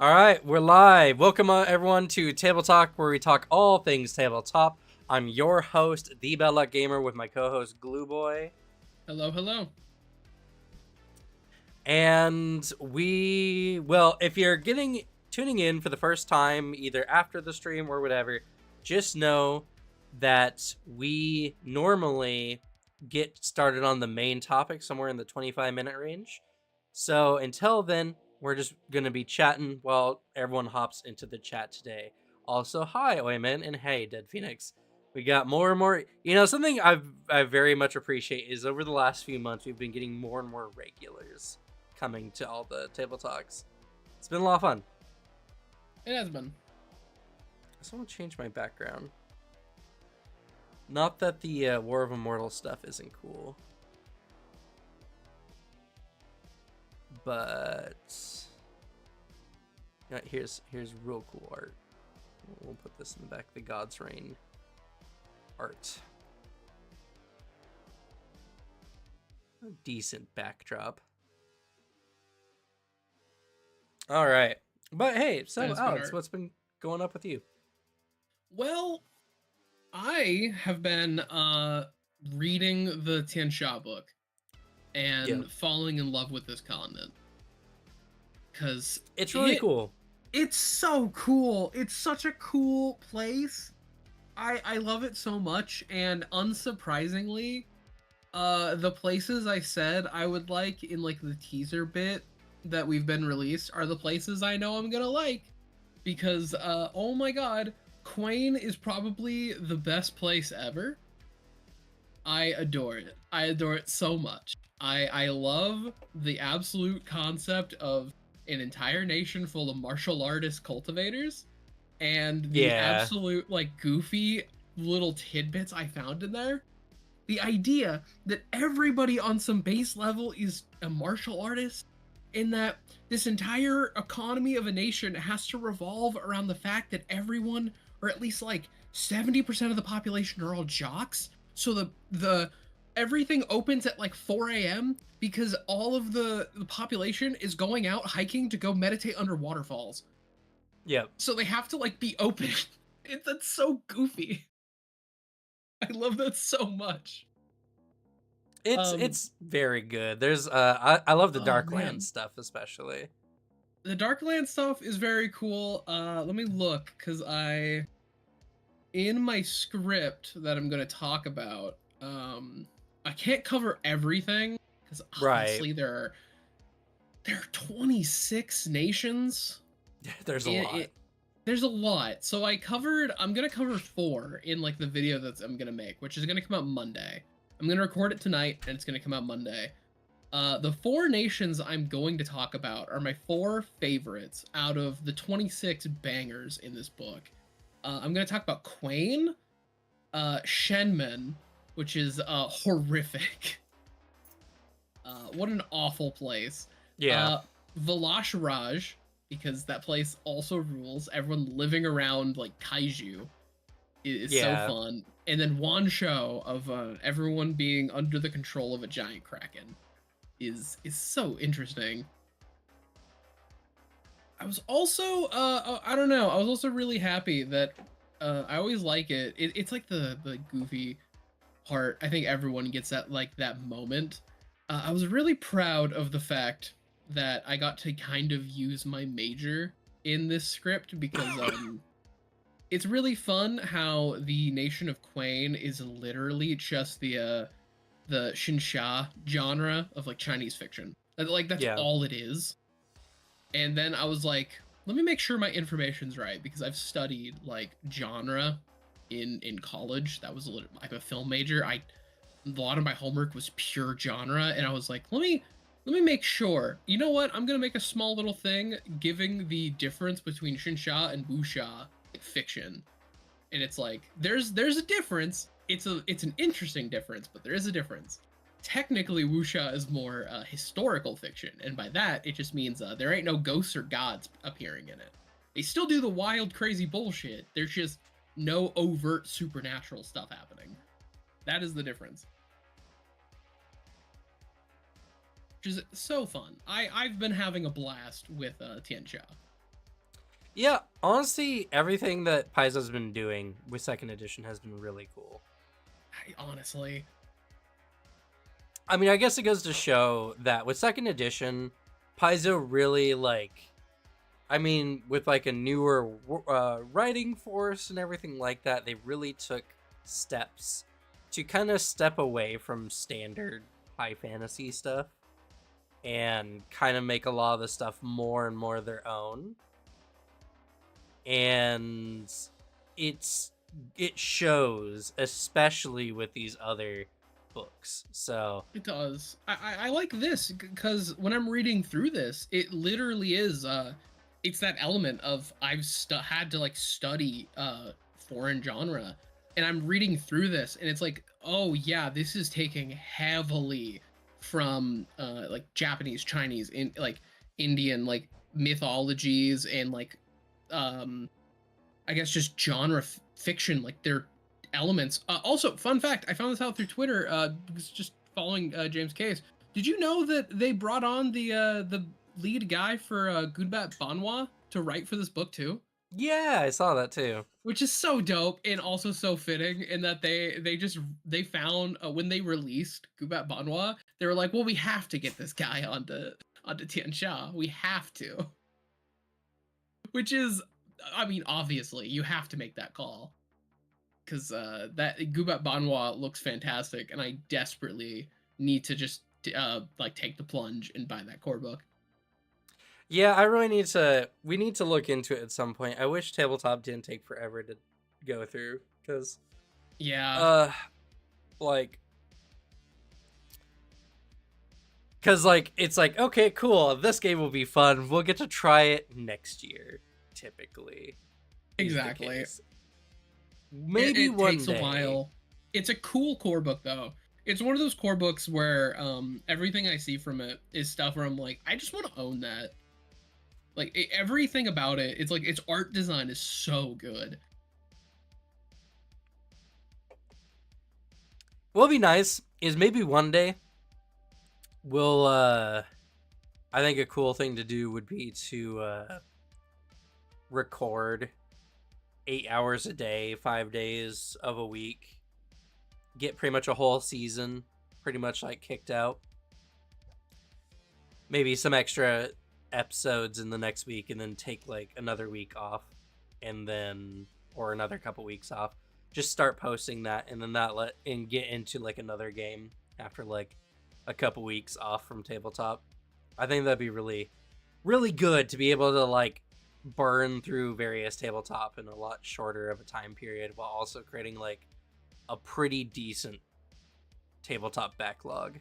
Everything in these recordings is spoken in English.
All right, we're live. Welcome everyone to Table Talk, where we talk all things tabletop. I'm your host, the Bad Luck Gamer, with my co-host Glue Boy. Hello, hello. And if you're tuning in for the first time, either after the stream or whatever, just know that we normally get started on the main topic somewhere in the 25-minute range. So until then, we're just going to be chatting while everyone hops into the chat today. Also, hi, Oyman, and hey, Dead Phoenix. We got more and more. Something I very much appreciate is over the last few months, we've been getting more and more regulars coming to all the table talks. It's been a lot of fun. It has been. I just want to change my background. Not that the War of Immortals stuff isn't cool. But here's real cool art. We'll put this in the back. The God's Reign art. A decent backdrop. All right, but hey, so Alex, what's been going up with you? Well, I have been reading the Tianxia book and falling in love with this continent. Because it's really cool. It's so cool. It's such a cool place. I love it so much, and unsurprisingly, the places I said I would like in like the teaser bit that we've been released are the places I know I'm gonna like. Because oh my god, Quain is probably the best place ever. I adore it. I adore it so much. I love the absolute concept of an entire nation full of martial artist cultivators, and the absolute like goofy little tidbits I found in there. The idea that everybody on some base level is a martial artist, in that this entire economy of a nation has to revolve around the fact that everyone, or at least like 70% of the population, are all jocks. So the everything opens at like 4 a.m. because all of the population is going out hiking to go meditate under waterfalls. Yep. So they have to like be open. That's so goofy. I love that so much. It's very good. There's I love the Darkland stuff especially. The Darkland stuff is very cool. Let me look, because in my script that I'm gonna talk about, I can't cover everything because obviously there are 26 nations. There's a lot. There's a lot. So I'm gonna cover 4 in like the video that I'm gonna make, which is gonna come out Monday. I'm gonna record it tonight and it's gonna come out Monday. The 4 nations I'm going to talk about are my 4 favorites out of the 26 bangers in this book. I'm going to talk about Quain, Shenmen, which is horrific. What an awful place. Yeah. Valash Raj, because that place also rules. Everyone living around like kaiju is so fun. And then Wansho of everyone being under the control of a giant kraken is so interesting. I was also I don't know, I was also really happy that I always like it's like the goofy part. I think everyone gets that moment. I was really proud of the fact that I got to kind of use my major in this script, because it's really fun how the nation of Quain is literally just the Xinxia genre of like Chinese fiction. Like that's all it is. And then I was like, let me make sure my information's right, because I've studied like genre in college. That was I'm a film major. A lot of my homework was pure genre, and I was like, let me make sure. You know what? I'm gonna make a small little thing giving the difference between Xinxia and wuxia fiction. And it's like there's a difference. It's an interesting difference, but there is a difference. Technically, wuxia is more historical fiction, and by that, it just means there ain't no ghosts or gods appearing in it. They still do the wild, crazy bullshit. There's just no overt supernatural stuff happening. That is the difference. Which is so fun. I've been having a blast with Tianxia. Yeah, honestly, everything that Paizo's been doing with second edition has been really cool. Honestly, I mean, I guess it goes to show that with second edition, Paizo really like, I mean, with like a newer writing force and everything like that, they really took steps to kind of step away from standard high fantasy stuff and kind of make a lot of the stuff more and more their own. And it's it shows, especially with these other books. So it does. I like this because when I'm reading through this, it literally is it's that element of had to like study foreign genre, and I'm reading through this and it's like, oh yeah, this is taking heavily from like Japanese, Chinese, in like Indian like mythologies and like um I guess just genre fiction, like their elements. Also, fun fact: I found this out through Twitter. Was just following James Case. Did you know that they brought on the lead guy for Goodbat Banwa to write for this book too? yeah, I saw that too. Which is so dope and also so fitting in that they found when they released Gubat Banwa, they were like, well, we have to get this guy onto Tian Xia. We have to. Which is, I mean, obviously you have to make that call because that Gubat Banwa looks fantastic, and I desperately need to just like take the plunge and buy that core book. Yeah, I really need to. We need to look into it at some point. I wish tabletop didn't take forever to go through because, Yeah, uh, like, it's like okay, cool. This game will be fun. We'll get to try it next year. Typically, is the exactly. case. Maybe It one takes a day. while. It's a cool core book though. It's one of those core books where everything I see from it is stuff where I'm like, I just want to own that. Like everything about it, it's like its art design is so good. What'll be nice is maybe one day we'll. I think a cool thing to do would be to record 8 hours a day, 5 days of a week, get pretty much a whole season pretty much like kicked out. Maybe some extra episodes in the next week and then take like another week off and then or another couple weeks off. Just start posting that and then that let and get into like another game after like a couple weeks off from tabletop. I think that'd be really really good to be able to like burn through various tabletop in a lot shorter of a time period while also creating like a pretty decent tabletop backlog.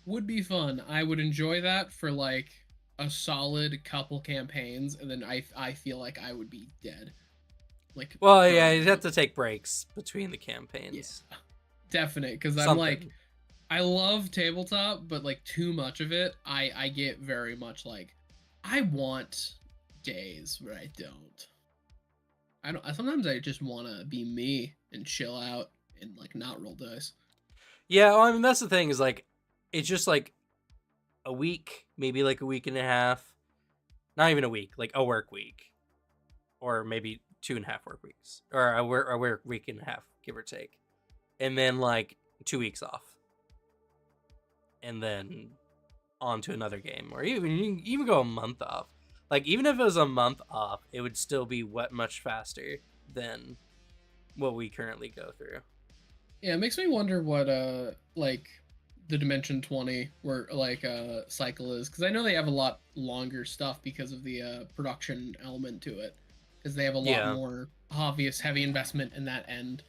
Would be fun. I would enjoy that for like a solid couple campaigns, and then I feel like I would be dead. Like Well, yeah, burnt you'd have out. to take breaks between the Yeah, campaigns. definite. Because I'm like, Something. I love tabletop, but like too much of it, I get very much like, I want days where I don't. I don't. Sometimes I just want to be me and chill out and like not roll dice. Yeah, well, I mean that's the thing is like it's just like a week, maybe like a week and a half. Not even a week, like a work week. Or maybe 2.5 work weeks. Or a work week and a half, give or take. And then like 2 weeks off. And then on to another game. Or even go a month off. Like even if it was a month off, it would still be much faster than what we currently go through. Yeah, it makes me wonder what like the Dimension 20 where like cycle is, because I know they have a lot longer stuff because of the production element to it, because they have a lot Yeah. more obvious heavy investment in that end.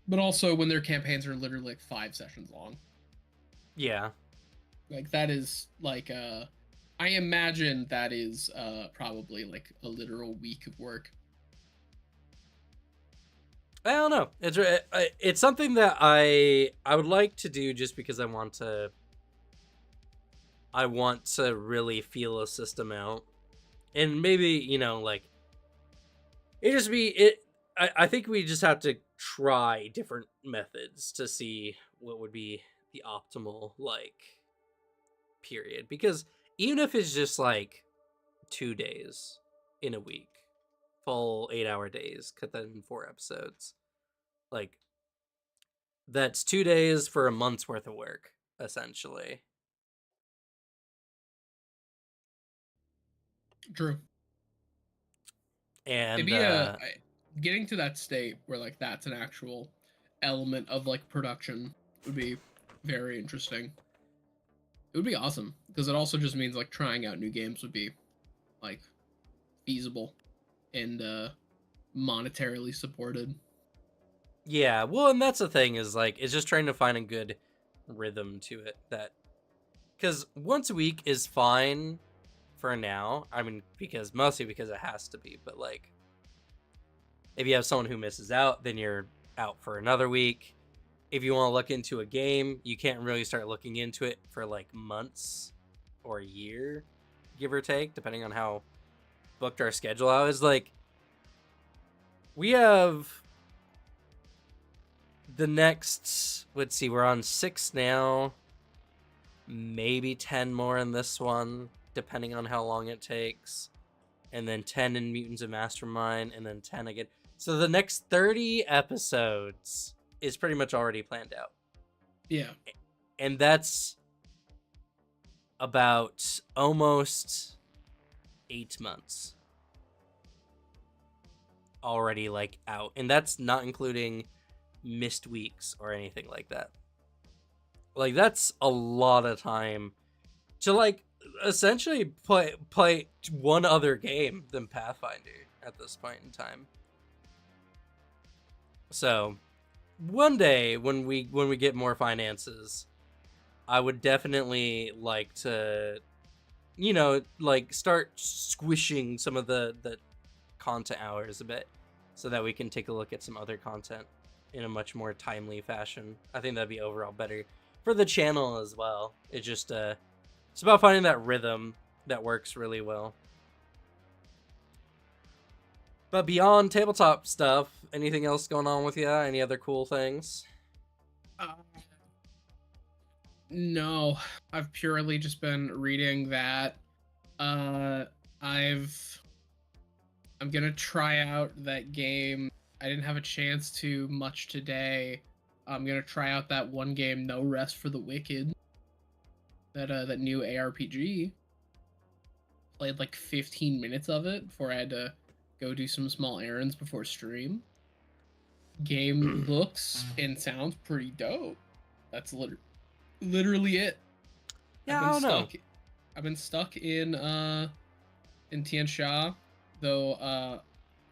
But also when their campaigns are literally like 5 sessions long. Yeah. Like that is like I imagine that is probably like a literal week of work. I don't know. It's something that I would like to do just because I want to really feel a system out, and maybe like it just be it. I think we just have to try different methods to see what would be the optimal like period because even if it's just like 2 days in a week, full 8-hour days, cut that in 4 episodes. Like, that's 2 days for a month's worth of work, essentially. True. It'd And be getting to that state where like that's an actual element of like production would be very interesting. It would be awesome because it also just means like trying out new games would be like feasible and monetarily supported. yeah, well, and that's the thing is like it's just trying to find a good rhythm to it, that because once a week is fine for now. I mean, because mostly because it has to be, but like if you have someone who misses out, then you're out for another week. If you want to look into a game, you can't really start looking into it for like months or a year, give or take, depending on how booked our schedule out is. Like, we have the next, let's see, we're on 6 now, maybe 10 more in this one, depending on how long it takes, and then 10 in Mutants of Mastermind, and then 10 again. So the next 30 episodes is pretty much already planned out. Yeah. And that's about almost 8 months already, like, out. And that's not including missed weeks or anything like that. Like, that's a lot of time to, like, essentially play one other game than Pathfinder at this point in time. So one day when we get more finances, I would definitely like to, like, start squishing some of the content hours a bit so that we can take a look at some other content in a much more timely fashion. I think that'd be overall better for the channel as well. It's just it's about finding that rhythm that works really well. But beyond tabletop stuff, anything else going on with you? Any other cool things? No, I've purely just been reading that. Uh, I'm gonna try out that game. I didn't have a chance to much today. I'm gonna try out that one game, No Rest for the Wicked. That new ARPG. Played like 15 minutes of it before I had to go do some small errands before stream. Game looks and sounds pretty dope. That's literally it. Yeah, I don't know. I've been stuck in Tian Sha, though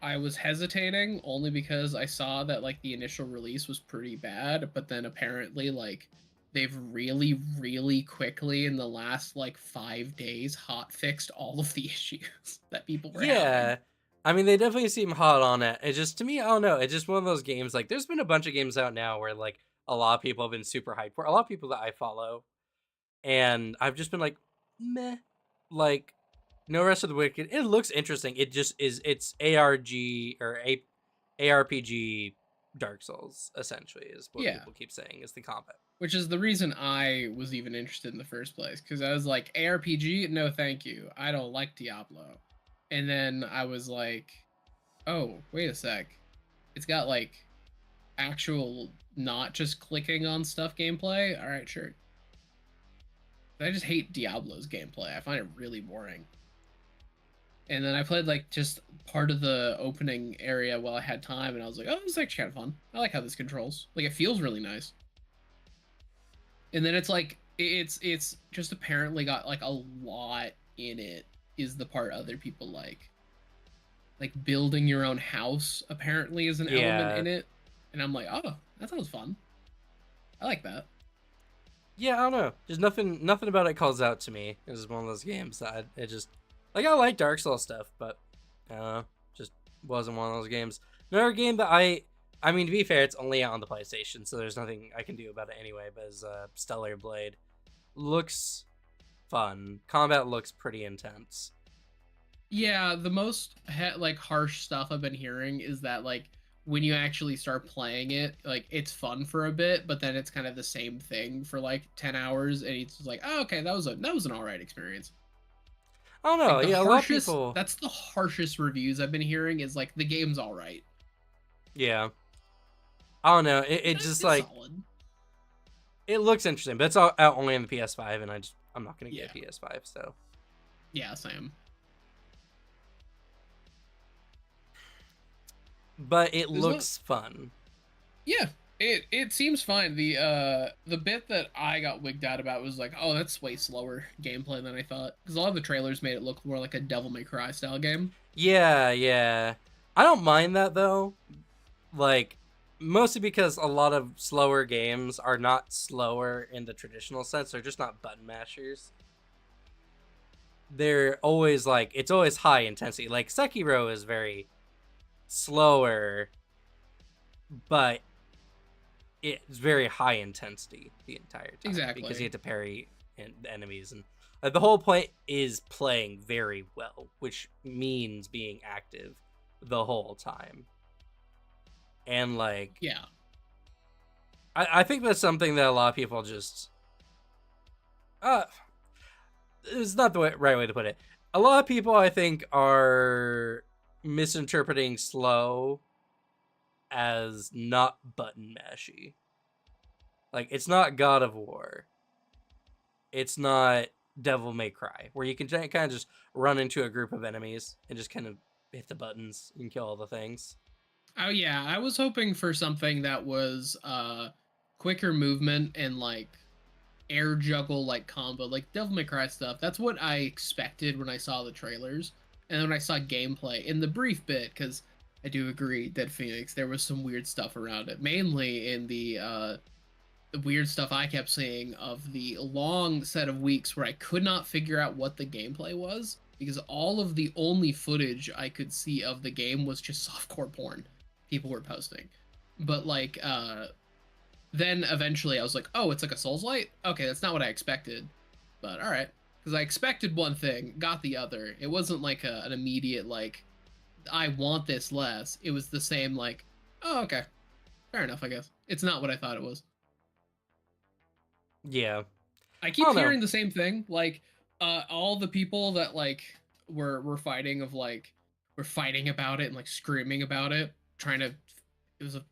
I was hesitating only because I saw that like the initial release was pretty bad, but then apparently like they've really quickly in the last like 5 days hot fixed all of the issues that people were having. I mean, they definitely seem hot on it. It just, to me, I don't know. It's just one of those games. Like, there's been a bunch of games out now where like a lot of people have been super hyped for. A lot of people that I follow, and I've just been like, meh. Like, No Rest of the Wicked. It looks interesting. It just is. It's ARG or ARPG Dark Souls, essentially, is what people keep saying is the combat. Which is the reason I was even interested in the first place, because I was like, ARPG? No, thank you. I don't like Diablo. And then I was like, oh, wait a sec. It's got like actual, not just clicking on stuff gameplay. All right, sure. But I just hate Diablo's gameplay. I find it really boring. And then I played like just part of the opening area while I had time, and I was like, oh, this is actually kind of fun. I like how this controls. Like, it feels really nice. And then it's like it's just apparently got like a lot in it, is the part other people like. Like building your own house apparently is an element in it. And I'm like, oh, that sounds fun. I like that. Yeah, I don't know. There's nothing about it calls out to me. It was one of those games that it just, like, I like Dark Souls stuff, but just wasn't one of those games. Another game that I mean, to be fair, it's only out on the PlayStation, so there's nothing I can do about it anyway, but is Stellar Blade. Looks fun. Combat looks pretty intense. Yeah, the most like harsh stuff I've been hearing is that like when you actually start playing it, like it's fun for a bit, but then it's kind of the same thing for like 10 hours, and it's like, oh, okay, that was an all right experience. I don't know. Like the Yeah, a lot of harshest, people. that's the harshest reviews I've been hearing is like the game's all right. Yeah, I don't know. It just It's like solid. it looks interesting, but it's all out only on the PS5, and I'm not gonna get a Yeah. PS5, so. Yeah, Sam. But it There's not looks fun. Yeah, it seems fine. The bit that I got wigged out about was like, oh, that's way slower gameplay than I thought. Because a lot of the trailers made it look more like a Devil May Cry style game. Yeah, yeah. I don't mind that though. Like, mostly because a lot of slower games are not slower in the traditional sense. They're just not button mashers. They're always like, it's always high intensity. Like Sekiro is very slower, but it's very high intensity the entire time because you Exactly. have to parry enemies, and the whole point is playing very well, which means being active the whole time. And like, Yeah. I think that's something that a lot of people just uh it's not the right way to put it. A lot of people, I think, are misinterpreting slow as not button mashy. Like, it's not God of War. It's not Devil May Cry, where you can kind of just run into a group of enemies and just kind of hit the buttons and kill all the things. Oh yeah, I was hoping for something that was quicker movement and like air juggle like combo, like Devil May Cry stuff. That's what I expected when I saw the trailers. And then when I saw gameplay in the brief bit, because I do agree that Phoenix, there was some weird stuff around it, mainly in the weird stuff I kept seeing of the long set of weeks where I could not figure out what the gameplay was because all of the only footage I could see of the game was just softcore porn people were posting. But like then eventually I was like, "Oh, it's like a Souls Light? Okay, that's not what I expected." But all right, because I expected one thing, got the other. It wasn't like an immediate like I want this less. It was the same like, "Oh, okay. Fair enough, I guess." It's not what I thought it was. Yeah. I I keep don't know. hearing the same thing. Like, all the people that like were fighting of like were fighting about it and like screaming about it, trying to. It was a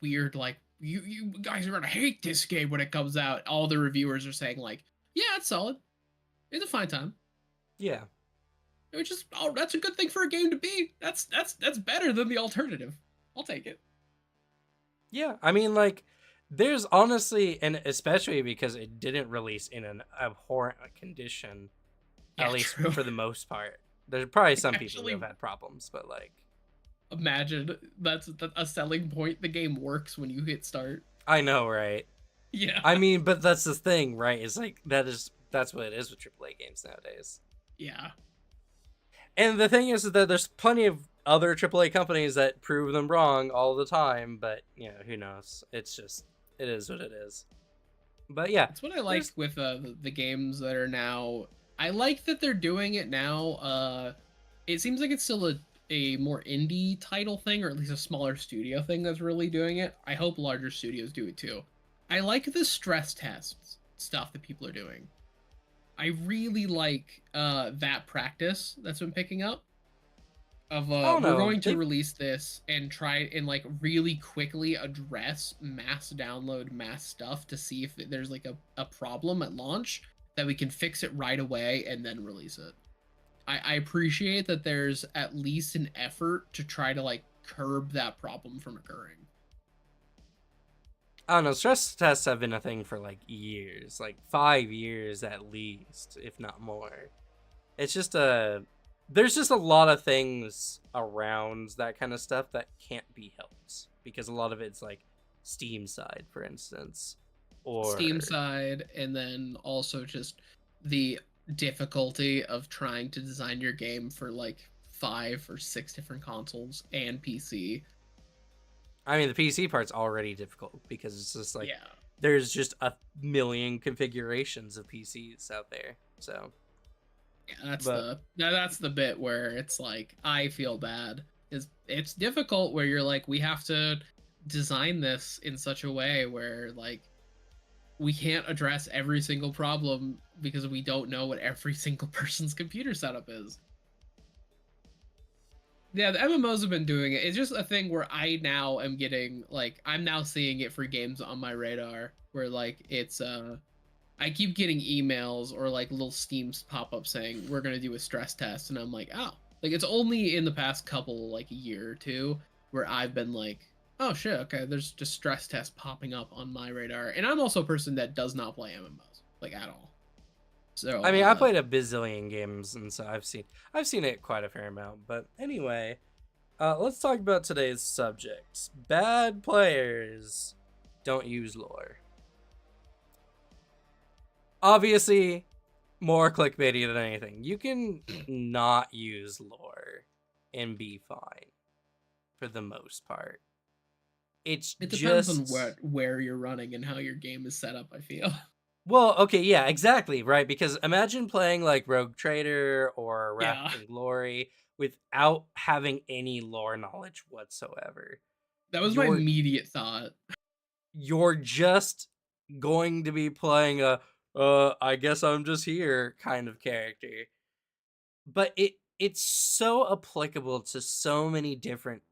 weird like you guys are gonna hate this game when it comes out. All the reviewers are saying like, yeah, it's solid. It's a fine time. Yeah. Which is oh, that's a good thing for a game to be. That's better than the alternative. I'll take it. Yeah. I mean, like, there's honestly, and especially because it didn't release in an abhorrent condition, at Yeah, least true. for the most part. There's probably some people who have Actually, had problems, but like, imagine that's a selling point. The game works when you hit start. I know, right? Yeah. I mean, but that's the thing, right? Is like that's what it is with AAA games nowadays. Yeah. And the thing is that there's plenty of other AAA companies that prove them wrong all the time, but who knows? It's just it is what it is. But yeah, That's what I like there's with the games that are now. I like that they're doing it now. It seems like it's still a more indie title thing, or at least a smaller studio thing that's really doing it. I hope larger studios do it too. I like the stress tests stuff that people are doing. I really like that practice that's been picking up of I don't we're know. going to release this and try and like really quickly address mass download mass stuff to see if there's like a problem at launch that we can fix it right away and then release it. I appreciate that there's at least an effort to try to like curb that problem from occurring. I don't know. Stress tests have been a thing for like years, like 5 years at least, if not more. It's just there's just a lot of things around that kind of stuff that can't be helped because a lot of it's like Steam side, for instance, Steam or side, and then also just the difficulty of trying to design your game for like 5 or 6 different consoles and PC. I mean the PC part's already difficult because it's just like Yeah. there's just a million configurations of PCs out there. So, Yeah, that's but the bit where it's like I feel bad. Is it's difficult where you're like we have to design this in such a way where like we can't address every single problem because we don't know what every single person's computer setup is. Yeah, the MMOs have been doing it. It's just a thing where I now am getting like I'm now seeing it for games on my radar where like it's I keep getting emails or like little Steams pop up saying we're gonna do a stress test, and I'm like, oh, like it's only in the past couple like year or two where I've been like, oh shit, okay, there's just stress tests popping up on my radar, and I'm also a person that does not play MMOs like at all. So I mean, I played a bazillion games, and so I've seen it quite a fair amount. But anyway, let's talk about today's subject. Bad players don't use lore. Obviously, more clickbaity than anything. You can not use lore and be fine for the most part. It's it depends on just where you're running and how your game is set up, I feel. well, okay, yeah, exactly, right? Because imagine playing like Rogue Trader or Wrath Yeah. and Glory without having any lore knowledge whatsoever. That was my You're immediate thought. you're just going to be playing a I guess I'm just here kind of character. But it's so applicable to so many different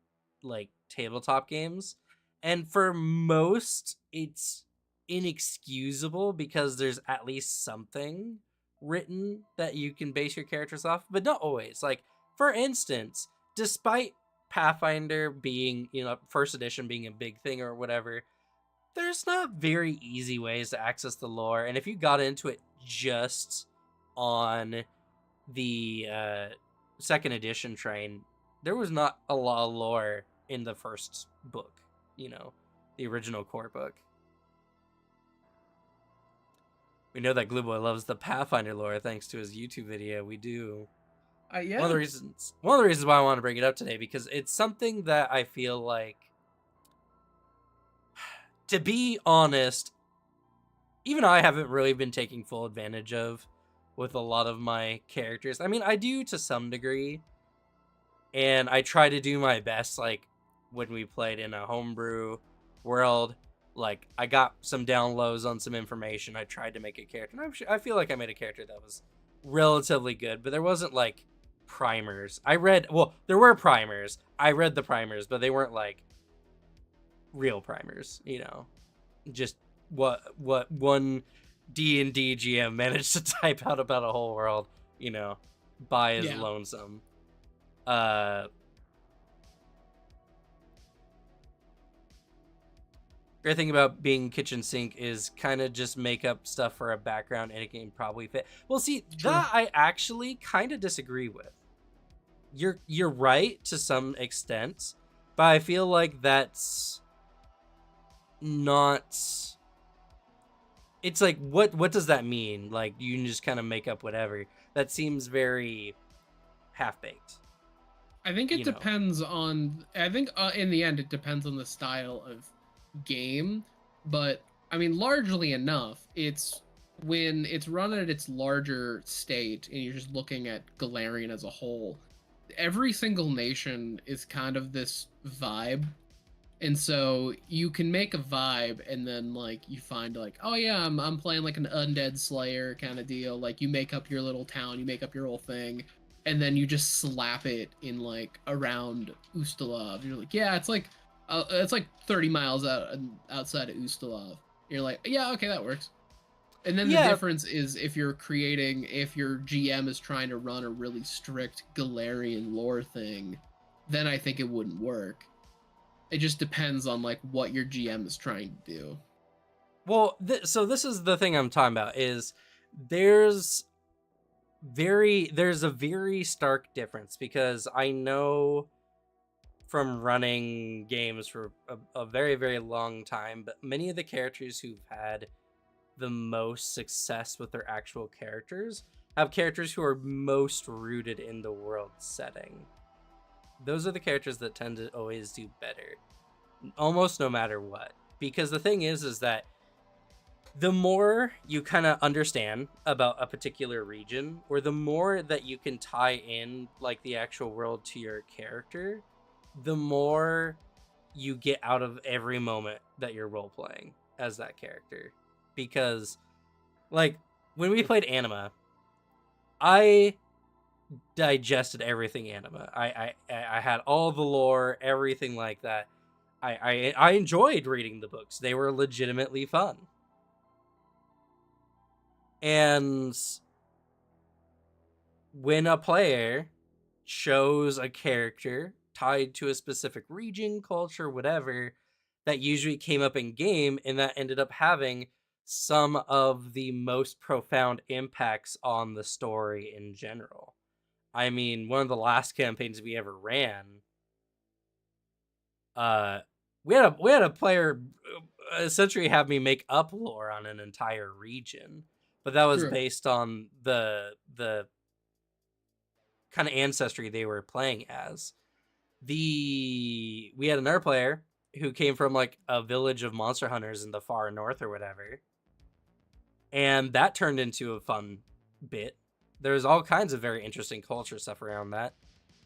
like tabletop games, and for most it's inexcusable because there's at least something written that you can base your characters off, but not always. Like for instance, despite Pathfinder being, first edition being a big thing or whatever, there's not very easy ways to access the lore, and if you got into it just on the second edition train, there was not a lot of lore in the first book, the original core book. We know that Glue Boy loves the Pathfinder lore thanks to his YouTube video. We do. Yeah. One of the reasons why I want to bring it up today, because it's something that I feel like, to be honest, even I haven't really been taking full advantage of with a lot of my characters. I mean, I do to some degree, and I try to do my best. Like when we played in a homebrew world, like I got some down lows on some information. I tried to make a character, and I feel like I made a character that was relatively good, but there wasn't like primers. There were primers. I read the primers, but they weren't like real primers. Just what one D&D GM managed to type out about a whole world, by his Yeah. lonesome. Great thing about being kitchen sink is kind of just make up stuff for a background and it can probably fit. Well, see, True. that I actually kind of disagree with. You're right to some extent, but I feel like that's not. It's like what does that mean? Like you can just kind of make up whatever. That seems very half-baked. I think it depends on. I think in the end, it depends on the style of game. But I mean, largely enough, it's when it's run at its larger state and you're just looking at Galarian as a whole. Every single nation is kind of this vibe, and so you can make a vibe and then like you find like, oh yeah, I'm playing like an undead slayer kind of deal. Like you make up your little town, you make up your whole thing, and then you just slap it in like around Ustalav. You're like, yeah, it's like 30 miles outside of Ustalav. You're like, yeah, okay, that works. And then the difference is if your GM is trying to run a really strict Galarian lore thing, then I think it wouldn't work. It just depends on like what your GM is trying to do. Well, so this is the thing I'm talking about is there's a very stark difference, because I know from running games for a very, very long time, but many of the characters who've had the most success with their actual characters have characters who are most rooted in the world setting. Those are the characters that tend to always do better, almost no matter what. Because the thing is that the more you kind of understand about a particular region, or the more that you can tie in like the actual world to your character, the more you get out of every moment that you're role playing as that character. because like when we played Anima, I digested everything Anima. I had all the lore, everything like that. I enjoyed reading the books. They were legitimately fun. And when a player chose a character tied to a specific region, culture, whatever, that usually came up in game, and that ended up having some of the most profound impacts on the story in general. I mean, one of the last campaigns we ever ran, uh, we had a player essentially have me make up lore on an entire region, but that was True. based on the kind of ancestry they were playing as. We had another player who came from like a village of monster hunters in the far north or whatever, and that turned into a fun bit. There's all kinds of very interesting culture stuff around that.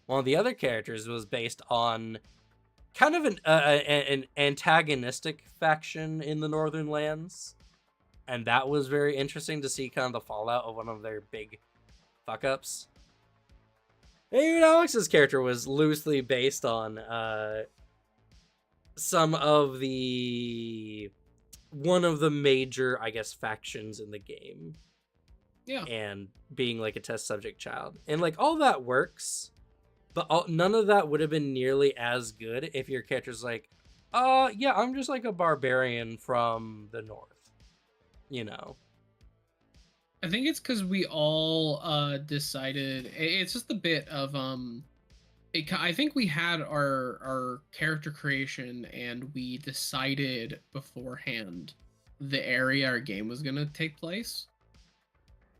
One of the other characters was based on kind of an antagonistic faction in the Northern Lands, and that was very interesting to see kind of the fallout of one of their big fuck ups. And even Alex's character was loosely based on some of the one of the major, I guess, factions in the game, Yeah. and being like a test subject child, and like all that works, but none of that would have been nearly as good if your character's like, yeah, I'm just like a barbarian from the north, you know. I think it's because we all decided it's just a bit of I think we had our character creation and we decided beforehand the area our game was gonna take place.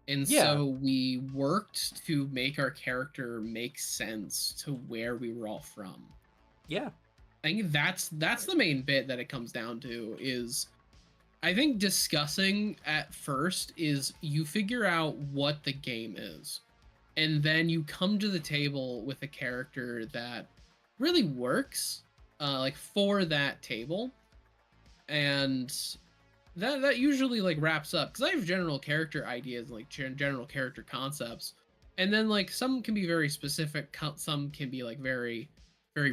And Yeah, so we worked to make our character make sense to where we were all from. yeah, I think that's the main bit that it comes down to is I think discussing at first is you figure out what the game is. And then you come to the table with a character that really works like for that table. And that usually like wraps up because I have general character ideas, like general character concepts, and then like some can be very specific, some can be like very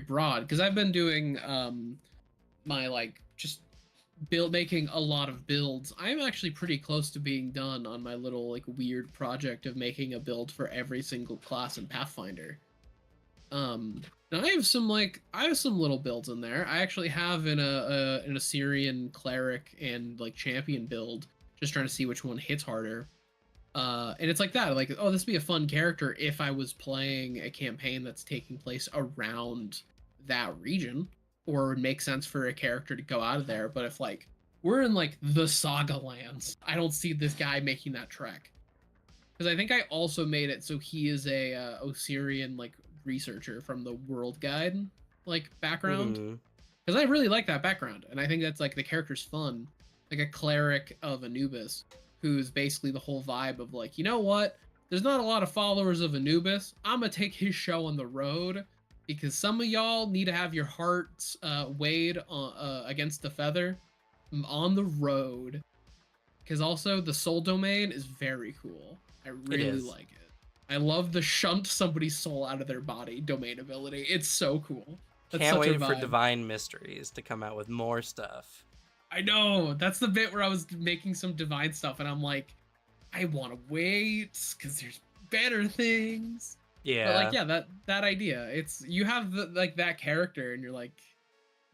broad. Because I've been doing my like just making a lot of builds. I'm actually pretty close to being done on my little like weird project of making a build for every single class in Pathfinder. Now I have some little builds in there. I actually have an Assyrian cleric and like champion build, just trying to see which one hits harder. And it's like that, like, oh, this would be a fun character if I was playing a campaign that's taking place around that region, or it would make sense for a character to go out of there. But if like we're in like the Saga lands, I don't see this guy making that trek. Because I think I also made it so he is a Osirian like researcher from the World Guide like background. mm-hmm. Because I really like that background, and I think that's like the character's fun, like a cleric of Anubis, who's basically the whole vibe of like, you know what? There's not a lot of followers of Anubis. I'm gonna take his show on the road because some of y'all need to have your hearts weighed against the feather on the road. Because also the soul domain is very cool. I It really is. like it. I love the shunt somebody's soul out of their body domain ability. It's so cool. That's Can't such a wait for vibe. Divine Mysteries to come out with more stuff. I know. That's the bit where I was making some divine stuff and I'm like, I want to wait because there's better things. But like, Yeah, yeah, that idea. It's you have like that character and you're like,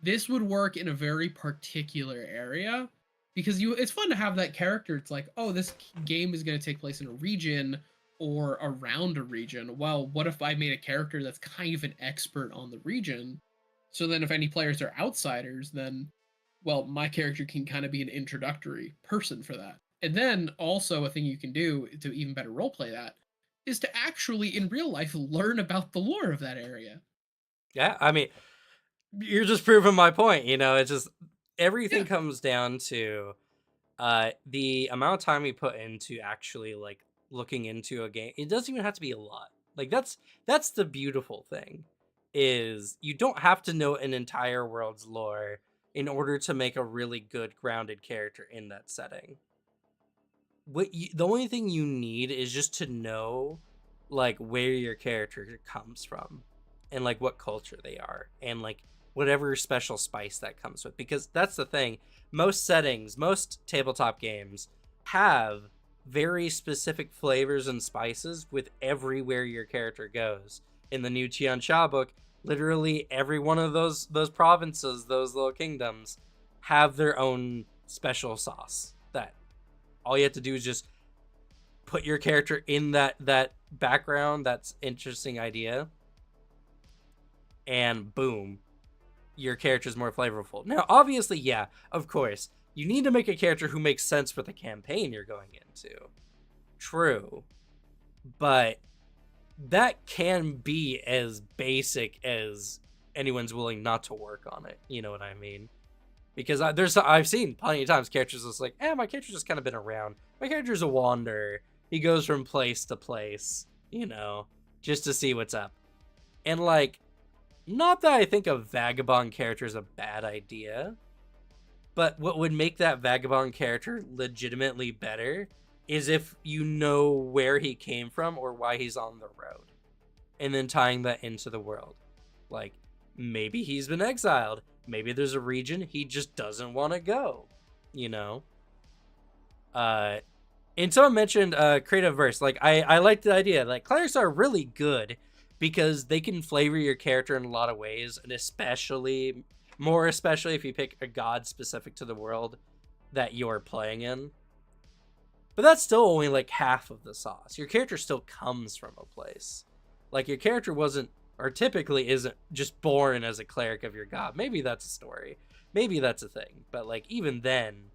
this would work in a very particular area because it's fun to have that character. It's like, oh, this game is going to take place in a region or around a region. Well, what if I made a character that's kind of an expert on the region? So then if any players are outsiders, then well, my character can kind of be an introductory person for that. And then also a thing you can do to even better roleplay that is to actually in real life learn about the lore of that area. yeah. I mean, you're just proving my point. You know, it's just everything Yeah. comes down to the amount of time we put into actually like looking into a game. It doesn't even have to be a lot. Like that's the beautiful thing, is you don't have to know an entire world's lore in order to make a really good grounded character in that setting. the only thing you need is just to know like where your character comes from and like what culture they are and like whatever special spice that comes with, because that's the thing. Most settings, most tabletop games have very specific flavors and spices with everywhere your character goes. In the new Qianxia book, literally every one of those provinces, those little kingdoms, have their own special sauce that all you have to do is just put your character in that background, that's interesting idea, and boom, your character's more flavorful. Now, obviously, yeah, of course, you need to make a character who makes sense for the campaign you're going into. True. But that can be as basic as anyone's willing not to work on it. You know what I mean? Because I've seen plenty of times characters just like, my character's just kind of been around. My character's a wanderer. He goes from place to place, just to see what's up. And like, not that I think a vagabond character is a bad idea, but what would make that vagabond character legitimately better is if you know where he came from or why he's on the road, and then tying that into the world. Like, maybe he's been exiled. Maybe there's a region he just doesn't want to go, And someone mentioned creative verse. Like, I like the idea. Like, clerics are really good because they can flavor your character in a lot of ways, and especially if you pick a god specific to the world that you're playing in. But that's still only like half of the sauce. Your character still comes from a place. Like, your character wasn't, or typically isn't, just born as a cleric of your god. Maybe that's a story. Maybe that's a thing. But like, even then,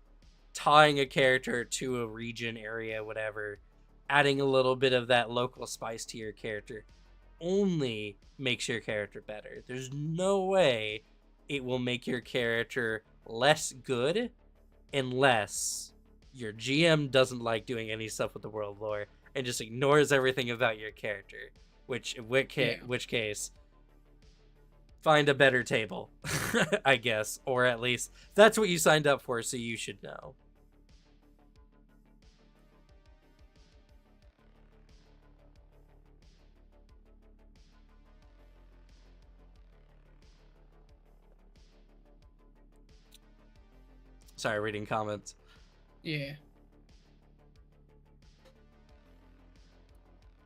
tying a character to a region, area, whatever, adding a little bit of that local spice to your character only makes your character better. There's no way it will make your character less good unless your GM doesn't like doing any stuff with the world lore and just ignores everything about your character. Which case, find a better table, I guess, or at least that's what you signed up for, so you should know. Sorry, reading comments. Yeah.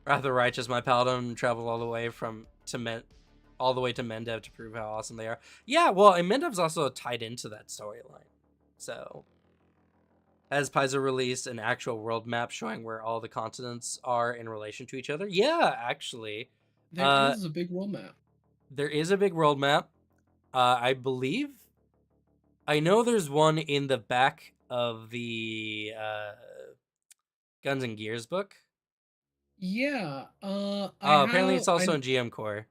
Rather righteous, my paladin traveled all the way to Mendev to prove how awesome they are. Yeah, well, and Mendev's also tied into that storyline. So, has Paizo released an actual world map showing where all the continents are in relation to each other? Yeah, actually. There is a big world map. There is a big world map. I believe. I know there's one in the back of the Guns and Gears book. Yeah. Apparently it's also in GM Core.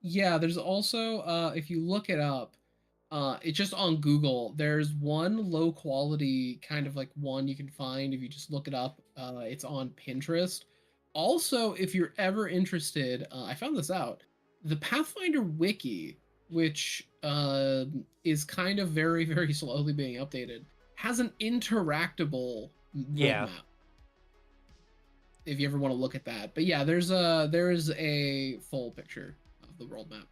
Yeah, there's also if you look it up, it's just on Google. There's one low quality kind of like one you can find if you just look it up. It's on Pinterest. Also, if you're ever interested, I found this out. The Pathfinder wiki, which is kind of very, very slowly being updated, has an interactable world map. If you ever want to look at that. But yeah, there is a full picture of the world map.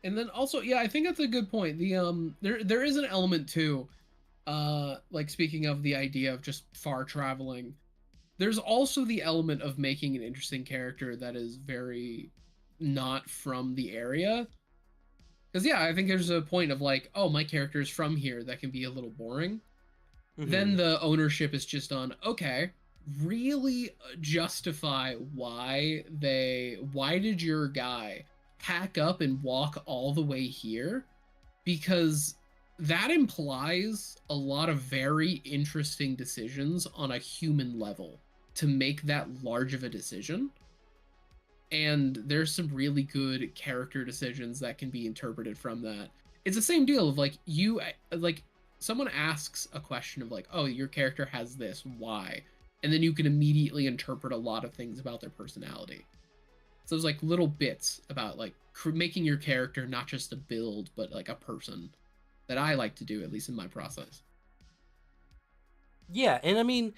And then also, yeah, I think that's a good point. The there is an element too, like speaking of the idea of just far traveling, there's also the element of making an interesting character that is very not from the area. Because yeah, I think there's a point of like, oh, my character is from here, that can be a little boring. Mm-hmm. Then the ownership is just on, okay, really justify why did your guy pack up and walk all the way here? Because that implies a lot of very interesting decisions on a human level to make that large of a decision. And there's some really good character decisions that can be interpreted from that. It's the same deal of like, someone asks a question of like, oh, your character has this, why? And then you can immediately interpret a lot of things about their personality. So there's like little bits about like making your character not just a build, but like a person that I like to do, at least in my process. Yeah, and I mean,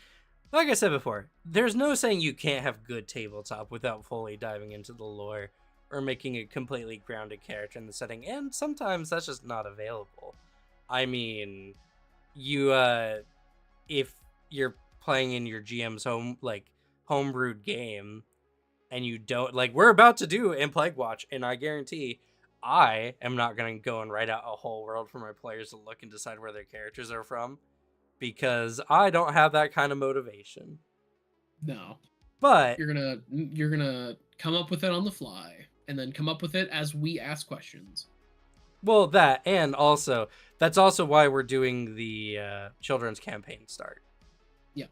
like I said before, there's no saying you can't have good tabletop without fully diving into the lore or making a completely grounded character in the setting, and sometimes that's just not available. I mean, you if you're playing in your GM's homebrewed game and you don't like we're about to do in Plague Watch, and I guarantee I am not going to go and write out a whole world for my players to look and decide where their characters are from because I don't have that kind of motivation. No, But you're gonna come up with it on the fly, and then come up with it as we ask questions. well, that and also that's also why we're doing the children's campaign start, Yeah,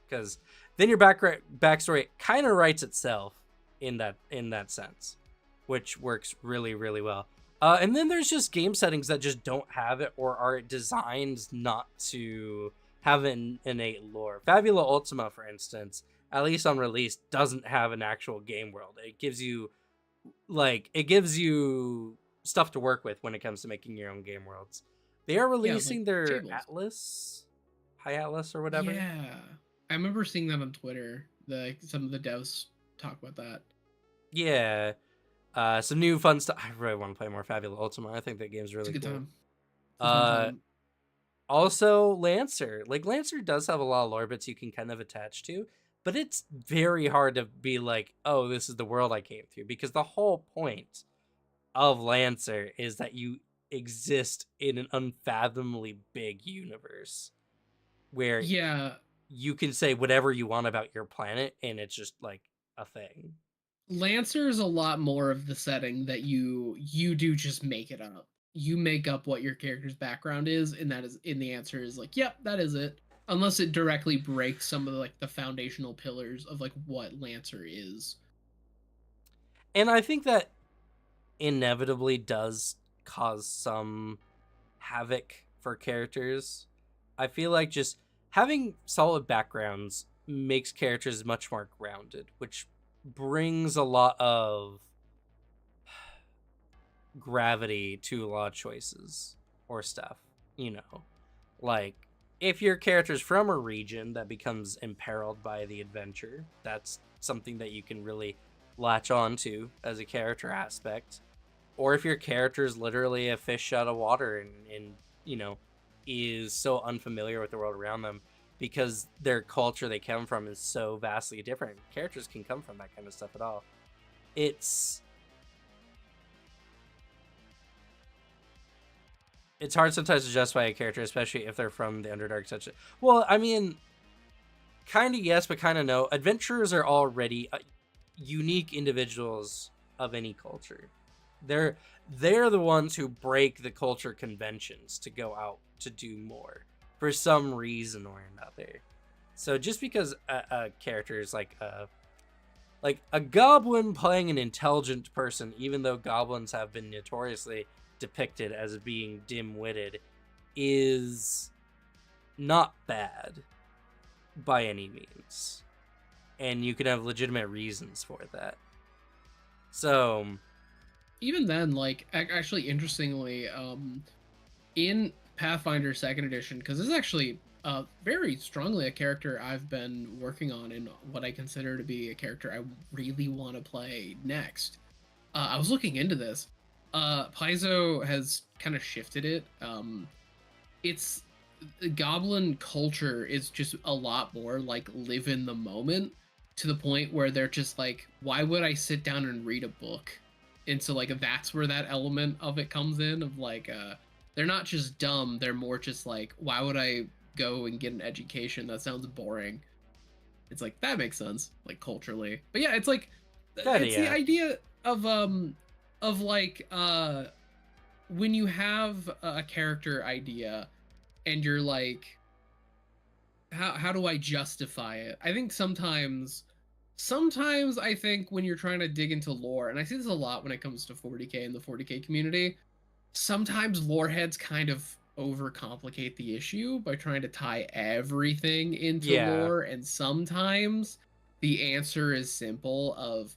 because then your backstory kind of writes itself in that sense, which works really really well. And then there's just game settings that just don't have it or are designed not to have an innate lore. Fabula Ultima, for instance, at least on release, doesn't have an actual game world. It gives you stuff to work with when it comes to making your own game worlds. They are yeah, like releasing their tables. Atlas, High Atlas or whatever. Yeah, I remember seeing that on Twitter. Some of the devs talk about that. Yeah. Some new fun stuff. I really want to play more Fabula Ultima. I think that game's It's a really good cool. time. It's a fun Uh, time. Also Lancer. Like Lancer does have a lot of lore bits you can kind of attach to, but it's very hard to be like, oh, this is the world I came through, because the whole point of Lancer is that you exist in an unfathomably big universe where Yeah, you can say whatever you want about your planet and it's just like a thing. Lancer is a lot more of the setting that you do just make it up. You make up what your character's background is, and that is and the answer is like, yep, that is it. Unless it directly breaks some of the foundational pillars of like what Lancer is. And I think that inevitably does cause some havoc for characters. I feel like just having solid backgrounds makes characters much more grounded, which brings a lot of gravity to a lot of choices or stuff, you know. Like if your character's from a region that becomes imperiled by the adventure, that's something that you can really latch on to as a character aspect. Or if your character is literally a fish out of water and you know is so unfamiliar with the world around them because their culture they come from is so vastly different. Characters can come from that kind of stuff at all. It's it's hard sometimes to justify a character, especially if they're from the Underdark such. Well, I mean, kind of yes, but kind of no. Adventurers are already unique individuals of any culture. They're they're the ones who break the culture conventions to go out to do more for some reason or another. So just because a character is like a goblin playing an intelligent person, even though goblins have been notoriously depicted as being dim-witted, is not bad by any means, and you can have legitimate reasons for that. So Even then, like actually interestingly, in Pathfinder Second Edition, because this is actually very strongly a character I've been working on and what I consider to be a character I really want to play next. I was looking into this. Paizo has kind of shifted it. It's the goblin culture is just a lot more like live in the moment, to the point where they're just like, why would I sit down and read a book? And so like that's where that element of it comes in of like they're not just dumb, they're more just like, why would I go and get an education? That sounds boring. It's like that makes sense, like culturally. But yeah, it's like that it's the yeah. idea of like when you have a character idea and you're like, how do I justify it? I think sometimes I think when you're trying to dig into lore, and I see this a lot when it comes to 40k and the 40k community, sometimes lore heads kind of overcomplicate the issue by trying to tie everything into Yeah. lore, and sometimes the answer is simple of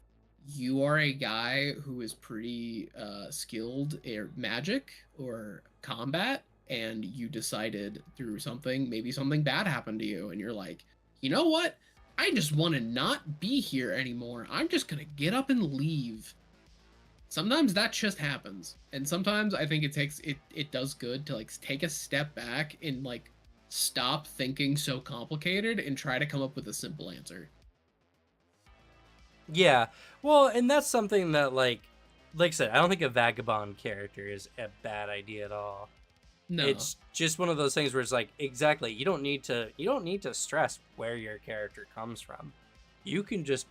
you are a guy who is pretty skilled in magic or combat, and you decided through something, maybe something bad happened to you, and you're like, you know what? I just want to not be here anymore. I'm just gonna get up and leave. Sometimes that just happens, and sometimes I think it does good to like take a step back and like stop thinking so complicated and try to come up with a simple answer. Yeah. Well, and that's something that like I said, I don't think a vagabond character is a bad idea at all. No. It's just one of those things where it's like, exactly, you don't need to stress where your character comes from. You can just,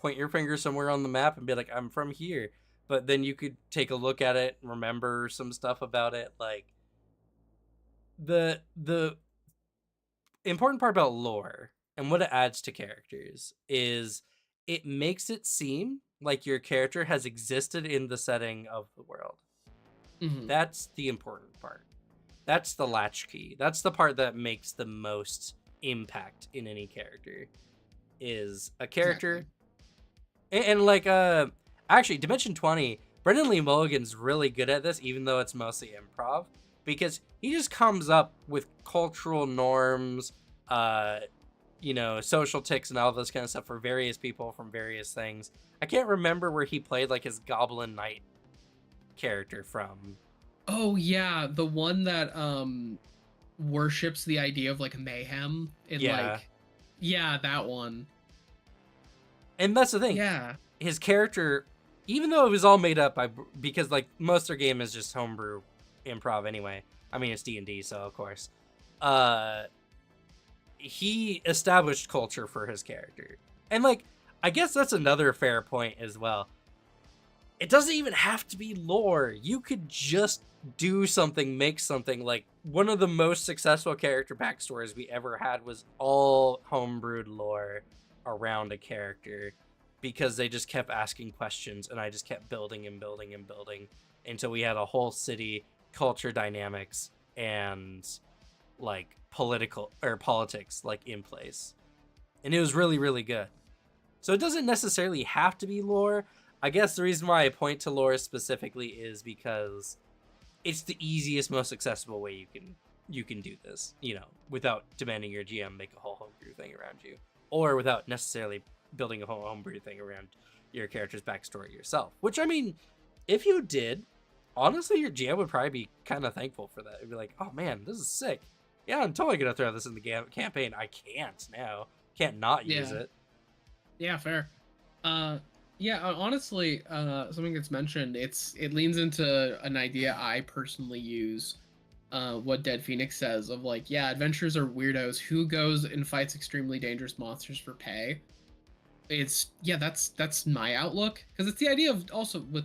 point your finger somewhere on the map and be like, I'm from here. But then you could take a look at it and remember some stuff about it. Like the important part about lore and what it adds to characters is it makes it seem like your character has existed in the setting of the world. Hmm. That's the important part. That's the latchkey. That's the part that makes the most impact in any character. Is a Exactly. character and like actually Dimension 20, Brendan Lee Mulligan's really good at this, even though it's mostly improv, because he just comes up with cultural norms, uh, social ticks and all this kind of stuff for various people from various things. I can't remember where he played like his Goblin Knight character from. Oh yeah, the one that worships the idea of like mayhem and Yeah. like yeah, that one. And that's the thing. Yeah. His character, even though it was all made up by, because like most of their game is just homebrew improv anyway. I mean, it's D&D, so of course. Uh, he established culture for his character. And like, I guess that's another fair point as well. It doesn't even have to be lore. You could just do something, make something. Like, one of the most successful character backstories we ever had was all homebrewed lore around a character because they just kept asking questions and I just kept building and building and building until we had a whole city, culture dynamics, and like political or politics like in place. And it was really, really good. So it doesn't necessarily have to be lore. I guess the reason why I point to lore specifically is because it's the easiest, most accessible way you can do this, without demanding your GM make a whole homebrew thing around you, or without necessarily building a whole homebrew thing around your character's backstory yourself. Which I mean, if you did, honestly, your GM would probably be kind of thankful for that. It'd be like, oh man, this is sick. Yeah, I'm totally gonna throw this in the campaign. I can't now. Can't not use Yeah. it. Yeah, fair. Uh yeah, honestly, something that's mentioned, it leans into an idea I personally use. What Dead Phoenix says of like, yeah, adventurers are weirdos. Who goes and fights extremely dangerous monsters for pay? It's yeah, that's my outlook because it's the idea of also with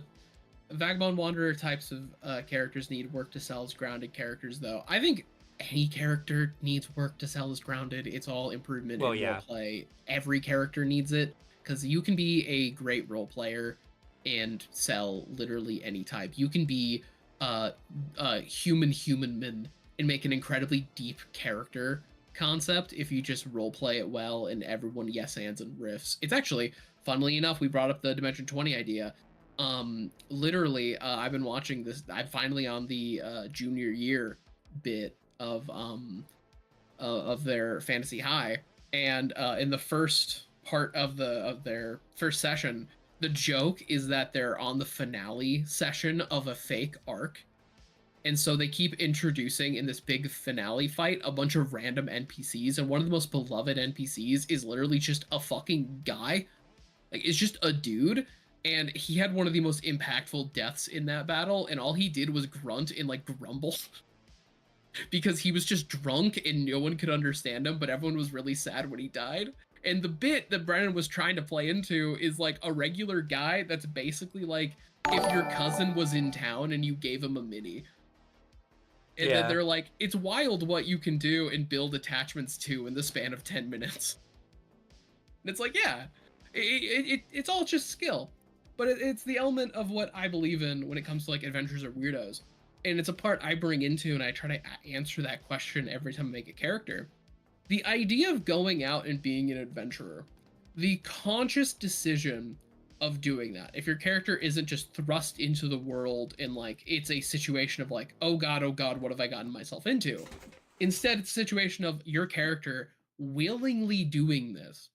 Vagabond Wanderer types of characters need work to sell as grounded characters, though. I think any character needs work to sell as grounded. It's all improvement Well, in yeah, roleplay. Every character needs it because you can be a great role player and sell literally any type. You can be human man and make an incredibly deep character concept if you just role play it well and everyone yes ands and riffs. It's actually, funnily enough, we brought up the Dimension 20 idea. Literally, I've been watching this. I'm finally on the junior year bit of their Fantasy High, and in the first part of their first session, the joke is that they're on the finale session of a fake arc, and so they keep introducing in this big finale fight a bunch of random NPCs, and one of the most beloved NPCs is literally just a fucking guy. Like, it's just a dude, and he had one of the most impactful deaths in that battle, and all he did was grunt and like grumble because he was just drunk and no one could understand him, but everyone was really sad when he died. And the bit that Brennan was trying to play into is like a regular guy that's basically like if your cousin was in town and you gave him a mini. And then yeah, they're like, it's wild what you can do and build attachments to in the span of 10 minutes. And it's like, yeah, it's all just skill. But it's the element of what I believe in when it comes to like adventures or weirdos. And it's a part I bring into and I try to answer that question every time I make a character. The idea of going out and being an adventurer The conscious decision of doing that, if your character isn't just thrust into the world and like it's a situation of like, oh god, what have I gotten myself into? Instead, it's a situation of your character willingly doing this.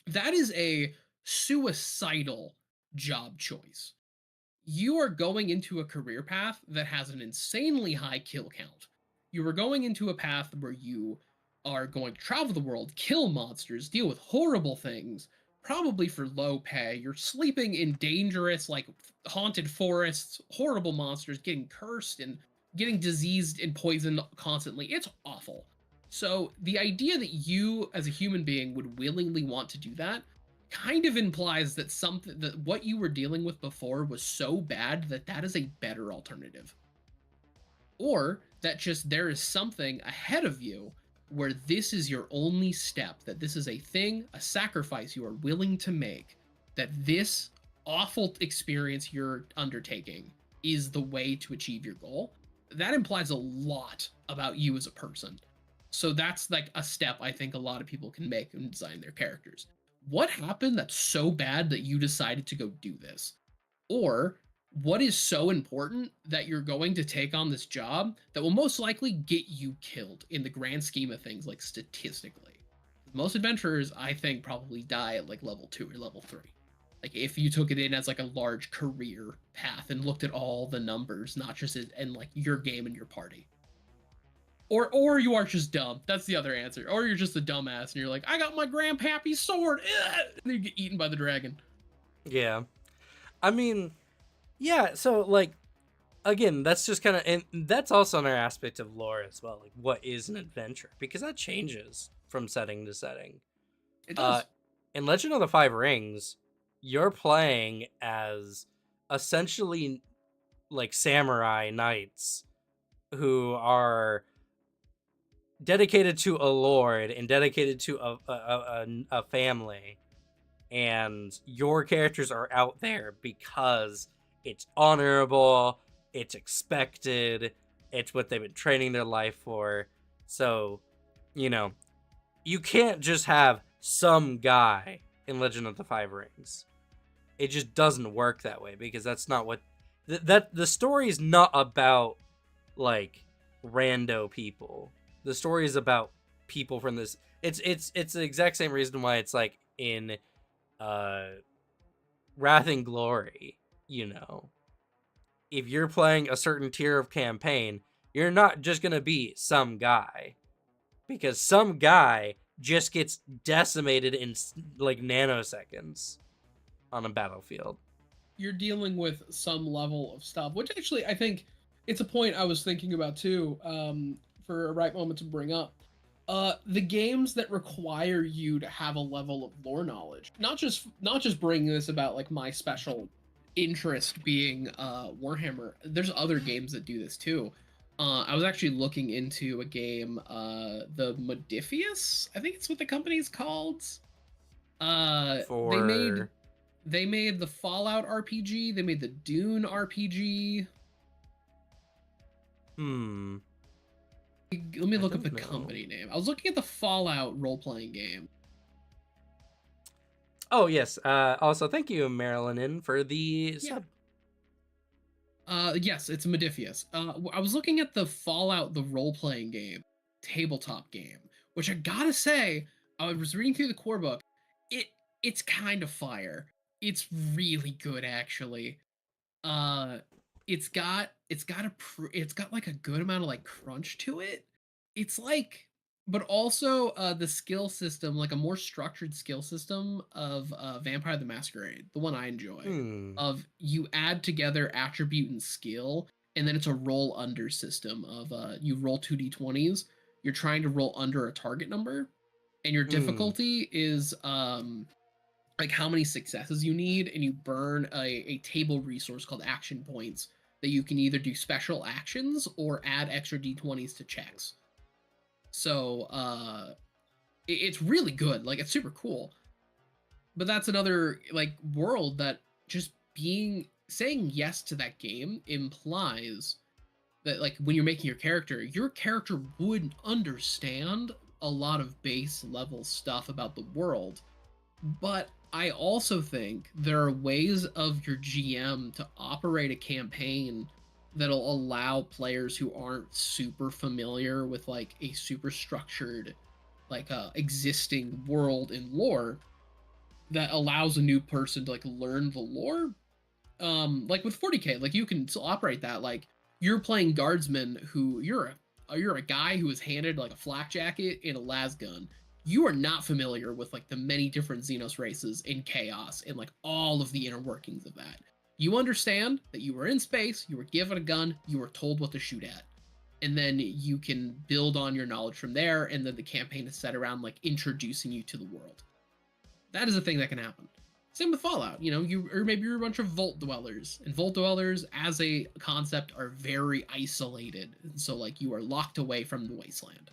That is a suicidal job choice. You are going into a career path that has an insanely high kill count. You are going into a path where you are going to travel the world, kill monsters, deal with horrible things, probably for low pay. You're sleeping in dangerous, like haunted forests, horrible monsters, getting cursed and getting diseased and poisoned constantly. It's awful. So the idea that you as a human being would willingly want to do that kind of implies that something that what you were dealing with before was so bad that that is a better alternative, or that just there is something ahead of you where this is your only step, that this is a thing, a sacrifice you are willing to make, that this awful experience you're undertaking is the way to achieve your goal. That implies a lot about you as a person. So that's like a step I think a lot of people can make and design their characters. What happened that's so bad that you decided to go do this? Or what is so important that you're going to take on this job that will most likely get you killed in the grand scheme of things, like statistically? Most adventurers, I think, probably die at like level 2 or level 3. Like if you took it in as like a large career path and looked at all the numbers, not just in like your game and your party. Or you are just dumb. That's the other answer. Or you're just a dumbass and you're like, I got my grandpappy's sword, and then you get eaten by the dragon. Yeah. I mean, yeah, so like again, that's just kind of, and that's also another aspect of lore as well. Like, what is an adventure? Because that changes from setting to setting. It Uh, does. in Legend of the Five Rings, you're playing as essentially like samurai knights who are dedicated to a lord and dedicated to a family, and your characters are out there because it's honorable, it's expected, it's what they've been training their life for. So, you know, you can't just have some guy in Legend of the Five Rings. It just doesn't work that way, because that's not what that the story is not about, like, rando people. The story is about people from this. It's the exact same reason why it's like in uh Wrath and Glory, you know. If you're playing a certain tier of campaign, you're not just going to be some guy, because some guy just gets decimated in like nanoseconds on a battlefield. You're dealing with some level of stuff, which actually I think it's a point I was thinking about too, for a right moment to bring up. The games that require you to have a level of lore knowledge, not just bringing this about like my special interest being Warhammer. There's other games that do this too. I was actually looking into a game, the Modifius, I think it's what the company's called. They made For the Fallout RPG. They made the Dune RPG. Let me I look up the don't know. company name. I was looking at the Fallout role-playing game. Oh yes. Also, thank you, Marilyn, for the Yeah. sub. Yes, it's Modifius. I was looking at the Fallout, the role-playing game, tabletop game, which I gotta say, I was reading through the core book. It it's kind of fire. It's really good, actually. uh it's got like a good amount of like crunch to it. It's like, but also the skill system, like a more structured skill system of Vampire the Masquerade, the one I enjoy, Hmm. of you add together attribute and skill, and then it's a roll under system of you roll 2d20s. You're trying to roll under a target number, and your Hmm. difficulty is like how many successes you need, and you burn a table resource called action points that you can either do special actions or add extra d20s to checks. So it's really good, like it's super cool. But that's another like world that just being saying yes to that game implies that like when you're making your character would understand a lot of base level stuff about the world, But I also think there are ways of your GM to operate a campaign that'll allow players who aren't super familiar with like a super structured like existing world and lore that allows a new person to like learn the lore. Like with 40k, like you can still operate that. Like you're playing guardsman who you're a guy who is handed like a flak jacket and a las gun. You are not familiar with like the many different Xenos races in chaos and like all of the inner workings of that. You understand that you were in space, you were given a gun, you were told what to shoot at, and then you can build on your knowledge from there, and then the campaign is set around like introducing you to the world. That is a thing that can happen. Same with Fallout. You know, you or maybe you're a bunch of Vault dwellers, and Vault dwellers as a concept are very isolated, and so like you are locked away from the wasteland.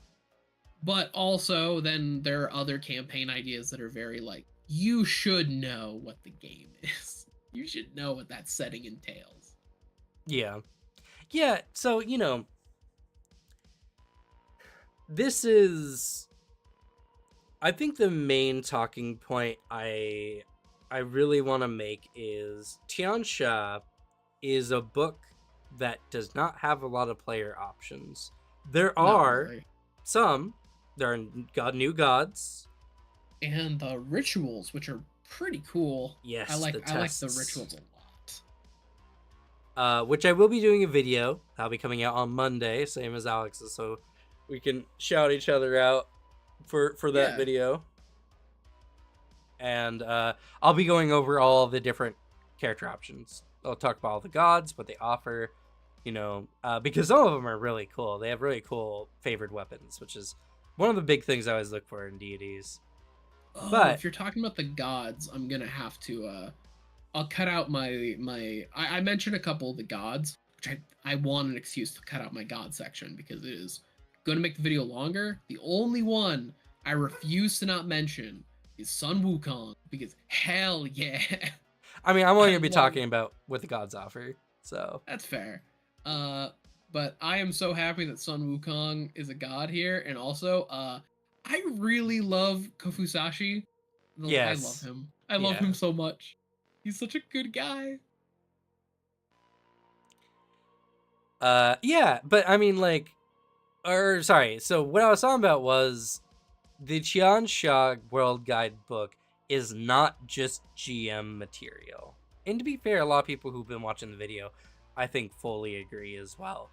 But also, then there are other campaign ideas that are very like you should know what the game is. You should know what that setting entails. Yeah. Yeah, so, this is, I think the main talking point I really want to make is Tiansha is a book that does not have a lot of player options. There Not are really. some. There are new gods. And the rituals, which are pretty cool. Yes, the I like the tests. rituals a lot. Which I will be doing a video. That'll be coming out on Monday, same as Alex's, so we can shout each other out for that Yeah. video. And I'll be going over all the different character options. I'll talk about all the gods, what they offer, because some of them are really cool. They have really cool favored weapons, which is one of the big things I always look for in deities. Oh, But if you're talking about the gods, I'm gonna have to I'll cut out I mentioned a couple of the gods, which I want an excuse to cut out my god section because it is gonna make the video longer. The only one I refuse to not mention is Sun Wukong because hell yeah. I mean, I'm only I gonna be love talking about what the gods offer. So That's fair. Uh, but I am so happy that Sun Wukong is a god here, and also, I really love Kofusashi. I love yes, him. I love yeah. him so much. He's such a good guy. Yeah, but I mean, like, or sorry. So what I was talking about was the Qian Xia World Guide book is not just GM material. And to be fair, a lot of people who've been watching the video, I think, fully agree as well.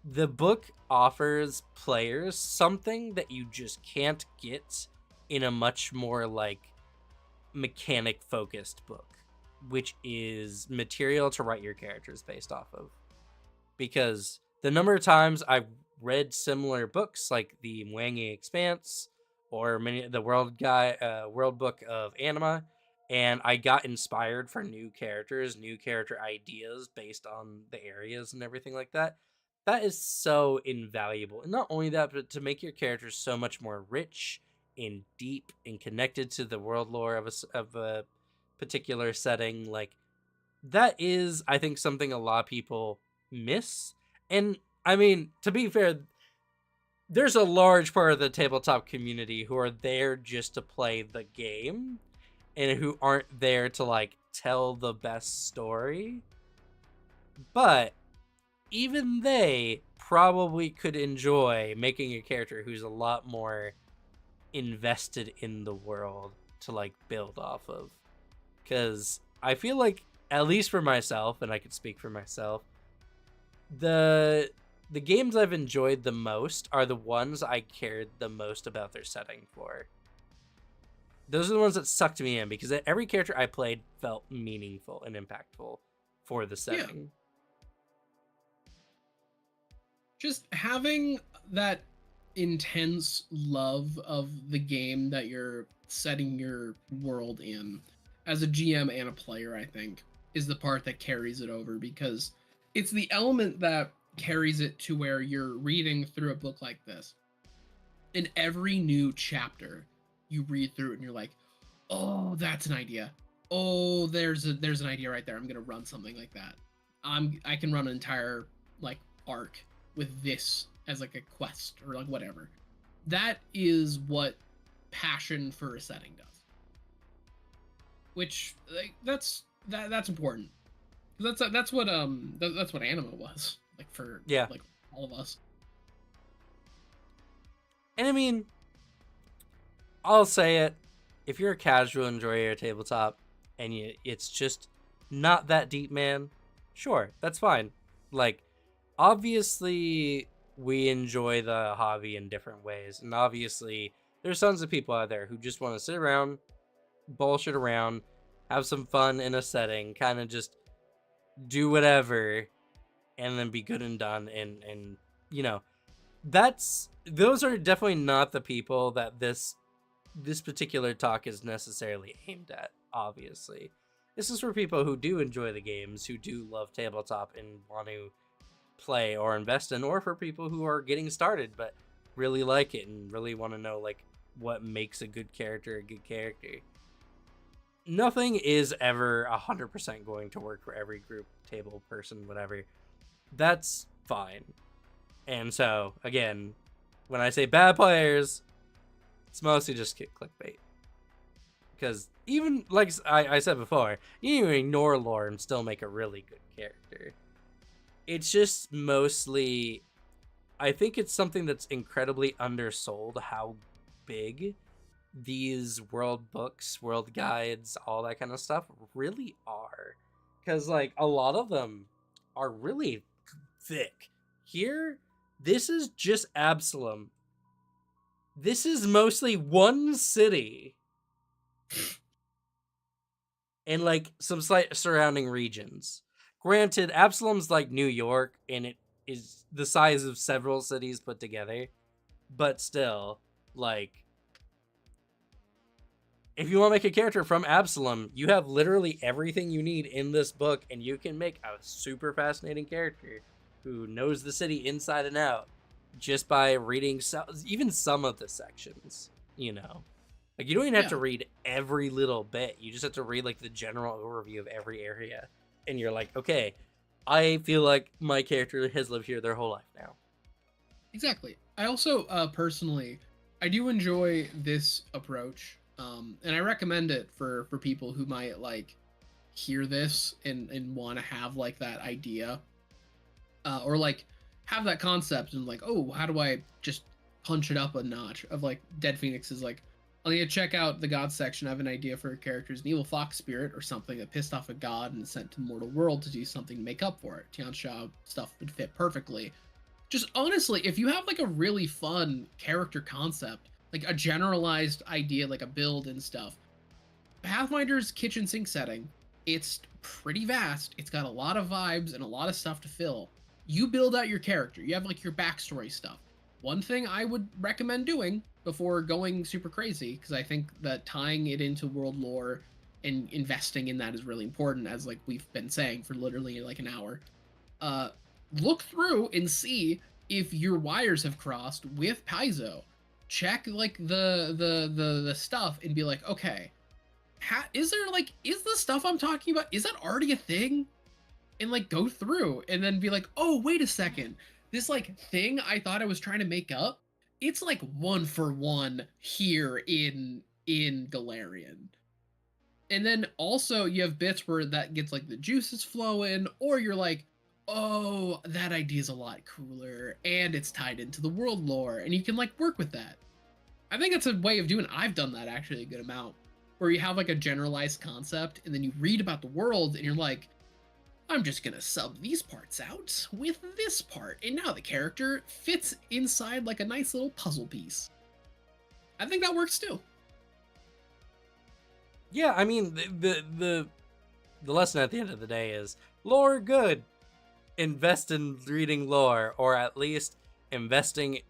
The book offers players something that you just can't get in a much more like mechanic focused book, which is material to write your characters based off of. Because the number of times I've read similar books like the Mwangi Expanse or the World Book of Anima, and I got inspired for new characters, new character ideas based on the areas and everything like that. That is so invaluable. And not only that, but to make your characters so much more rich and deep and connected to the world lore of a particular setting. Like, that is, I think, something a lot of people miss. And I mean, to be fair, there's a large part of the tabletop community who are there just to play the game and who aren't there to like tell the best story. But even they probably could enjoy making a character who's a lot more invested in the world to like build off of. Because I feel like, at least for myself, and I could speak for myself, the games I've enjoyed the most are the ones I cared the most about their setting for. Those are the ones that sucked me in because every character I played felt meaningful and impactful for the Yeah, setting. just having that intense love of the game that you're setting your world in as a GM and a player, I think, is the part that carries it over because it's the element that carries it to where you're reading through a book like this. In every new chapter, you read through it and you're like, "Oh, that's an idea. Oh, there's an idea right there. I'm gonna run something like that. I can run an entire like arc with this as like a quest or like whatever." That is what passion for a setting does. which like that's important. That's what anime was like for Yeah. like all of us. And I mean, I'll say it. If you're a casual enjoyer of tabletop and it's just not that deep, man, sure, that's fine. Like, obviously, we enjoy the hobby in different ways. And obviously, there's tons of people out there who just want to sit around, bullshit around, have some fun in a setting, kind of just do whatever, and then be good and done. And you know, those are definitely not the people that this particular talk is necessarily aimed at. Obviously, this is for people who do enjoy the games, who do love tabletop and want to play or invest in, or for people who are getting started but really like it and really want to know like what makes a good character a good character. Nothing is ever 100% going to work for every group, table, person, whatever. That's fine. And so, again, when I say bad players, it's mostly just clickbait. Because even, like I said before, you can ignore lore and still make a really good character. It's just mostly, I think it's something that's incredibly undersold how big these world books, world guides, all that kind of stuff really are. Because, like, a lot of them are really thick. Here, this is just Absalom. This is mostly one city and like some slight surrounding regions. Granted, Absalom's like New York and it is the size of several cities put together, but still, like, if you want to make a character from Absalom, you have literally everything you need in this book, and you can make a super fascinating character who knows the city inside and out just by reading even some of the sections, you know? Like, you don't even have to Yeah. read every little bit. You just have to read, like, the general overview of every area. And you're like, okay, I feel like my character has lived here their whole life now. Exactly. I also personally, I do enjoy this approach, and I recommend it for people who might like hear this and want to have like that idea, or like have that concept and like, oh, how do I just punch it up a notch? Of like Dead Phoenix is like, I need to check out the God section. I have an idea for a character, an evil fox spirit or something that pissed off a god and is sent to the mortal world to do something to make up for it. Tian Sha stuff would fit perfectly. Just honestly, if you have like a really fun character concept, like a generalized idea, like a build and stuff, Pathfinder's kitchen sink setting, it's pretty vast. It's got a lot of vibes and a lot of stuff to fill. You build out your character. You have like your backstory stuff. One thing I would recommend doing before going super crazy, because I think that tying it into world lore and investing in that is really important, as like we've been saying for literally like an hour. Uh, Look through and see if your wires have crossed with Paizo. Check like the stuff and be like, okay, is there like is the stuff I'm talking about, is that already a thing? And like go through and then be like, oh wait a second, this like thing I thought I was trying to make up, it's like one for one here in Galarian. And then also you have bits where that gets like the juices flowing, or you're like, oh, that idea is a lot cooler and it's tied into the world lore, and you can like work with that. I think that's a way of doing it. I've done that actually a good amount, where you have like a generalized concept and then you read about the world and you're like, I'm just gonna sub these parts out with this part, and now the character fits inside like a nice little puzzle piece. I think that works too. Yeah, I mean, the lesson at the end of the day is lore good. Invest in reading lore, or at least invest in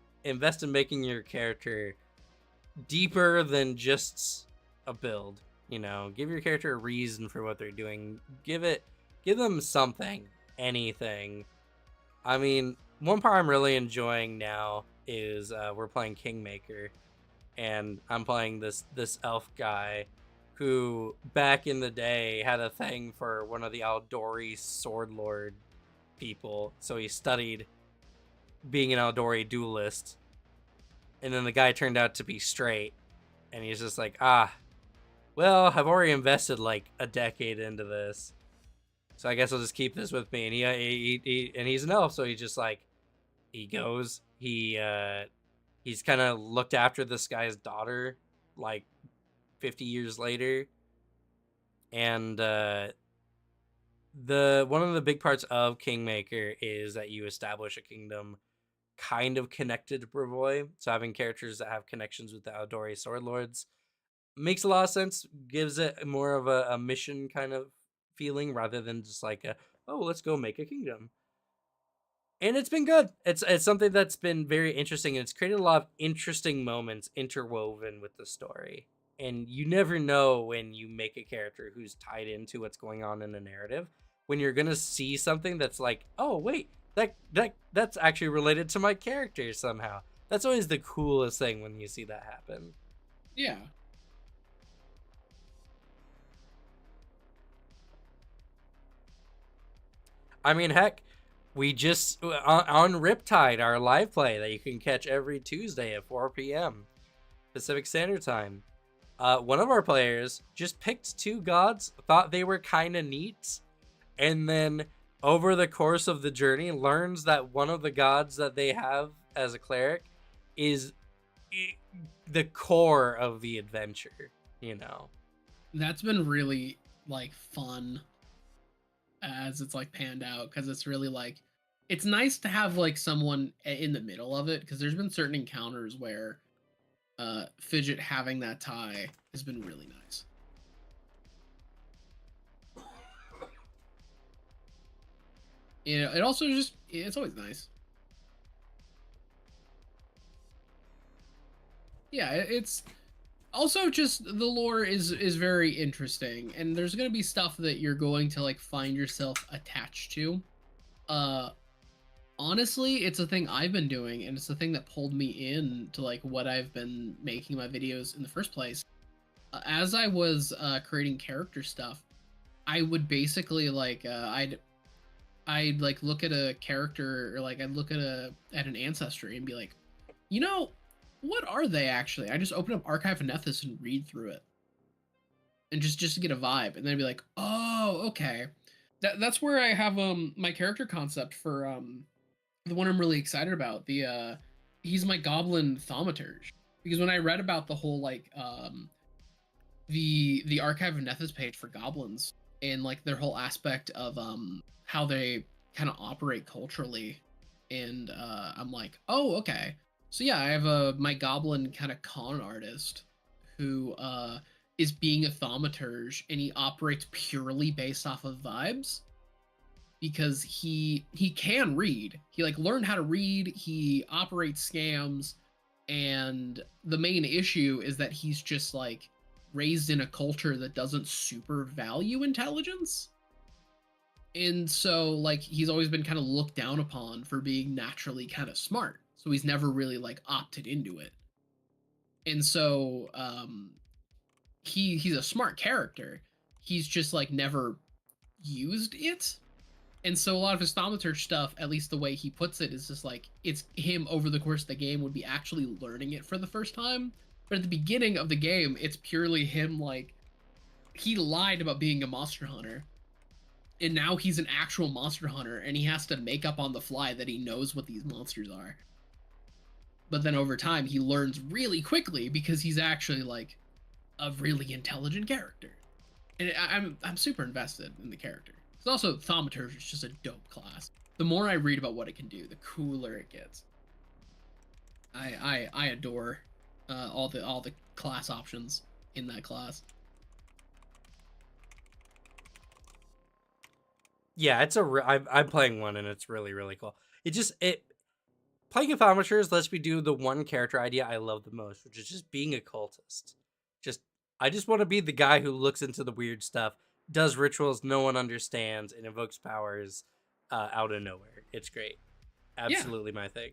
making your character deeper than just a build. You know, give your character a reason for what they're doing. Give them something, anything. I mean, one part I'm really enjoying now is we're playing Kingmaker, and I'm playing this elf guy who back in the day had a thing for one of the Aldori sword lord people, so he studied being an Aldori duelist, and then the guy turned out to be straight, and he's just like, well, I've already invested like a decade into this, so I guess I'll just keep this with me. And and he's an elf, so he just like he goes. He's kind of looked after this guy's daughter, like 50 years later, and the one of the big parts of Kingmaker is that you establish a kingdom kind of connected to Brevoy. So having characters that have connections with the Aldori Sword Lords makes a lot of sense. Gives it more of a mission kind of feeling rather than just like a, oh, let's go make a kingdom. And it's been good. It's something that's been very interesting, and it's created a lot of interesting moments interwoven with the story. And you never know when you make a character who's tied into what's going on in the narrative, when you're gonna see something that's like, oh wait, that's actually related to my character somehow. That's always the coolest thing when you see that happen. Yeah. I mean, heck, we just on Riptide, our live play that you can catch every Tuesday at 4 p.m. Pacific Standard Time. One of our players just picked two gods, thought they were kind of neat, and then over the course of the journey learns that one of the gods that they have as a cleric is the core of the adventure, you know. That's been really like fun as it's like panned out, because it's really like it's nice to have like someone in the middle of it, because there's been certain encounters where Fidget having that tie has been really nice. You know, it also just it's always nice. Yeah, it's also just the lore is very interesting, and there's gonna be stuff that you're going to like find yourself attached to. Uh, Honestly, it's a thing I've been doing, and it's the thing that pulled me in to like what I've been making my videos in the first place. As I was creating character stuff, I would basically like I'd like look at a character, or like I'd look at an ancestry and be like, you know, what are they actually? I just open up Archive of Nethys and read through it, and just to get a vibe, and then I'd be like, oh, okay. That's where I have my character concept for the one I'm really excited about. The he's my goblin thaumaturge, because when I read about the whole like the Archive of Nethys page for goblins, and like their whole aspect of how they kind of operate culturally, and I'm like, oh, okay. So yeah, I have my goblin kind of con artist who is being a thaumaturge, and he operates purely based off of vibes, because he can read. He like learned how to read. He operates scams, and the main issue is that he's just like raised in a culture that doesn't super value intelligence. And so like he's always been kind of looked down upon for being naturally kind of smart. So he's never really like opted into it. And so he's a smart character. He's just like never used it. And so a lot of his thaumaturge stuff, at least the way he puts it, is just like it's him over the course of the game would be actually learning it for the first time. But at the beginning of the game, it's purely him like he lied about being a monster hunter, and now he's an actual monster hunter, and he has to make up on the fly that he knows what these monsters are. But then over time, he learns really quickly, because he's actually like a really intelligent character, and I'm super invested in the character. It's also thaumaturge is just a dope class. The more I read about what it can do, the cooler it gets. I adore all the class options in that class. Yeah, I'm playing one and it's really really cool. It playing with amateurs lets me do the one character idea I love the most, which is just being a cultist. Just I just want to be the guy who looks into the weird stuff, does rituals no one understands, and invokes powers out of nowhere. It's great, Yeah. absolutely my thing.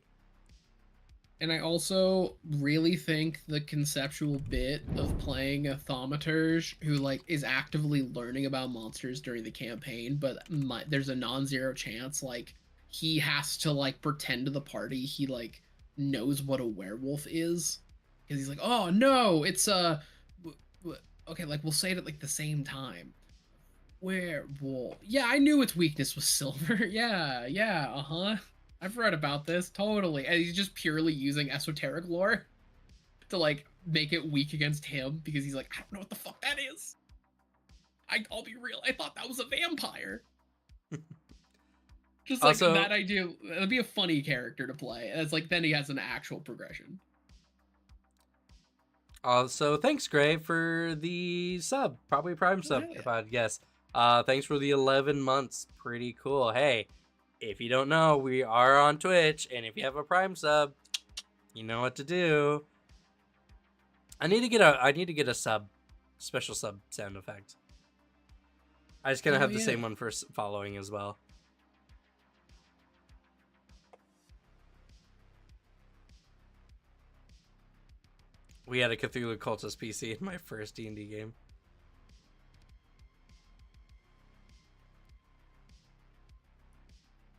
And I also really think the conceptual bit of playing a thaumaturge who like is actively learning about monsters during the campaign, but there's a non-zero chance like he has to like pretend to the party he like knows what a werewolf is, because he's like, oh no, it's okay, like we'll say it at like the same time. Werewolf. Yeah, I knew its weakness was silver. Yeah, yeah, uh-huh. I've read about this, totally. And he's just purely using esoteric lore to like make it weak against him because he's like, I don't know what the fuck that is. I'll be real, I thought that was a vampire. Just like that Also, idea, that'd be a funny character to play. And it's like then he has an actual progression. thanks, Gray, for the sub. Probably Prime Oh sub, hell yeah. if I'd guess. Thanks for the 11 months. Pretty cool. Hey, if you don't know, we are on Twitch, and if you have a Prime sub, you know what to do. I need to get a special sub sound effect. I just kind of Oh have the yeah. same one for following as well. We had a Cthulhu Cultist PC in my first D&D game.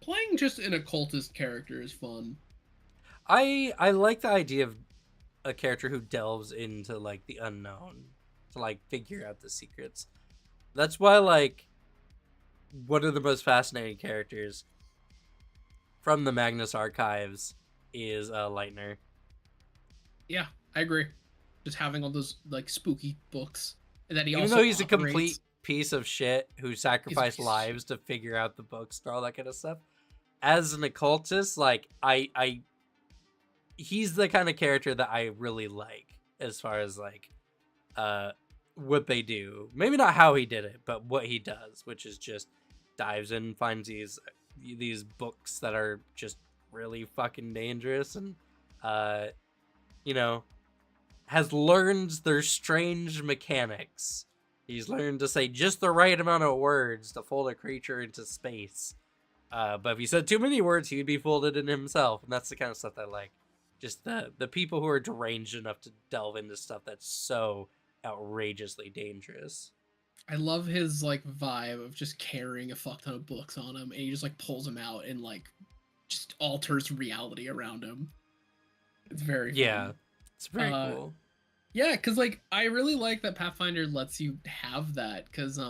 Playing just an occultist character is fun. I like the idea of a character who delves into like the unknown to like figure out the secrets. That's why like one of the most fascinating characters from the Magnus archives is Lightner. Yeah, I agree. Just having all those like spooky books, and that he Even though also he's a complete operates. piece of shit who He's a sacrificed piece of shit. lives to figure out the books and all that kind of stuff, as an occultist, like I he's the kind of character that I really like as far as like uh what they do. Maybe not how he did it, but what he does, which is just dives in, finds these books that are just really fucking dangerous, and uh you know, has learned their strange mechanics. He's learned to say just the right amount of words to fold a creature into space. But if he said too many words, he'd be folded in himself, and that's the kind of stuff I like. Just the people who are deranged enough to delve into stuff that's so outrageously dangerous. I love his like vibe of just carrying a fuck ton of books on him, and he just like pulls them out and like just alters reality around him. It's very Yeah, fun. it's very Uh, cool. yeah, because like I really like that Pathfinder lets you have that. Because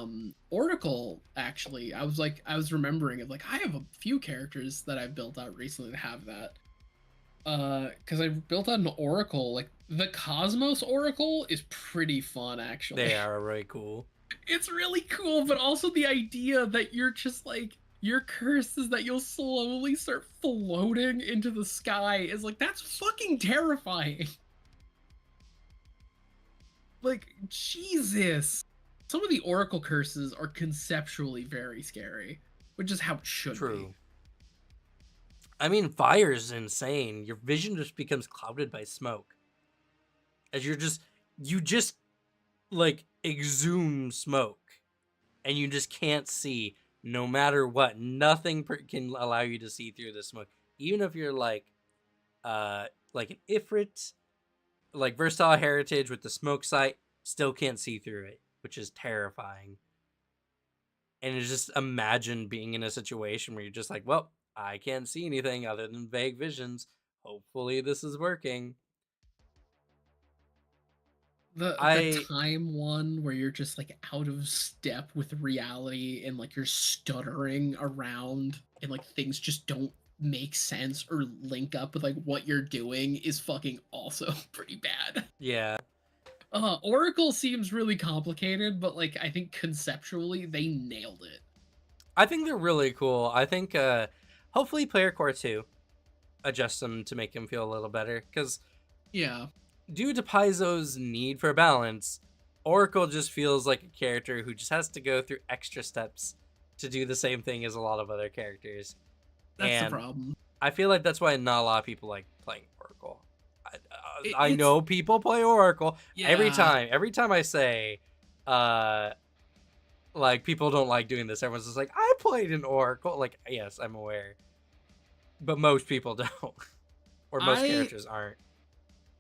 Oracle actually, I was remembering of like I have a few characters that I've built out recently that have that. Because I built out an Oracle, like the Cosmos Oracle is pretty fun actually. They are really cool. It's really cool, but also the idea that you're just like your curse is that you'll slowly start floating into the sky is like that's fucking terrifying. Like Jesus. Some of the Oracle curses are conceptually very scary, which is how it should be. True. I mean, fire's insane. Your vision just becomes clouded by smoke. As you just like exhume smoke, and you just can't see no matter what. Nothing can allow you to see through the smoke. Even if you're like an Ifrit, like versatile heritage with the smoke sight, still can't see through it, which is terrifying. And it's just imagine being in a situation where you're just like, well, I can't see anything other than vague visions. Hopefully this is working. The I time one where you're just like out of step with reality and like you're stuttering around and like things just don't make sense or link up with like what you're doing is fucking also pretty bad. yeah. Oracle seems really complicated, but like I think conceptually they nailed it. I think they're really cool. I think hopefully Player Core 2 adjusts them to make him feel a little better, because Yeah. due to Paizo's need for balance, Oracle just feels like a character who just has to go through extra steps to do the same thing as a lot of other characters. That's the And problem. I feel like that's why not a lot of people like playing Oracle. I It's know people play Oracle. yeah. Every time I say, uh, like, people don't like doing this, everyone's just like, I played an Oracle. Like, yes, I'm aware. But most people don't. Or most I characters aren't.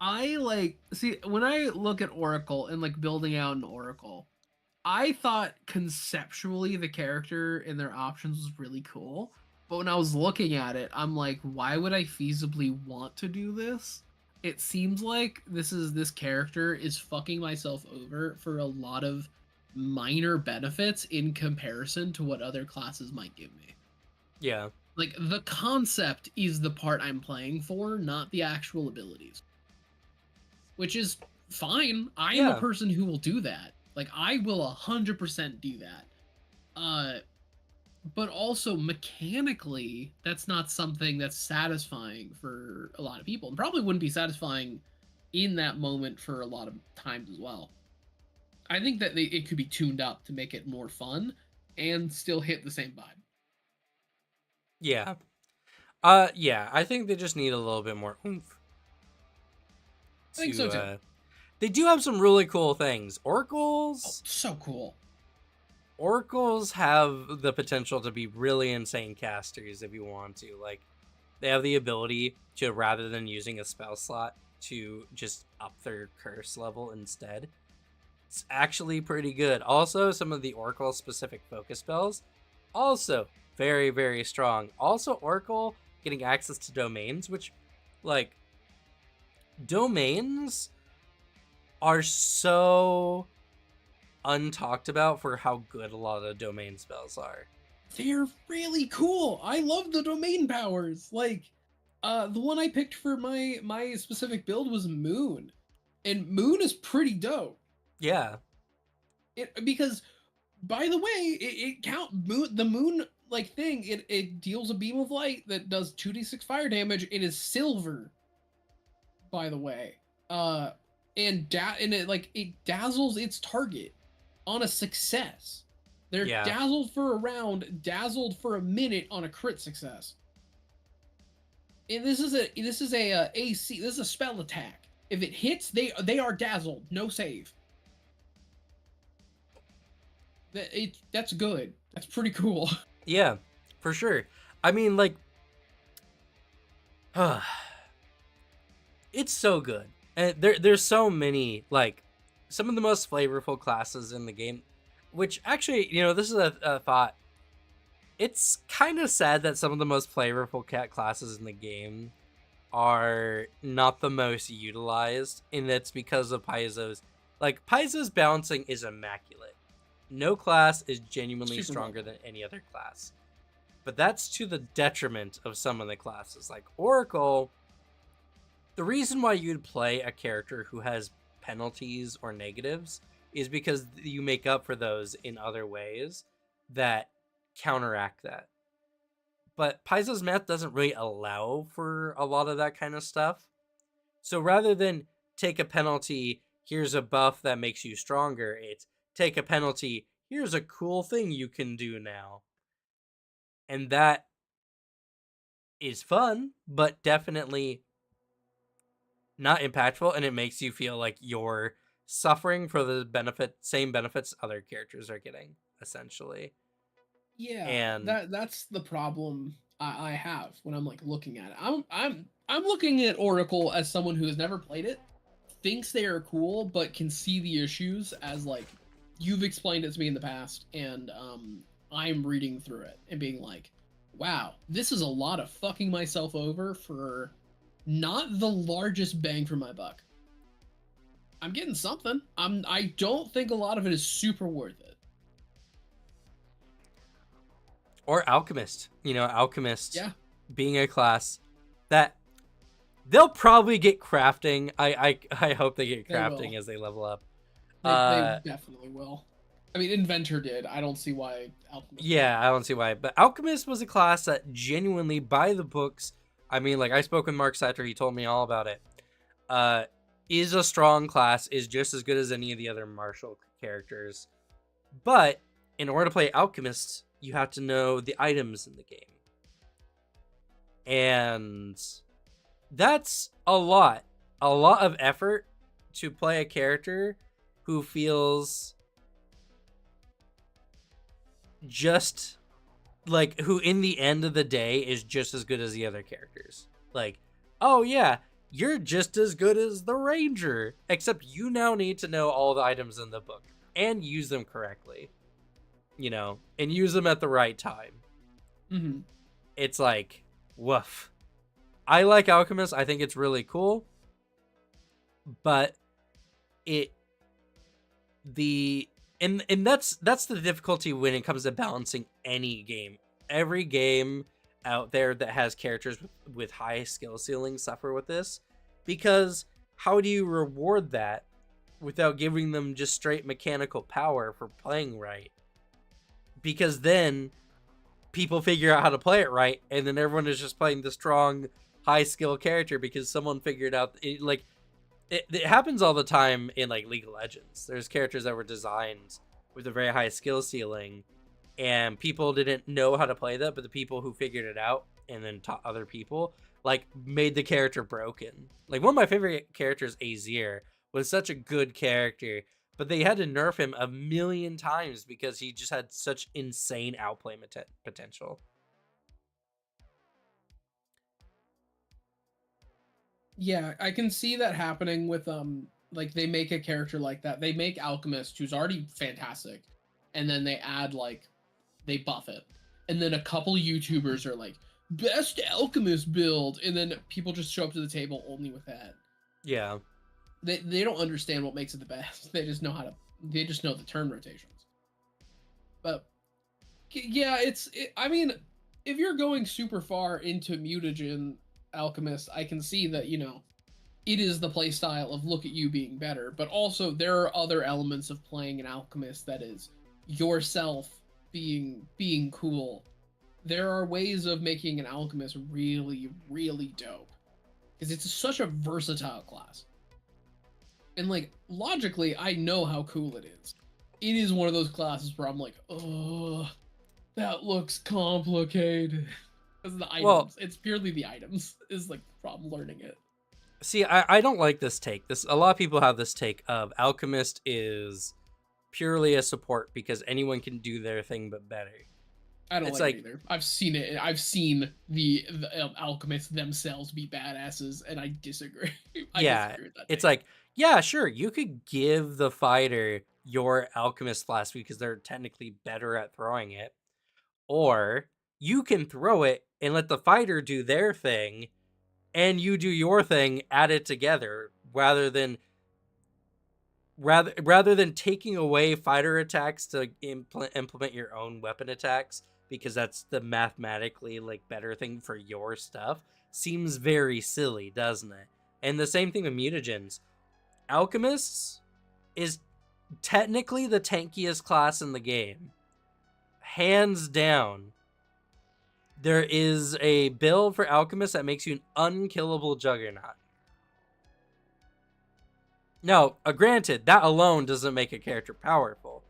I like see when I look at Oracle and like building out an Oracle, I thought conceptually the character and their options was really cool. But when I was looking at it, I'm like, why would I feasibly want to do this? it seems like this character is fucking myself over for a lot of minor benefits in comparison to what other classes might give me. Yeah. Like the concept is the part I'm playing for, not the actual abilities. Which is fine. I am a Yeah. person who will do that. Like I will 100% do that. Uh but also mechanically, that's not something that's satisfying for a lot of people, and probably wouldn't be satisfying in that moment for a lot of times as well. I think that it could be tuned up to make it more fun and still hit the same vibe. Yeah. Yeah, I think they just need a little bit more oomph I think so to too. they do have some really cool things. Oh, Oracles so cool. Oracles have the potential to be really insane casters if you want to. Like, they have the ability to, rather than using a spell slot, to just up their curse level instead. It's actually pretty good. Also, some of the Oracle specific focus spells, also very, very strong. Also, Oracle getting access to domains, which, like, domains are so untalked about for how good a lot of domain spells are. They're really cool. I love the domain powers. Like, the one I picked for my specific build was Moon, and Moon is pretty dope. Yeah. It because by the way, it count moon the moon like thing. It deals a beam of light that does 2d6 fire damage. It is silver, by the way. Uh, and it dazzles its target on a success. They're Yeah. dazzled for a round, dazzled for a minute on a crit success. And this is a AC. This is a spell attack. If it hits, they are dazzled. No save. That's good. That's pretty cool. Yeah, for sure. I mean, like, it's so good. And there's so many, like, some of the most flavorful classes in the game, which actually, this is a thought. It's kind of sad that some of the most flavorful cat classes in the game are not the most utilized, and that's because of Paizo's. Like, Paizo's balancing is immaculate. No class is genuinely Super well stronger done. than any other class. But that's to the detriment of some of the classes. Like Oracle, the reason why you'd play a character who has penalties or negatives is because you make up for those in other ways that counteract that. But Paizo's math doesn't really allow for a lot of that kind of stuff. So rather than take a penalty, here's a buff that makes you stronger, it's take a penalty, here's a cool thing you can do now. And that is fun, but definitely not impactful, and it makes you feel like you're suffering for the same benefits other characters are getting, essentially. Yeah, And that's the problem I have when I'm like looking at it. I'm looking at Oracle as someone who has never played it, thinks they are cool, but can see the issues as like you've explained it to me in the past, and I'm reading through it and being like, wow, this is a lot of fucking myself over for not the largest bang for my buck. I'm getting something. I don't think a lot of it is super worth it. or Alchemist, Alchemist Yeah, being a class that they'll probably get crafting. I hope they get they will. crafting as they level up. They Uh definitely will. I mean, Inventor did. I don't see why Alchemist yeah, wouldn't. I don't see why. But Alchemist was a class that genuinely, by the books, I mean, like, I spoke with Mark Satter, he told me all about it. Uh, is a strong class, is just as good as any of the other martial characters. But in order to play Alchemist, you have to know the items in the game. And that's a lot. A lot of effort to play a character who feels just like, who in the end of the day is just as good as the other characters. Like, oh yeah, you're just as good as the ranger, except you now need to know all the items in the book and use them correctly, and use them at the right time. Mm-hmm. It's like, woof. I like Alchemist. I think it's really cool. but it the and that's the difficulty when it comes to balancing any game. Every game out there that has characters with high skill ceilings suffer with this, because how do you reward that without giving them just straight mechanical power for playing right? Because then people figure out how to play it right, and then everyone is just playing the strong high skill character because someone figured out it, like it happens all the time in like League of Legends. There's characters that were designed with a very high skill ceiling, and people didn't know how to play that, but the people who figured it out and then taught other people like made the character broken. Like one of my favorite characters, Azir, was such a good character, but they had to nerf him a million times because he just had such insane outplay potential. Yeah, I can see that happening with like they make a character like that. They make Alchemist who's already fantastic, and then they add like they buff it. And then a couple YouTubers are like, best Alchemist build, and then people just show up to the table only with that. Yeah. They don't understand what makes it the best. They just know the turn rotations. But yeah, I mean, if you're going super far into mutagen alchemist, I can see that, it is the play style of look at you being better, but also there are other elements of playing an alchemist that is yourself being cool. There are ways of making an alchemist really, really dope. Because it's such a versatile class. And like logically, I know how cool it is. It is one of those classes where I'm like, oh, that looks complicated. Because the Well, items, it's purely the items is like the problem learning it. see, I don't like this take. This a lot of people have this take of Alchemist is purely a support because anyone can do their thing but better. I don't It's like it like, either. I've seen it. I've seen the alchemists themselves be badasses, and I disagree. I yeah, disagree with that it's take. like, yeah, sure, you could give the fighter your Alchemist flask because they're technically better at throwing it, or you can throw it and let the fighter do their thing and you do your thing, add it together rather than taking away fighter attacks to implement your own weapon attacks because that's the mathematically like better thing for your stuff. Seems very silly, doesn't it? And the same thing with mutagens. Alchemists is technically the tankiest class in the game, hands down. There is a build for Alchemist that makes you an unkillable Juggernaut. Now, granted, that alone doesn't make a character powerful.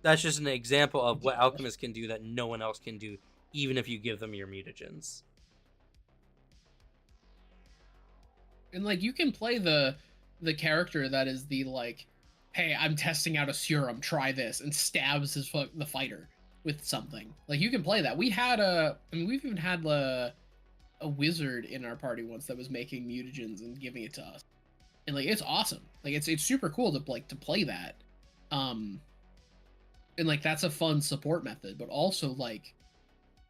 That's just an example of what Alchemists can do that no one else can do, even if you give them your mutagens. And like you can play the character that is the like, hey, I'm testing out a serum, try this, and stabs the fighter with something. Like you can play that. We've even had a wizard in our party once that was making mutagens and giving it to us. And like it's awesome. Like it's super cool to play that. Um and like that's a fun support method, but also like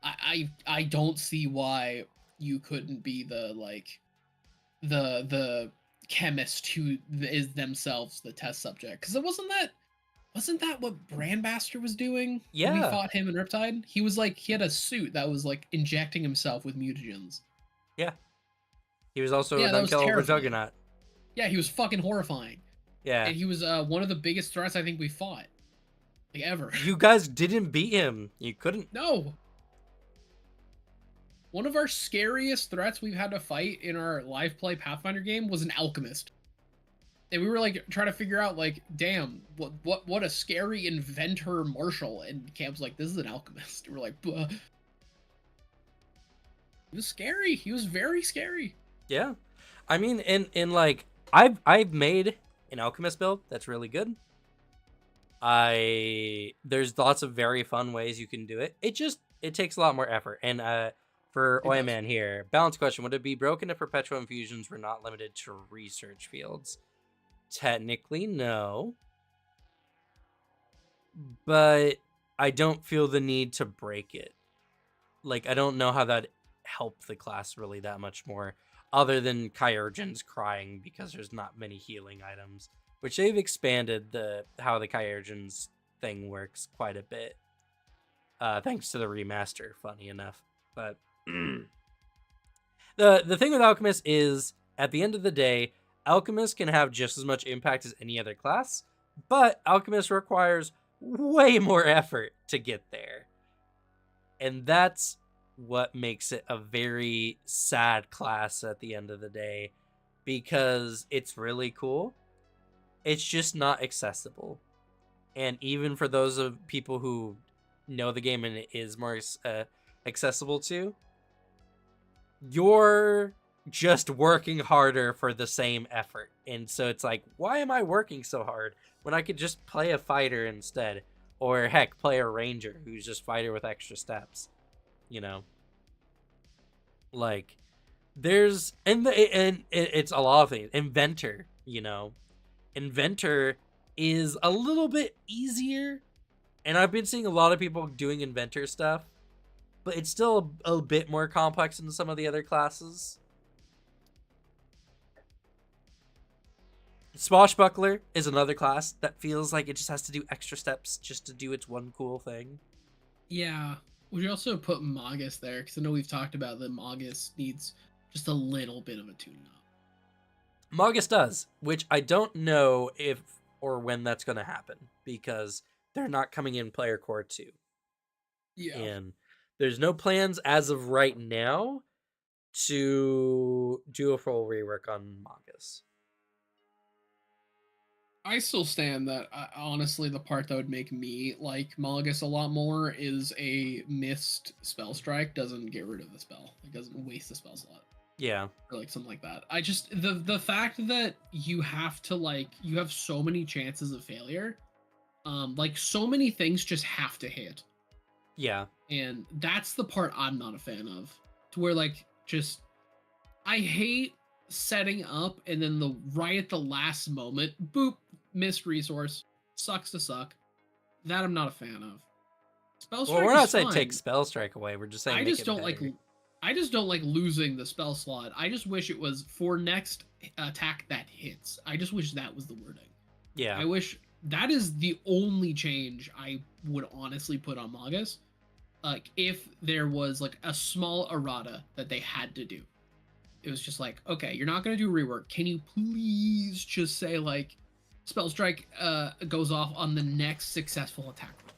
I don't see why you couldn't be the like the chemist who is themselves the test subject. Because it wasn't that what Brandmaster was doing when we Yeah, fought him in Riptide? He was like he had a suit that was like injecting himself with mutagens. yeah. He was also Yeah, an that was unkillable terrifying. Juggernaut. Yeah, he was fucking horrifying. Yeah. And he was one of the biggest threats I think we fought. Like ever. You guys didn't beat him. You couldn't. No. One of our scariest threats we've had to fight in our live play Pathfinder game was an alchemist. And we were like trying to figure out like, damn, what a scary inventor marshal. And Camp's like, this is an alchemist. And we're like, Buh. He was scary. He was very scary. Yeah. I mean, in like I've made an Alchemist build that's really good. There's lots of very fun ways you can do it. It takes a lot more effort. And for It does. Oyman here, balance question: would it be broken if perpetual infusions were not limited to research fields? Technically, no. But I don't feel the need to break it. Like I don't know how that helped the class really that much more. other than Kyurgens crying because there's not many healing items, which they've expanded how the Kyurgens thing works quite a bit, thanks to the remaster, funny enough. But the thing with Alchemist is, at the end of the day, Alchemist can have just as much impact as any other class, but Alchemist requires way more effort to get there. And that's what makes it a very sad class at the end of the day, because it's really cool. It's just not accessible. And even for those of people who know the game and it is more accessible to, you're just working harder for the same effort. And so it's like, why am I working so hard when I could just play a fighter instead? Or heck, play a ranger who's just fighter with extra steps, you know? Like, there's, and it's a lot of things. Inventor, you know? Inventor is a little bit easier, and I've been seeing a lot of people doing Inventor stuff, but it's still a bit more complex than some of the other classes. Swashbuckler is another class that feels like it just has to do extra steps just to do its one cool thing. Yeah. Would you also put Magus there? Because I know we've talked about that Magus needs just a little bit of a tune-up. Magus does, which I don't know if or when that's going to happen, because they're not coming in Player Core 2. Yeah. And there's no plans as of right now to do a full rework on Magus. I still stand that, honestly, the part that would make me like Magus a lot more is a missed spell strike doesn't get rid of the spell. It doesn't waste the spell slot. Yeah. Or like something like that. I just, the fact that you have to, like, you have so many chances of failure, like so many things just have to hit. Yeah. And that's the part I'm not a fan of. To where, like, just, I hate setting up and then right at the last moment, boop, missed resource, sucks to suck. That I'm not a fan of. Spell strike, well, we're not saying fine. take spell strike away. We're just saying I make just it don't better. like. I just don't like losing the spell slot. I just wish it was for next attack that hits. I just wish that was the wording. Yeah. I wish that is the only change I would honestly put on Magus. Like, if there was like a small errata that they had to do, it was just like, okay, you're not gonna do rework. Can you please just say like, spell strike goes off on the next successful attack roll?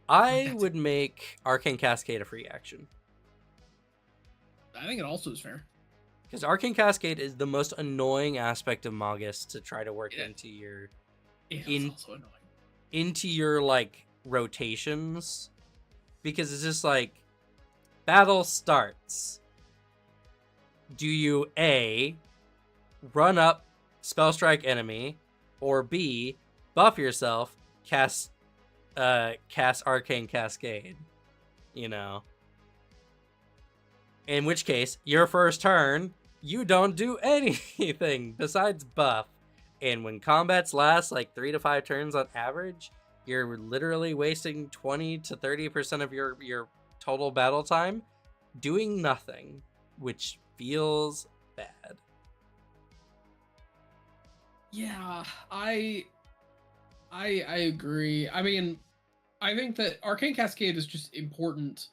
I would make Arcane Cascade a free action. I think it also is fair. Because Arcane Cascade is the most annoying aspect of Magus to try to work into your also annoying. into your like rotations, because it's just like, battle starts. Do you A, run up, spell strike enemy, or B, buff yourself, cast Arcane Cascade, you know? In which case, your first turn, you don't do anything besides buff. And when combats last like 3 to 5 turns on average, you're literally wasting 20 to 30% of your total battle time doing nothing, which feels bad. Yeah, I agree. I mean, I think that Arcane Cascade is just important,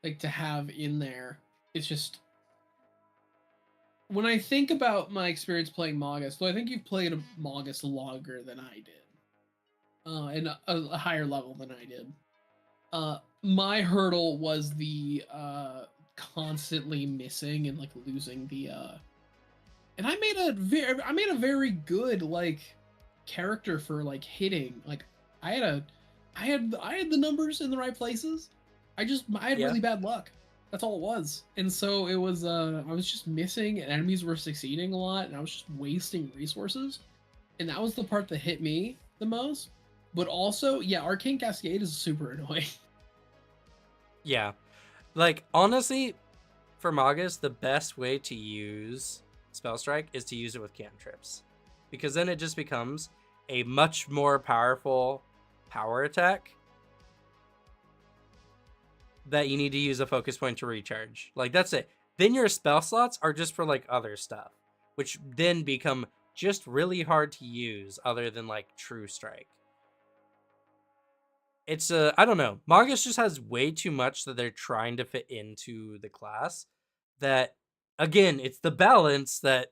like, to have in there. It's just, when I think about my experience playing Magus, though I think you've played Magus longer than I did, and a higher level than I did. My hurdle was the constantly missing and like losing the. And I made a very good like character for like hitting. Like I had the numbers in the right places. I had really bad luck. That's all it was. And so it was I was just missing and enemies were succeeding a lot and I was just wasting resources. And that was the part that hit me the most. But also, yeah, Arcane Cascade is super annoying. Yeah. Like, honestly, for Magus, the best way to use Spell Strike is to use it with cantrips. Because then it just becomes a much more powerful power attack that you need to use a focus point to recharge. Like, that's it. then your spell slots are just for like other stuff, which then become just really hard to use other than like True Strike. It's I don't know. Magus just has way too much that they're trying to fit into the class. That again, it's the balance that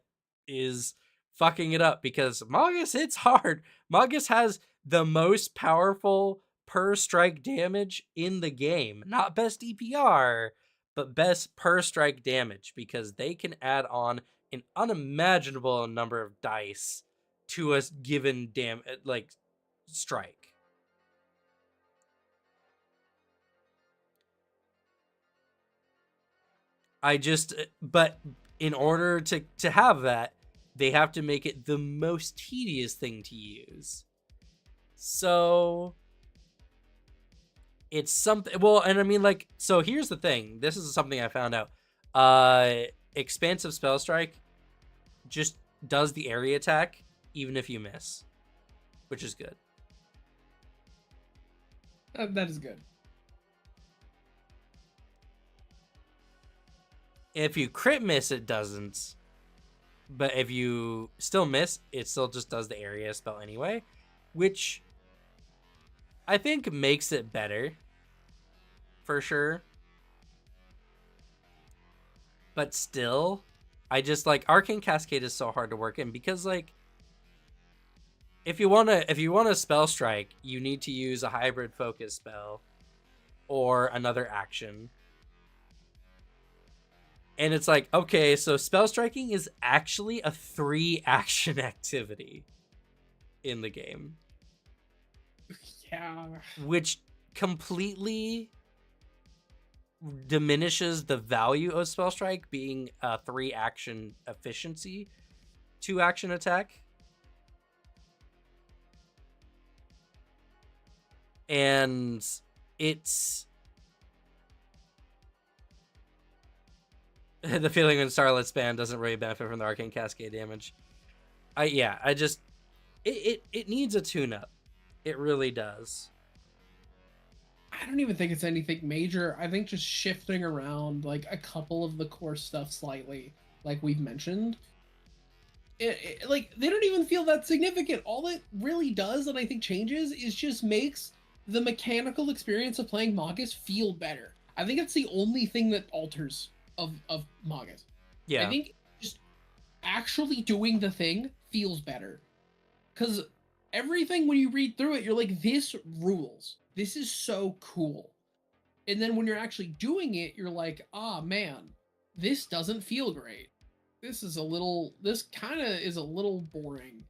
is fucking it up because Magus hits hard. Magus has the most powerful per strike damage in the game. Not best DPR, but best per strike damage because they can add on an unimaginable number of dice to a given like strike. But in order to have that, they have to make it the most tedious thing to use. So it's something. Well, and I mean, like, so here's the thing. This is something I found out. Expansive Spell Strike just does the area attack even if you miss, which is good. That is good. If you crit miss, it doesn't. But if you still miss, it still just does the area spell anyway, which I think makes it better for sure. But still, I just like Arcane Cascade is so hard to work in because like if you want to spell strike, you need to use a hybrid focus spell or another action. And it's like, okay, so spell striking is actually a 3 action activity in the game. Yeah. Which completely diminishes the value of spell strike being a 3 action efficiency, 2 action attack. And it's the feeling when Starlet's band doesn't really benefit from the Arcane Cascade damage. I just it needs a tune-up. It really does. I don't even think it's anything major. I think just shifting around like a couple of the core stuff slightly, like we've mentioned. Like they don't even feel that significant. All it really does, and I think changes, is just makes the mechanical experience of playing Magus feel better. I think it's the only thing that alters of Magus. Yeah. I think just actually doing the thing feels better. Because everything when you read through it, you're like, this rules. This is so cool. And then when you're actually doing it, you're like, ah, man, this doesn't feel great. This kind of is a little boring.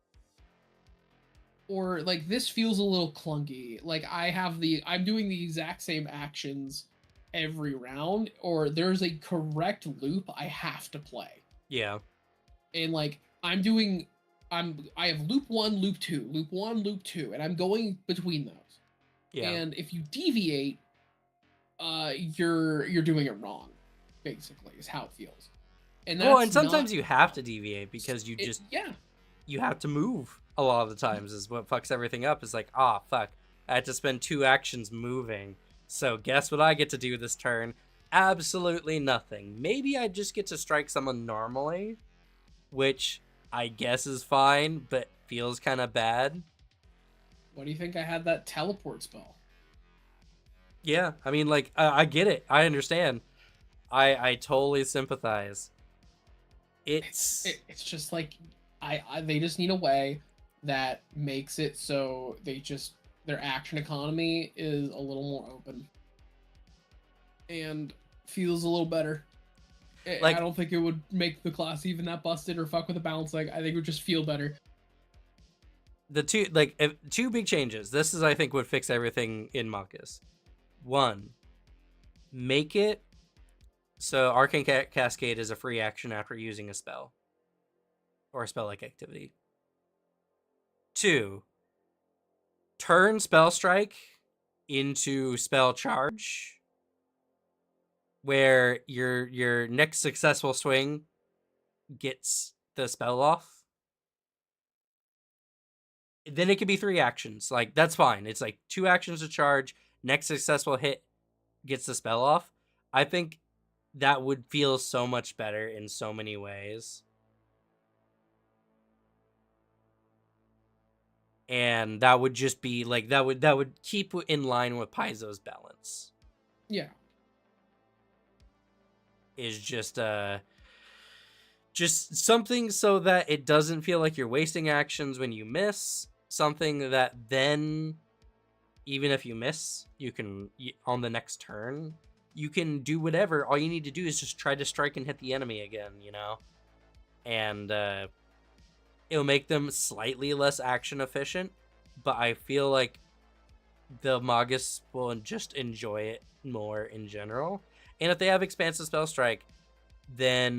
Or like this feels a little clunky. Like I'm doing the exact same actions every round, or there's a correct loop I have to play. Yeah. And like I have loop 1, loop 2, loop 1, loop 2, and I'm going between those. Yeah. And if you deviate, you're doing it wrong, basically, is how it feels. And that's and sometimes you have to deviate because you have to move a lot of the times is what fucks everything up. Is like, fuck, I had to spend 2 actions moving. So guess what I get to do this turn? Absolutely nothing. Maybe I just get to strike someone normally, which I guess is fine, but feels kind of bad. What do you think I had that teleport spell? Yeah, I mean, like, I get it. I understand. I totally sympathize. It's just like they just need a way that makes it so their action economy is a little more open and feels a little better. Like, I don't think it would make the class even that busted or fuck with the balance. Like, I think it would just feel better. The two big changes. This is, I think, would fix everything in Magus. 1, make it so Arcane Cascade is a free action after using a spell or a spell-like activity. 2, turn Spell Strike into Spell Charge, where your next successful swing gets the spell off. Then it could be 3 actions. Like, that's fine. It's like 2 actions to charge. Next successful hit gets the spell off. I think that would feel so much better in so many ways. And that would just be like that would keep in line with Paizo's balance. Yeah. Is just something so that it doesn't feel like you're wasting actions when you miss, something that then even if you miss, you can on the next turn, you can do whatever. All you need to do is just try to strike and hit the enemy again, and it'll make them slightly less action efficient, but I feel like the Magus will just enjoy it more in general. And if they have expansive spell strike, then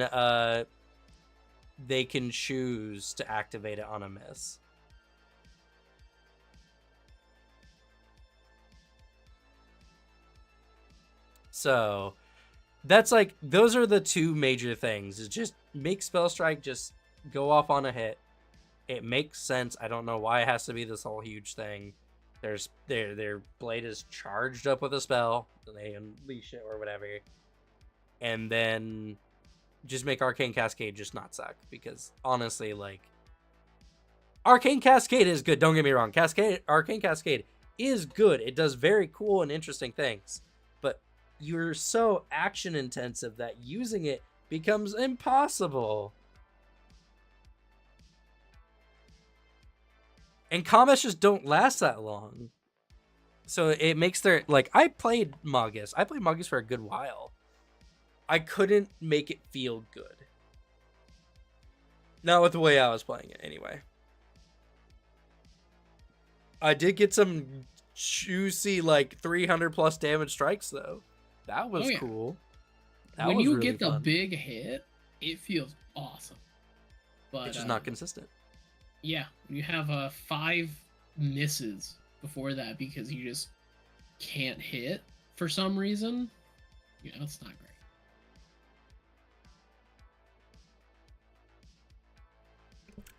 they can choose to activate it on a miss. So that's like, those are the two major things. Is just make spell strike just go off on a hit. It makes sense. I don't know why it has to be this whole huge thing. Their blade is charged up with a spell, they unleash it or whatever, and then just make Arcane Cascade just not suck, because honestly, like, Arcane Cascade is good. Don't get me wrong. Arcane Cascade is good. It does very cool and interesting things, but you're so action intensive that using it becomes impossible. And combats just don't last that long. So it makes their, like, I played Magus for a good while. I couldn't make it feel good. Not with the way I was playing it, anyway. I did get some juicy, like, 300 plus damage strikes, though. That was cool. When you really get the big hit, it feels awesome. But it's just not consistent. Yeah, you have 5 misses before that because you just can't hit for some reason. Yeah, that's not great.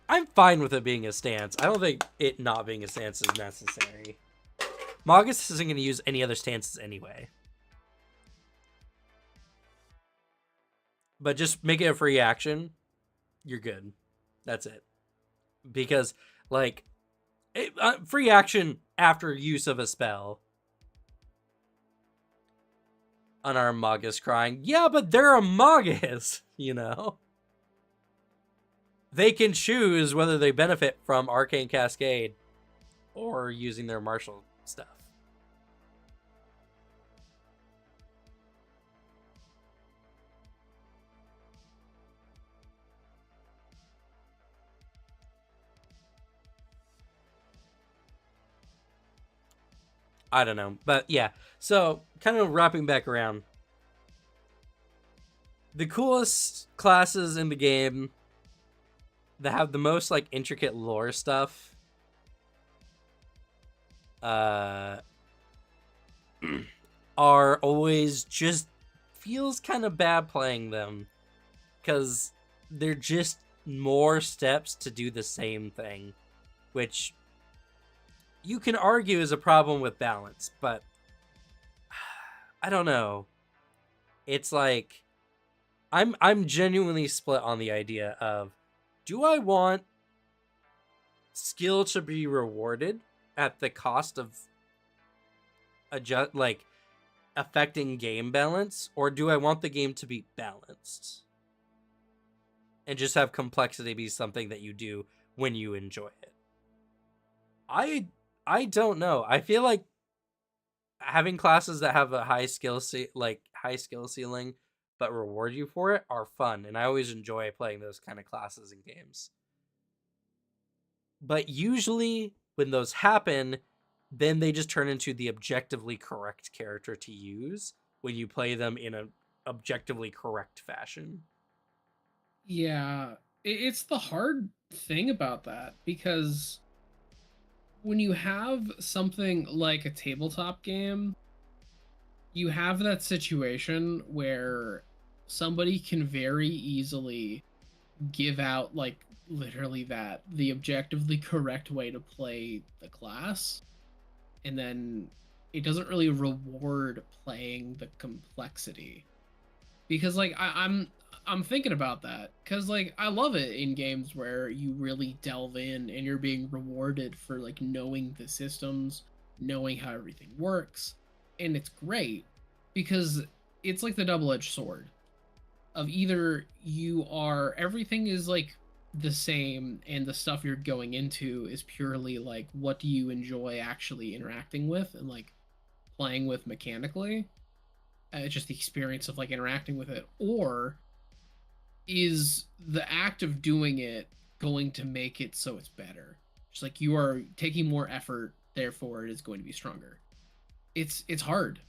I'm fine with it being a stance. I don't think it not being a stance is necessary. Magus isn't going to use any other stances anyway. But just make it a free action. You're good. That's it. Because, like, free action after use of a spell. Unarmed Magus crying, yeah, but they're a Magus, They can choose whether they benefit from Arcane Cascade or using their martial stuff. I don't know. But yeah, so kind of wrapping back around. The coolest classes in the game that have the most, like, intricate lore stuff are always just feels kind of bad playing them, because they're just more steps to do the same thing, which you can argue is a problem with balance, but I don't know. It's like I'm genuinely split on the idea of, do I want skill to be rewarded at the cost of affecting game balance, or do I want the game to be balanced and just have complexity be something that you do when you enjoy it? I don't know. I feel like having classes that have a high skill ceiling but reward you for it are fun, and I always enjoy playing those kind of classes in games. But usually when those happen, then they just turn into the objectively correct character to use when you play them in an objectively correct fashion. Yeah, it's the hard thing about that, because when you have something like a tabletop game, you have that situation where somebody can very easily give out, like, literally the objectively correct way to play the class, and then it doesn't really reward playing the complexity. because like I'm thinking about that because like I love it in games where you really delve in and you're being rewarded for like knowing the systems, knowing how everything works, and it's great because it's like the double-edged sword of either you are everything is like the same and the stuff you're going into is purely like what do you enjoy actually interacting with and like playing with mechanically, just the experience of like interacting with it, or is the act of doing it going to make it so it's better? Just like you are taking more effort, therefore it is going to be stronger. It's hard.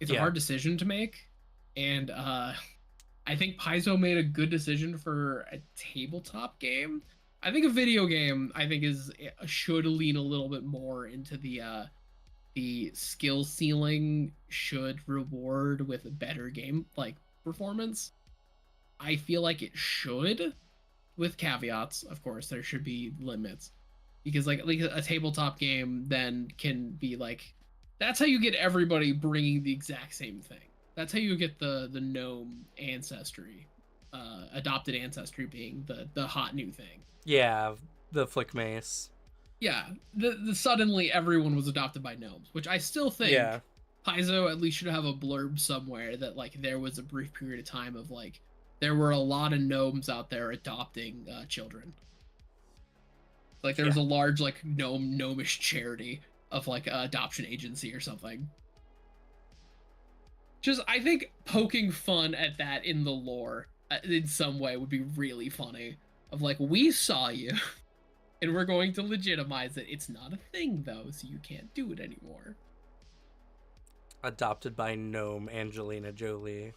It's a Yeah. hard decision to make, and I think Paizo made a good decision for a tabletop game. I think a video game I think is should lean a little bit more into the skill ceiling should reward with a better game like performance. I feel like it should, with caveats, of course. There should be limits because like a tabletop game then can be like that's how you get everybody bringing the exact same thing. That's how you get the gnome ancestry, adopted ancestry being the hot new thing. Yeah, the flick mace. Yeah, the suddenly everyone was adopted by gnomes, which I still Yeah. think Paizo at least should have a blurb somewhere that like there was a brief period of time of like there were a lot of gnomes out there adopting children. Like there Yeah. was a large like gnomish charity of like adoption agency or something. Just I think poking fun at that in the lore in some way would be really funny. Of like we saw you and we're going to legitimize it. It's not a thing though, so you can't do it anymore. Adopted by gnome Angelina Jolie.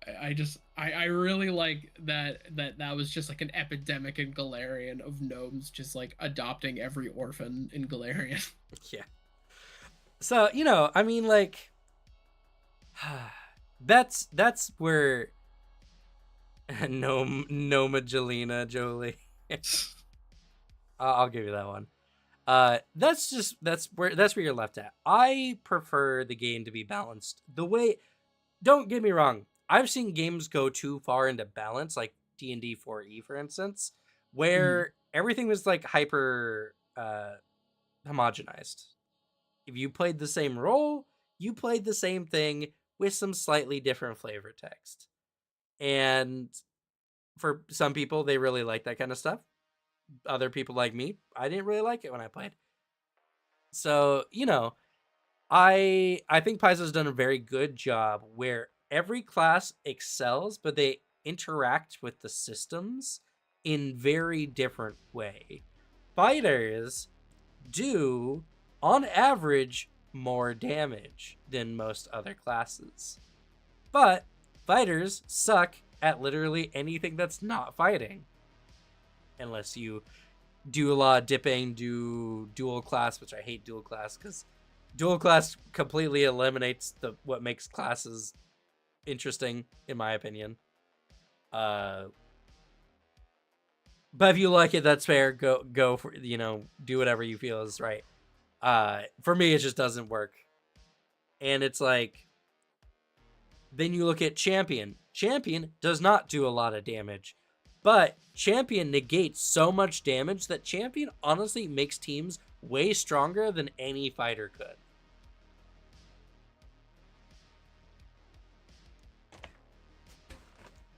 I really like that was just like an epidemic in Galarian of gnomes just like adopting every orphan in Galarian. Yeah. So, I mean, like, that's where gnome Angelina Jolie. I'll give you that one. That's where you're left at. I prefer the game to be balanced. Don't get me wrong. I've seen games go too far into balance, like D&D 4E, for instance, Mhm. where everything was like hyper homogenized. If you played the same role, you played the same thing with some slightly different flavor text. And for some people, they really like that kind of stuff. Other people like me, I didn't really like it when I played. So, I think Paizo's done a very good job where every class excels, but they interact with the systems in very different way. Fighters do, on average, more damage than most other classes. But fighters suck at literally anything that's not fighting. Unless you do a lot of dipping, do dual class, which I hate dual class because dual class completely eliminates what makes classes interesting, in my opinion. But if you like it, that's fair. Go for do whatever you feel is right. For me, it just doesn't work, and it's like then you look at champion. Champion does not do a lot of damage, but champion negates so much damage that champion honestly makes teams way stronger than any fighter could.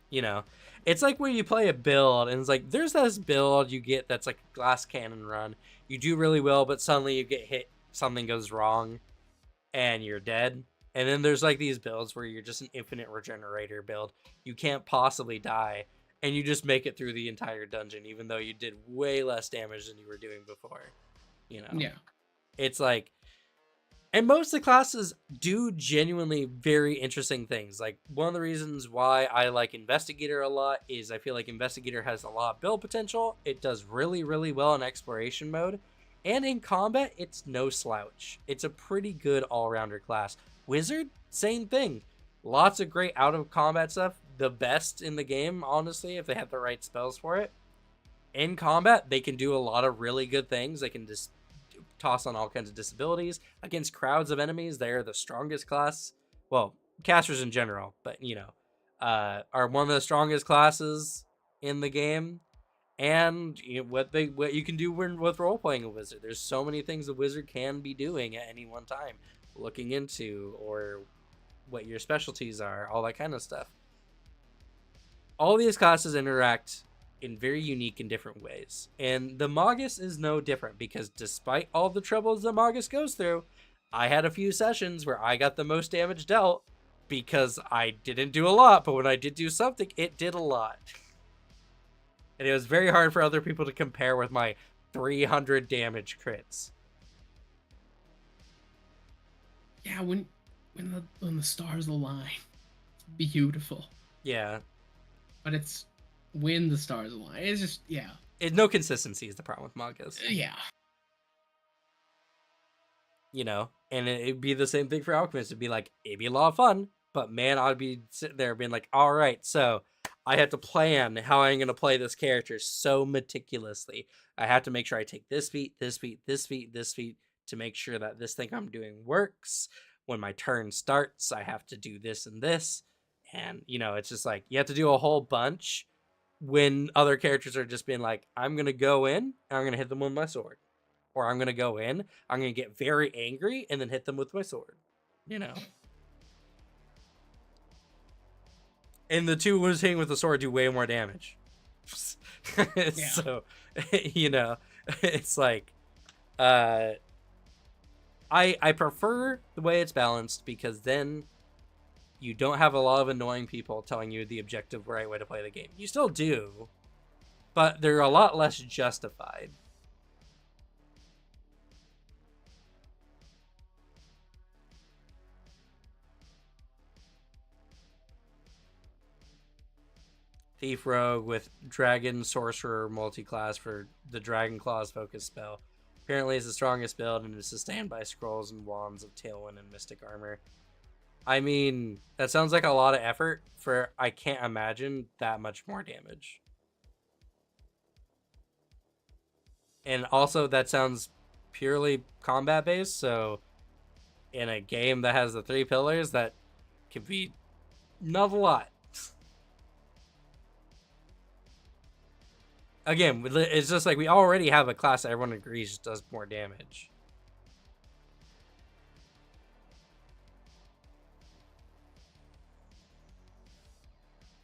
You know, it's like when you play a build and it's like there's this build you get that's like a glass cannon run. You do really well, but suddenly you get hit, something goes wrong, and you're dead. And then there's like these builds where you're just an infinite regenerator build. You can't possibly die, and you just make it through the entire dungeon, even though you did way less damage than you were doing before. Yeah. It's like, and most of the classes do genuinely very interesting things. Like one of the reasons why I like Investigator a lot is I feel like Investigator has a lot of build potential. It does really, really well in exploration mode. And in combat, it's no slouch. It's a pretty good all-rounder class. Wizard, same thing. Lots of great out-of-combat stuff. The best in the game, honestly, if they have the right spells for it. In combat, they can do a lot of really good things. They can just toss on all kinds of disabilities. Against crowds of enemies, they're the strongest class. Well, casters in general, but are one of the strongest classes in the game. And what you can do with role playing a wizard. There's so many things a wizard can be doing at any one time, looking into, or what your specialties are, all that kind of stuff. All these classes interact in very unique and different ways. And the Magus is no different, because despite all the troubles that Magus goes through, I had a few sessions where I got the most damage dealt because I didn't do a lot, but when I did do something, it did a lot. And it was very hard for other people to compare with my 300 damage crits. Yeah, when the stars align, it's beautiful. Yeah. But it's when the stars align. It's just, yeah. No consistency is the problem with mangas. Yeah. And it'd be the same thing for Alchemist. It'd be a lot of fun, but man, I'd be sitting there being like, all right, so I have to plan how I'm going to play this character so meticulously. I have to make sure I take this feat, this feat, this feat, this feat to make sure that this thing I'm doing works. When my turn starts, I have to do this and this. And, it's just you have to do a whole bunch when other characters are just being like, I'm going to go in and I'm going to hit them with my sword. Or I'm going to go in, I'm going to get very angry and then hit them with my sword. And the two ones hitting with the sword do way more damage. So, it's I prefer the way it's balanced, because then you don't have a lot of annoying people telling you the objective right way to play the game. You still do, but they're a lot less justified. Thief Rogue with Dragon Sorcerer multi-class for the Dragon Claws focus spell. Apparently is the strongest build and is sustained by scrolls and wands of Tailwind and Mystic Armor. I mean, that sounds like a lot of effort for, I can't imagine that much more damage. And also that sounds purely combat based, so in a game that has the 3 pillars, that can be not a lot. Again, it's just we already have a class that everyone agrees does more damage.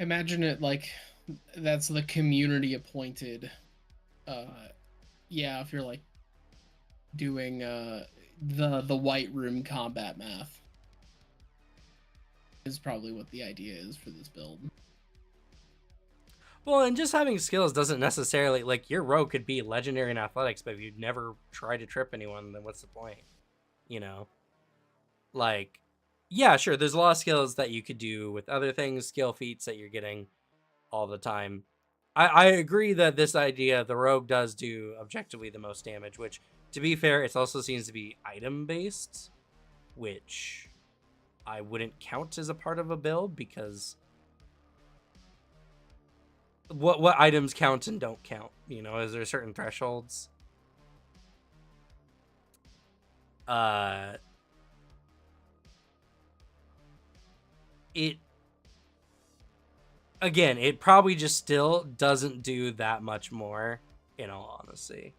Imagine it that's the community appointed. Yeah, if you're doing the white room combat math is probably what the idea is for this build. Well, and just having skills doesn't necessarily, your rogue could be legendary in athletics, but if you'd never try to trip anyone, then what's the point? Yeah, sure, there's a lot of skills that you could do with other things, skill feats that you're getting all the time. I agree that this idea, the rogue does do objectively the most damage, which, to be fair, it also seems to be item-based, which I wouldn't count as a part of a build, because what items count and don't count? Is there certain thresholds? It probably just still doesn't do that much more, in all honesty.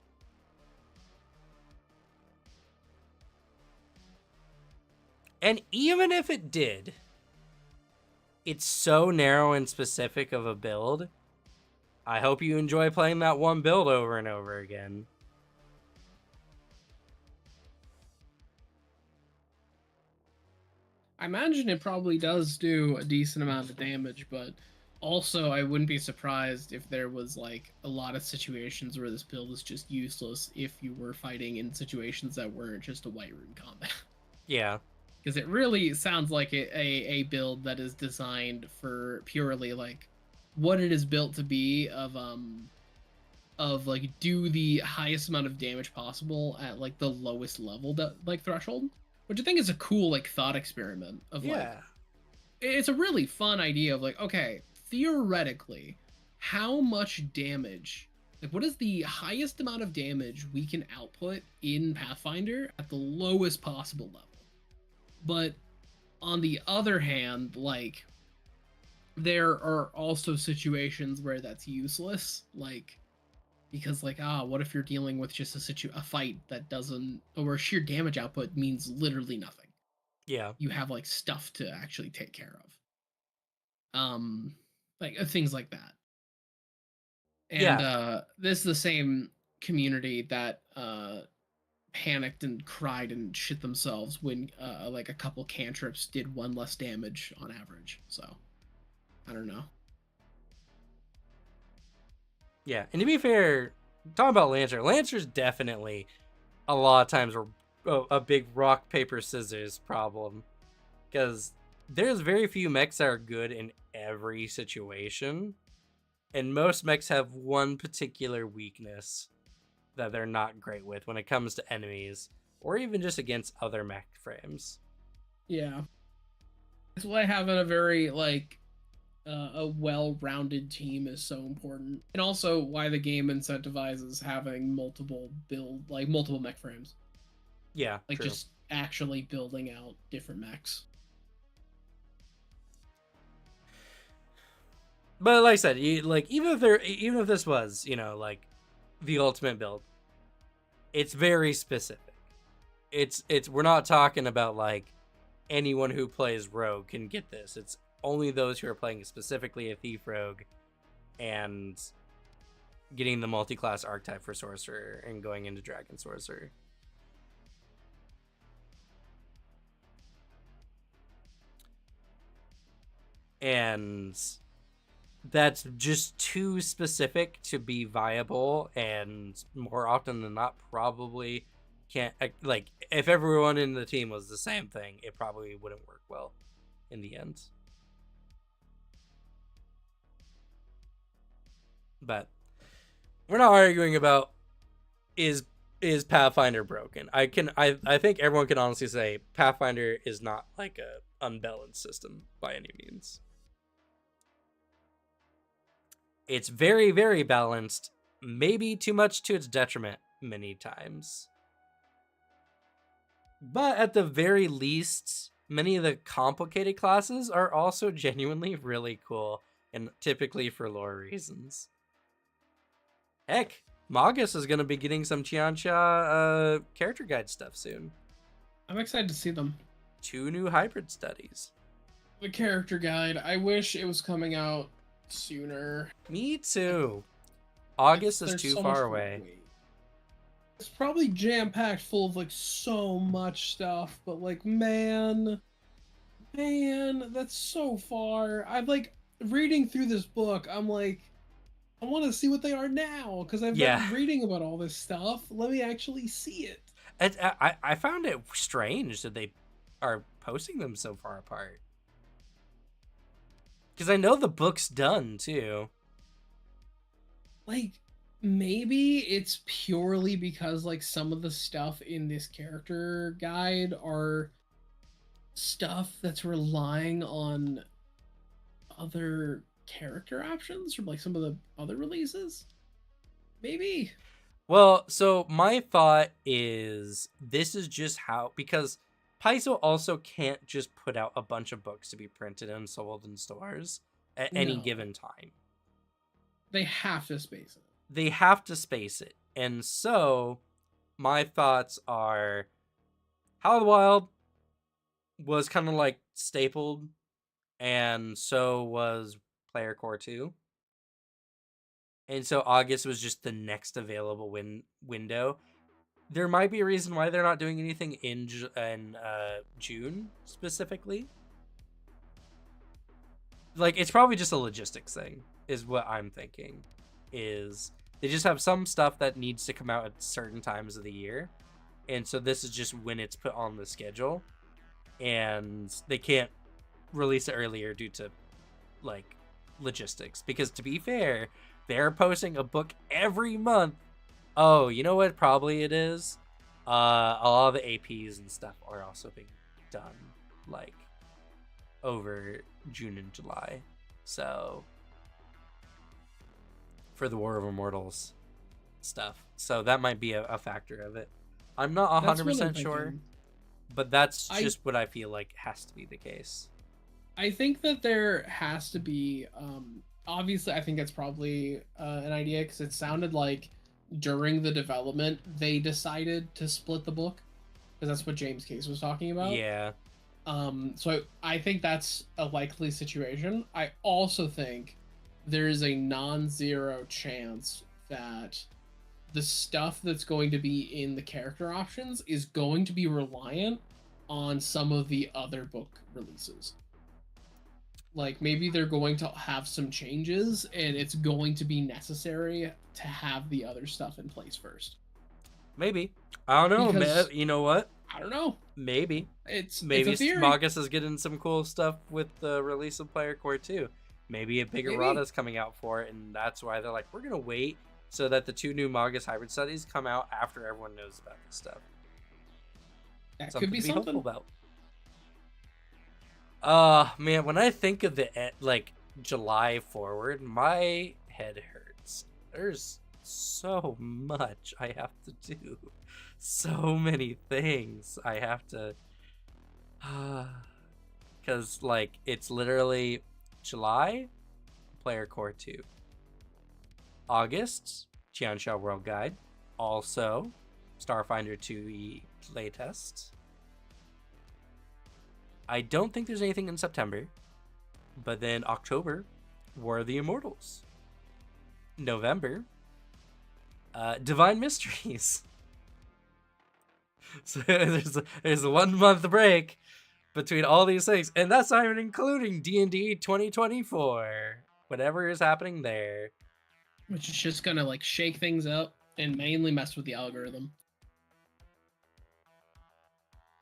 And even if it did, it's so narrow and specific of a build. I hope you enjoy playing that one build over and over again. I imagine it probably does do a decent amount of damage, but also I wouldn't be surprised if there was a lot of situations where this build is just useless if you were fighting in situations that weren't just a white room combat. Yeah. Because it really sounds like a build that is designed for purely what it is built to be of do the highest amount of damage possible at the lowest level that threshold, which I think is a cool thought experiment of it's a really fun idea of okay, theoretically, how much damage, what is the highest amount of damage we can output in Pathfinder at the lowest possible level? But On the other hand, like there are also situations where that's useless, like because like what if you're dealing with just a fight that doesn't, or sheer damage output means literally nothing. Yeah. You have like stuff to actually take care of, like things like that. And Yeah. this is the same community that panicked and cried and shit themselves when like a couple cantrips did one less damage on average. So I don't know. Yeah. And to be fair, talking about Lancer's definitely a lot of times are a big rock paper scissors problem, because there's very few mechs that are good in every situation, and most mechs have one particular weakness that they're not great with when it comes to enemies or even just against other mech frames. Yeah, that's why having a very like a well-rounded team is so important, and also why the game incentivizes having multiple mech frames, Yeah, like true. just actually building out different mechs. But like I said, like even if this was, like the ultimate build, it's very specific. It's we're not talking about like anyone who plays rogue can get this. It's only those who are playing specifically a thief rogue and getting the multi-class archetype for sorcerer and going into dragon sorcerer. And that's just too specific to be viable, and more often than not probably can't, like, if everyone in the team was the same thing, it probably wouldn't work well in the end. But we're not arguing about is is Pathfinder broken. I think everyone can honestly say Pathfinder is not like a unbalanced system by any means. It's very, very balanced, maybe too much to its detriment many times. But at the very least, many of the complicated classes are also genuinely really cool, and typically for lore reasons. Heck, Magus is going to be getting some Qianxia character guide stuff soon. I'm excited to see them. 2 new hybrid studies. The character guide. I wish it was coming out sooner. Me too. August is There's too so far much away. wait. It's probably jam packed full of like so much stuff, but like man, that's so far. I'm like reading through this book. I'm like, I want to see what they are now because I've Yeah. been reading about all this stuff. Let me actually see it. I found it strange that they are posting them so far apart. Because I know the book's done too. Like maybe it's purely because like some of the stuff in this character guide are stuff that's relying on other character options from like some of the other releases. Maybe. Well, so my thought is this is just how, because Paizo also can't just put out a bunch of books to be printed and sold in stores at any No. given time. They have to space it. They have to space it. And so my thoughts are How of the Wild was kind of like stapled, and so was Player Core 2. And so August was just the next available window. There might be a reason why they're not doing anything in June specifically. Like, it's probably just a logistics thing, is what I'm thinking. Is they just have some stuff that needs to come out at certain times of the year, and so this is just when it's put on the schedule, and they can't release it earlier due to like logistics. Because to be fair, they're posting a book every month. Oh, you know what? Probably it is. A lot of the APs and stuff are also being done like over June and July. So for the War of Immortals stuff. So that might be a factor of it. I'm not That's what I'm 100% sure, thinking. but that's I just what I feel like has to be the case. I think that there has to be obviously I think it's probably an idea because it sounded like during the development they decided to split the book because that's what James Case was talking about. Yeah, So I think that's a likely situation. I also think there is a non-zero chance that the stuff that's going to be in the character options is going to be reliant on some of the other book releases. Like maybe they're going to have some changes and it's going to be necessary to have the other stuff in place first. maybe. I don't know. Because You know what? I don't know. Maybe. It's a Maybe theory. Magus is getting some cool stuff with the release of Player Core 2. Maybe a big errata Maybe is coming out for it, and that's why they're like, we're going to wait so that the 2 new Magus hybrid studies come out after everyone knows about this stuff. that could Something be to be hopeful something. about. Man, when I think of the like July forward, my head hurts. There's so much I have to do. So many things I have to cuz like it's literally July Player Core 2. August Qianxia World Guide. Also Starfinder 2E playtest. I don't think there's anything in September. But then October, War of the Immortals. November, Divine Mysteries. So there's a 1 month break between all these things, and that's not even including D&D 2024. Whatever is happening there. Which is just gonna like shake things up and mainly mess with the algorithm.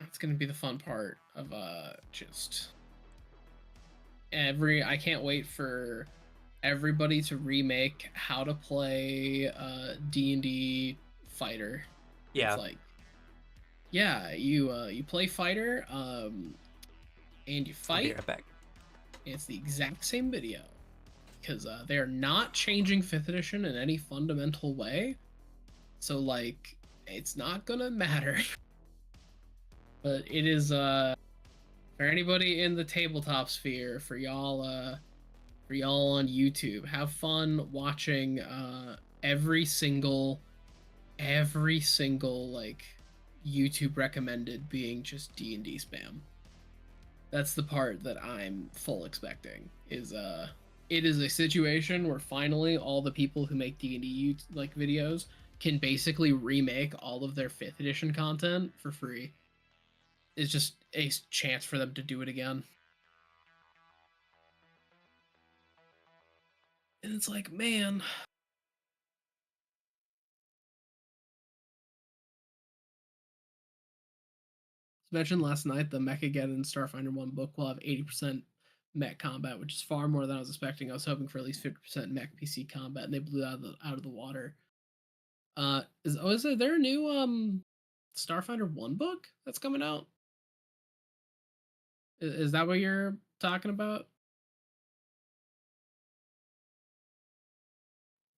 That's gonna be the fun part of just I can't wait for everybody to remake how to play D&D fighter. It's Yeah, like yeah, you play fighter and you I'll be fight. right back. It's the exact same video because they're not changing 5th edition in any fundamental way. So like it's not gonna matter. But it is for anybody in the tabletop sphere, for y'all on YouTube, have fun watching every single like YouTube recommended being just D&D spam. That's the part that I'm full expecting is it is a situation where finally all the people who make D&D like videos can basically remake all of their 5th edition content for free. It's just a chance for them to do it again. And it's like, man, as mentioned last night, the Mechageddon Starfinder 1 book will have 80% mech combat, which is far more than I was expecting. I was hoping for at least 50% mech PC combat, and they blew out of the water. Is there a new Starfinder 1 book that's coming out? Is that what you're talking about?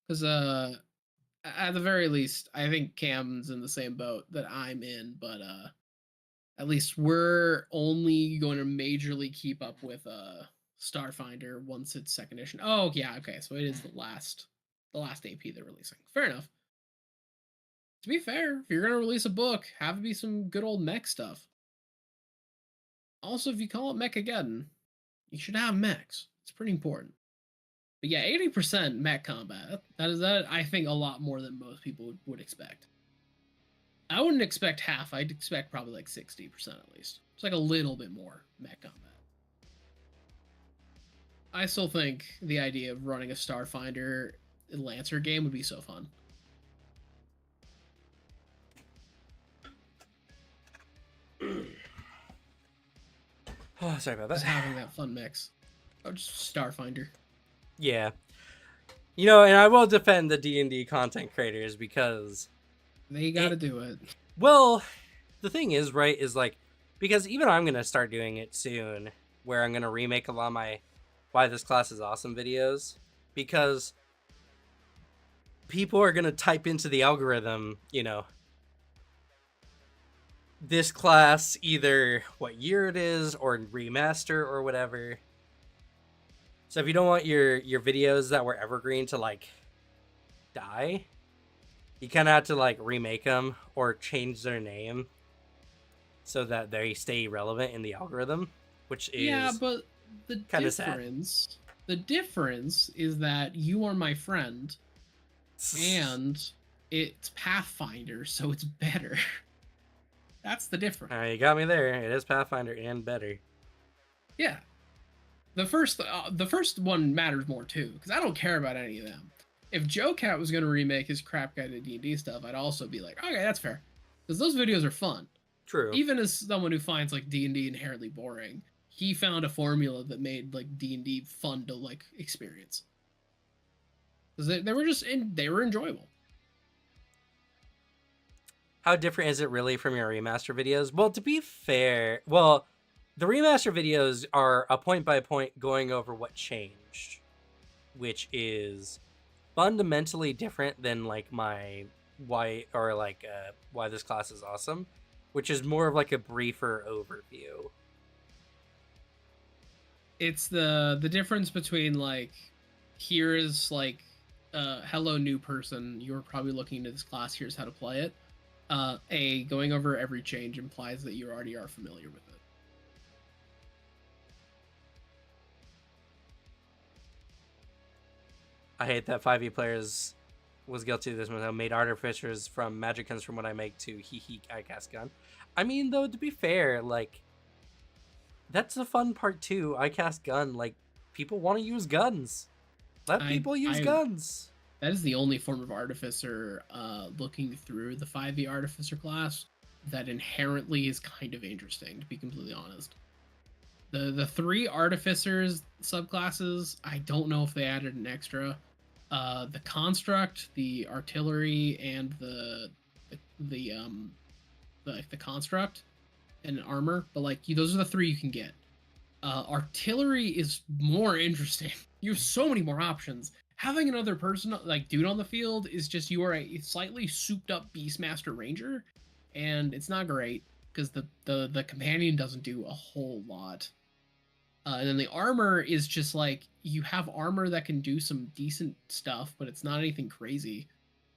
Because at the very least, I think Cam's in the same boat that I'm in, but at least we're only going to majorly keep up with Starfinder once it's 2nd edition. Oh yeah, okay, so it is the last AP they're releasing. Fair enough. To be fair, if you're gonna release a book, have it be some good old mech stuff. Also, if you call it Mechageddon, you should have mechs. It's pretty important. But yeah, 80% mech combat. That I think a lot more than most people would expect. I wouldn't expect half. I'd expect probably like 60% at least. It's like a little bit more mech combat. I still think the idea of running a Starfinder Lancer game would be so fun. Oh, sorry about Just that. having that fun mix. Oh, just Starfinder. Yeah. You know, and I will defend the D&D content creators because They gotta do it. well, the thing is, right, is like, because even I'm going to start doing it soon, where I'm going to remake a lot of my Why This Class is Awesome videos, because people are going to type into the algorithm, you know, this class, either what year it is or remaster or whatever. So if you don't want your videos that were evergreen to like die, you kind of have to like remake them or change their name so that they stay relevant in the algorithm, which Yeah, is but the kind of sad. the difference is that you are my friend and it's Pathfinder, so it's better. That's the difference. You got me there. It is Pathfinder and better. Yeah. The first one matters more too, because I don't care about any of them. If Joe Cat was gonna remake his crap guide to D&D stuff, I'd also be like, okay, that's fair, because those videos are fun. True. Even as someone who finds like D&D inherently boring, he found a formula that made like D&D fun to like experience. Because they were enjoyable. How different is it really from your remaster videos? Well, to be fair, well, the remaster videos are a point by point going over what changed, which is fundamentally different than like my why this class is awesome, which is more of like a briefer overview. It's the difference between like, here is like, hello new person, you're probably looking into this class, here's how to play it. Going over every change implies that you already are familiar with it. I hate that 5e players was guilty of this one. I made artificers from magic comes from what I make to I cast gun. I mean, though, to be fair, like, that's the fun part too. I cast gun. Like, people want to use guns. Let people use guns. That is the only form of artificer, looking through the 5e artificer class, that inherently is kind of interesting, to be completely honest. The three artificers subclasses, I don't know if they added an extra. The construct, the artillery, and the construct and armor, but like those are the three you can get. Artillery is more interesting. You have so many more options. Having another person like dude on the field is just, you are a slightly souped up Beastmaster Ranger, and it's not great because the companion doesn't do a whole lot. And then the armor is just like, you have armor that can do some decent stuff, but it's not anything crazy.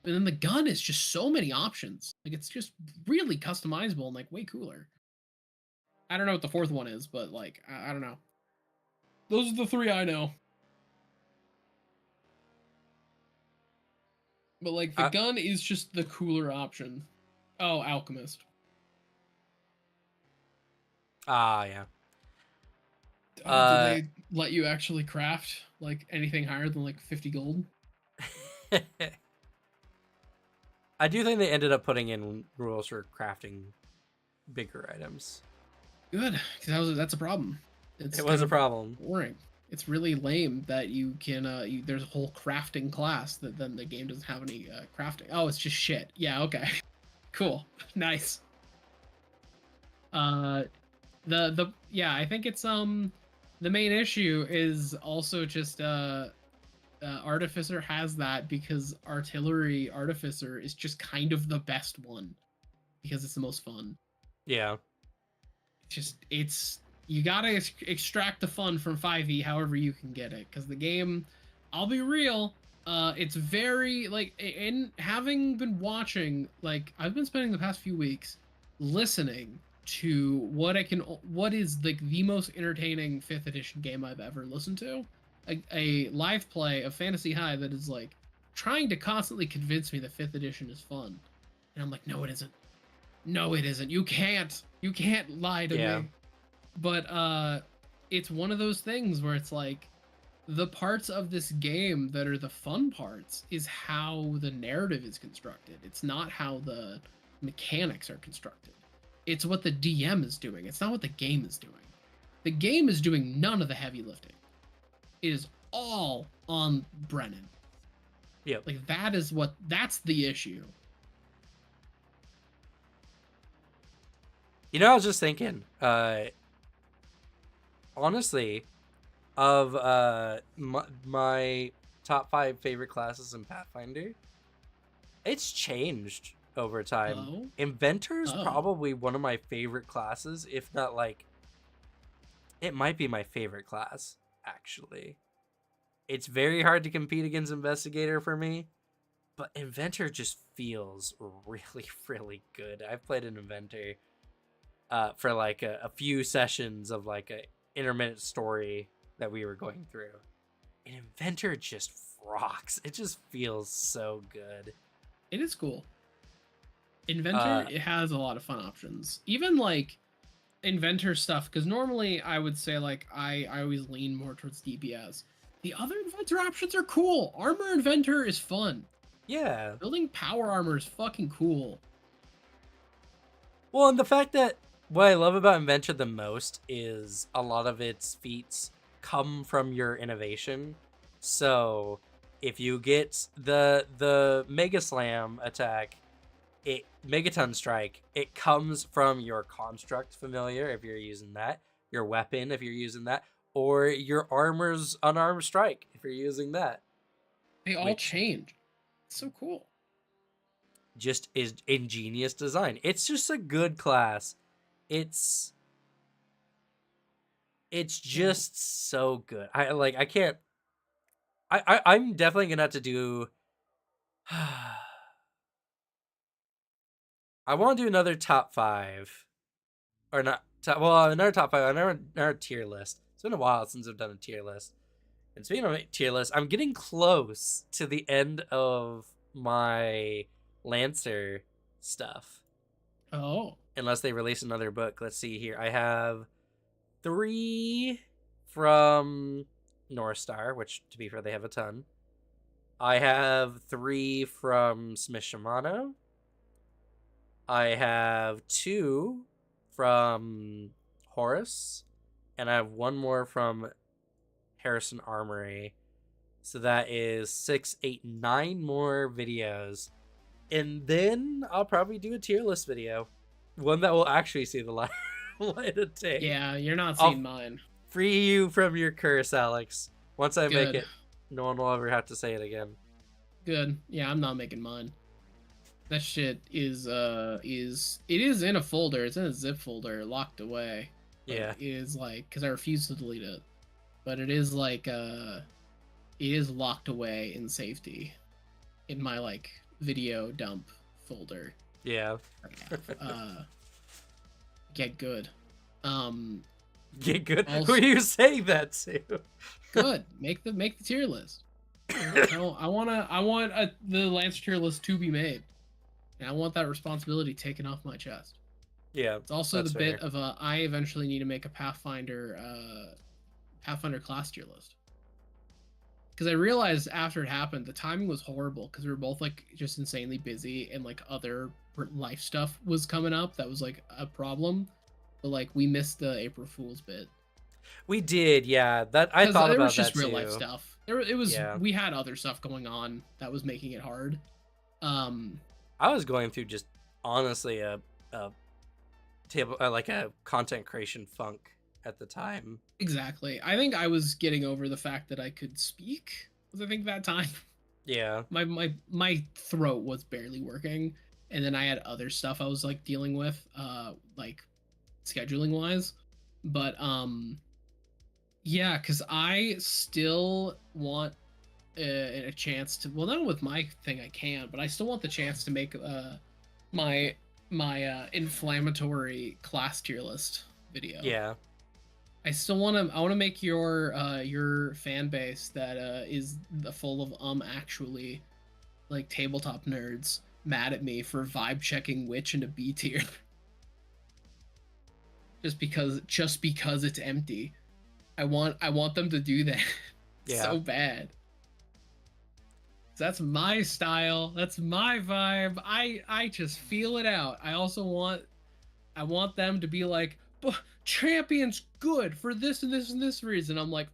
And then the gun is just so many options. Like, it's just really customizable and like way cooler. I don't know what the fourth one is, but like, I don't know. Those are the three I know. But like, the gun is just the cooler option. Oh, alchemist. Yeah. Did they let you actually craft like anything higher than like 50 gold? I do think they ended up putting in rules for crafting bigger items. Good, because that's a problem. It was a problem. Boring. It's really lame that you can there's a whole crafting class that then the game doesn't have any crafting. Oh, it's just shit. Yeah, okay. Cool. Nice. Yeah, I think it's the main issue is also just Artificer has that because Artillery Artificer is just kind of the best one because it's the most fun. Yeah. It's you gotta extract the fun from 5e however you can get it, because the game, I'll be real, it's very like, in having been watching, like I've been spending the past few weeks listening to what is like the most entertaining 5th edition game I've ever listened to, a live play of Fantasy High that is like trying to constantly convince me that 5th edition is fun, and I'm like, no it isn't, no it isn't, you can't lie to me. But it's one of those things where it's like, the parts of this game that are the fun parts is how the narrative is constructed. It's not how the mechanics are constructed. It's what the DM is doing. It's not what the game is doing. The game is doing none of the heavy lifting. It is all on Brennan. Yeah. Like, that's the issue. You know, I was just thinking, honestly, of my top 5 favorite classes in Pathfinder, it's changed over time. Oh, Inventor is oh, probably one of my favorite classes, if not like it might be my favorite class actually. It's very hard to compete against Investigator for me, but Inventor just feels really really good. I've played an Inventor for like a few sessions of like a intermittent story that we were going through. And Inventor just rocks. It just feels so good. it is cool. Inventor, Uh it has a lot of fun options. Even like Inventor stuff, because normally I would say like I always lean more towards DPS. The other Inventor options are cool. Armor Inventor is fun. yeah. Building power armor is fucking cool. Well, and the fact that what I love about Inventor the most is a lot of its feats come from your innovation. So if you get the Mega Slam attack, it Megaton Strike, it comes from your construct familiar if you're using that, your weapon if you're using that, or your armor's unarmed strike if you're using that, They all which change. It's so cool. just is ingenious design. It's just a good class. It's it's Yeah. just so good. I can't I'm definitely gonna have to do I want to do another top five or not top, well another top five another tier list. It's been a while since I've done a tier list. And speaking of tier list, I'm getting close to the end of my Lancer stuff. Oh. Unless they release another book. Let's see here. I have 3 from North Star, which to be fair, they have a ton. I have 3 from Smith Shimano. I have 2 from Horus. And I have 1 more from Harrison Armory. So that is 6, 8, 9 more videos. And then I'll probably do a tier list video. One that will actually see the light, light of day. Yeah, you're not I'll seeing mine. free you from your curse, Alex. Once I make Good. it, no one will ever have to say it again. Good. Yeah, I'm not making mine. That shit is it is in a folder. It's in a zip folder, locked away. But Yeah. it is like because I refuse to delete it. But it is like it is locked away in safety in my like video dump folder. Yeah. Get good. Um Get good. Also, Who are you saying that to? good. Make the tier list. I want the Lancer tier list to be made. And I want that responsibility taken off my chest. Yeah. It's also the that's bit fair. of I eventually need to make a Pathfinder class tier list. Because I realized after it happened, the timing was horrible because we were both like just insanely busy and like other life stuff was coming up that was like a problem. But like we missed the April Fool's bit. We did, yeah. That I Because thought there about was that just real too. life stuff. It was Yeah. we had other stuff going on that was making it hard. I was going through just honestly a table like a content creation funk at the time. Exactly. I think I was getting over the fact that I could speak. Was I think that time Yeah. my throat was barely working, and then I had other stuff I was like dealing with, like scheduling wise. But yeah, because I still want a chance to. Well, not with my thing I can, but I still want the chance to make my inflammatory class tier list video. Yeah. I still want to. I want to make your fan base that is full of actually like tabletop nerds mad at me for vibe checking Witch into B tier. just because it's empty. I want them to do that Yeah. so bad. That's my style. That's my vibe. I just feel it out. I also want them to be like, champion's good for this and this and this reason. I'm like,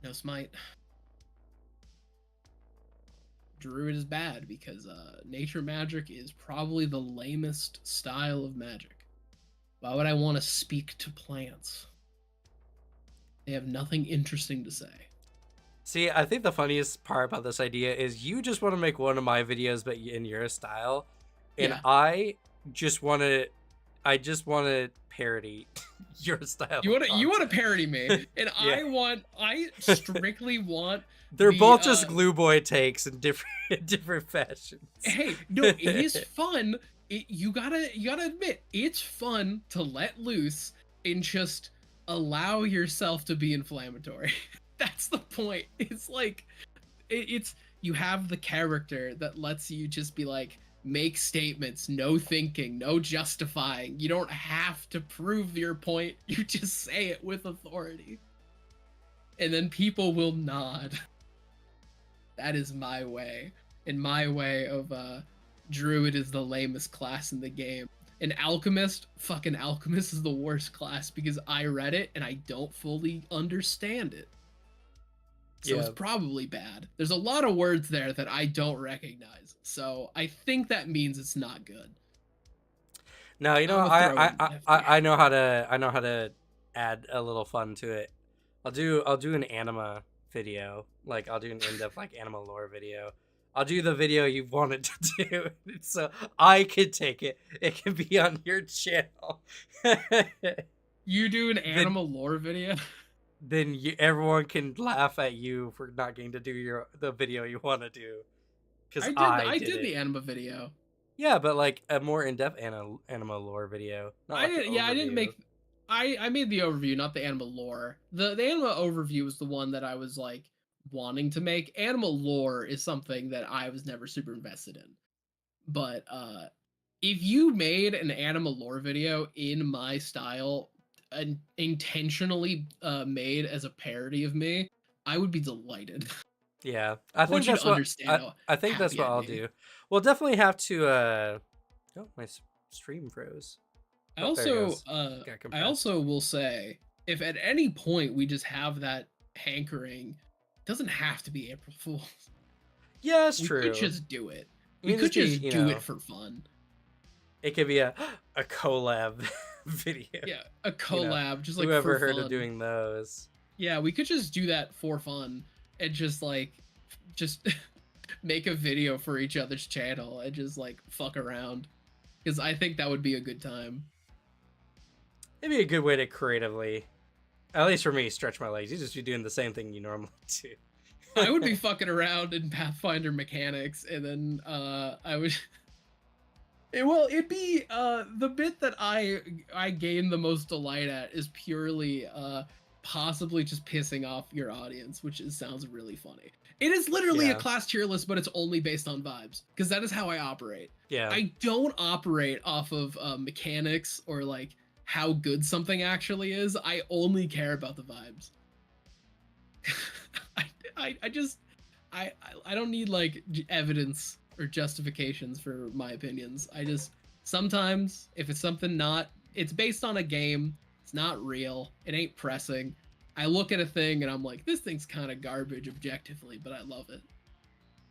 no, Smite. Druid is bad because nature magic is probably the lamest style of magic. Why would I want to speak to plants? They have nothing interesting to say. See, I think the funniest part about this idea is you just want to make one of my videos, but in your style. and Yeah. I just want to parody your style You of want to content. parody me, and Yeah. I strictly want They're the both just glue boy takes in different different fashions. hey, no, it is fun. You gotta admit, it's fun to let loose and just allow yourself to be inflammatory. That's the point. It's like it's you have the character that lets you just be like make statements, no thinking, no justifying. You don't have to prove your point. You just say it with authority. And then people will nod. That is my way. And my way of Druid is the lamest class in the game. An Alchemist, fucking Alchemist is the worst class because I read it and I don't fully understand it. So it's Yeah. probably bad. There's a lot of words there that I don't recognize. So I think that means it's not good. No, you know, I'm gonna throw it in after. I know how to add a little fun to it. I'll do an anima video. Like I'll do an in-depth like anima lore video. I'll do the video you wanted to do, so I could take it. It can be on your channel. You do an then animal lore video? everyone can laugh at you for not getting to do the video you want to do because I I did did it. the anima video. Yeah, but like a more in-depth anima lore video, not I like an didn't. Yeah, I didn't overview. make. I made the overview, not the animal lore. The animal overview was the one that I was like wanting to make. Animal lore is something that I was never super invested in. But if you made an animal lore video in my style and intentionally made as a parody of me, I would be delighted. Yeah, I want you to understand how I think that's happy what I'd I'll be. do. We'll definitely have to. Oh, my stream froze. Oh, there it goes. Got I compressed. also will say if at any point we just have that hankering, it doesn't have to be April Fools. Yeah, it's We could true. just do it. I We mean, could just be, just do it for fun. it could be a collab video. Yeah, a You know, collab just like for whoever heard of fun. doing those? Yeah, we could just do that for fun and just like just make a video for each other's channel and just like fuck around because I think that would be a good time. It'd be a good way to creatively, at least for me, stretch my legs. You just be doing the same thing you normally do. I would be fucking around in Pathfinder mechanics, and then I would. It'd be the bit that I gain the most delight at is purely possibly just pissing off your audience, which sounds really funny. It is literally a Yeah. class tier list, but it's only based on vibes because that is how I operate. Yeah. I don't operate off of mechanics or like how good something actually is. I only care about the vibes. I just I don't need like evidence or justifications for my opinions. I just sometimes if it's something not it's based on a game, it's not real, it ain't pressing. I look at a thing and I'm like, this thing's kind of garbage objectively, but I love it.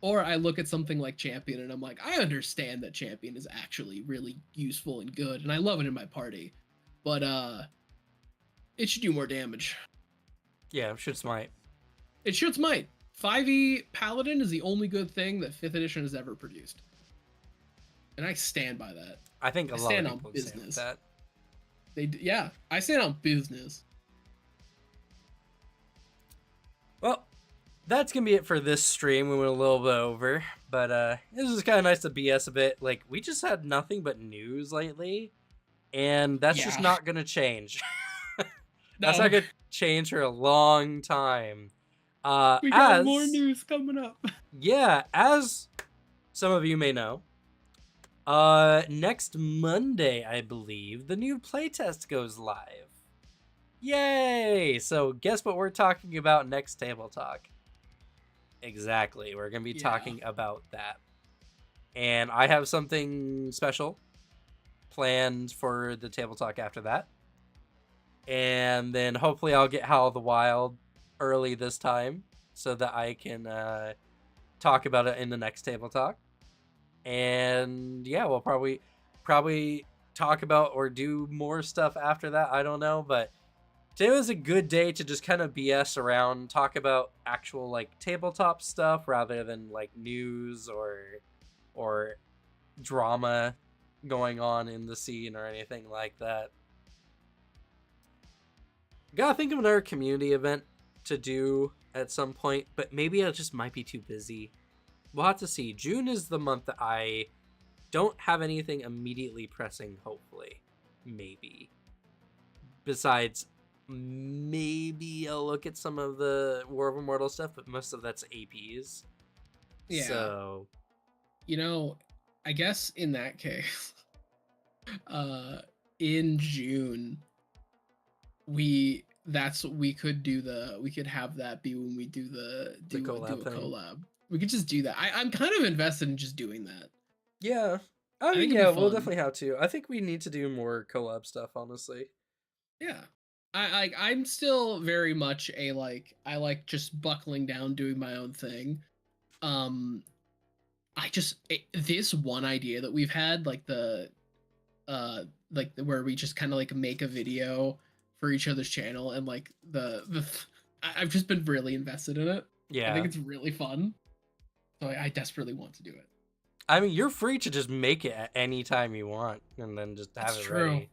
Or I look at something like Champion and I'm like, I understand that Champion is actually really useful and good, and I love it in my party. But it should do more damage. Yeah, should smite. It should smite. 5e Paladin is the only good thing that 5th edition has ever produced. And I stand by that. I think a I lot stand of on people would stand with business. that. Yeah, I stand on business. Well, that's gonna be it for this stream. We went a little bit over, but this is kind of nice to BS a bit. Like we just had nothing but news lately, and that's just Yeah. not gonna change. That's No. not gonna change for a long time. We got more news coming up. Yeah, as some of you may know, next Monday, I believe, the new playtest goes live. Yay! So guess what we're talking about next Table Talk? Exactly, we're gonna be talking about that. And I have something special planned for the Table Talk after that. And then hopefully I'll get Howl of the Wild early this time so that I can talk about it in the next Table Talk. And yeah, we'll probably talk about or do more stuff after that. I don't know, but today was a good day to just kind of BS around, talk about actual like tabletop stuff rather than like news or drama going on in the scene or anything like that. Gotta think of another community event to do at some point, but maybe I just might be too busy. We'll have to see. June is the month that I don't have anything immediately pressing, hopefully. Maybe. Besides, maybe I'll look at some of the War of Immortal stuff, but most of that's APs. Yeah. So, You know, I guess in that case, uh, in June, we could have that be when we do the do collab a thing. collab. We could just do that. I'm kind of invested in just doing that. Yeah. I I mean, think it'd yeah, be we'll fun. definitely have to. I think we need to do more collab stuff, honestly. Yeah. I'm still very much a like I like just buckling down doing my own thing. Um this one idea that we've had where we just kind of like make a video for each other's channel and like I've just been really invested in it. I think Yeah. it's really fun. So I desperately want to do it. I mean, you're free to just make it at any time you want and then just have It's it true. ready.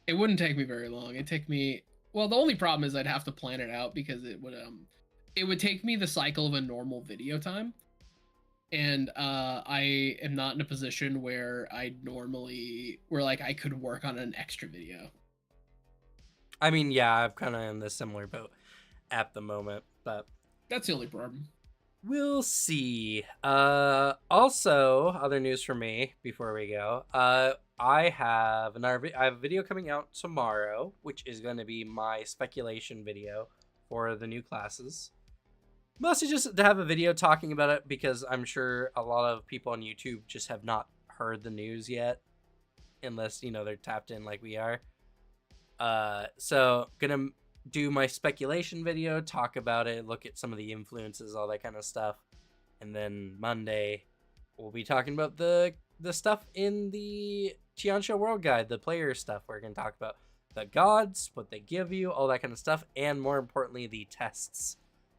It wouldn't take me very long. It'd take me well, the only problem is I'd have to plan it out because it would take me the cycle of a normal video time. And I am not in a position where like I could work on an extra video. I mean, yeah, I'm kind of in the similar boat at the moment, but That's the only problem. we'll see. Also, other news for me before we go. I have I have a video coming out tomorrow, which is going to be my speculation video for the new classes. Mostly just to have a video talking about it because I'm sure a lot of people on YouTube just have not heard the news yet, unless they're tapped in like we are. So gonna do my speculation video, talk about it, look at some of the influences, all that kind of stuff, and then Monday we'll be talking about the stuff in the Tianxia World Guide, the player stuff. We're gonna talk about the gods, what they give you, all that kind of stuff, and more importantly, the tests.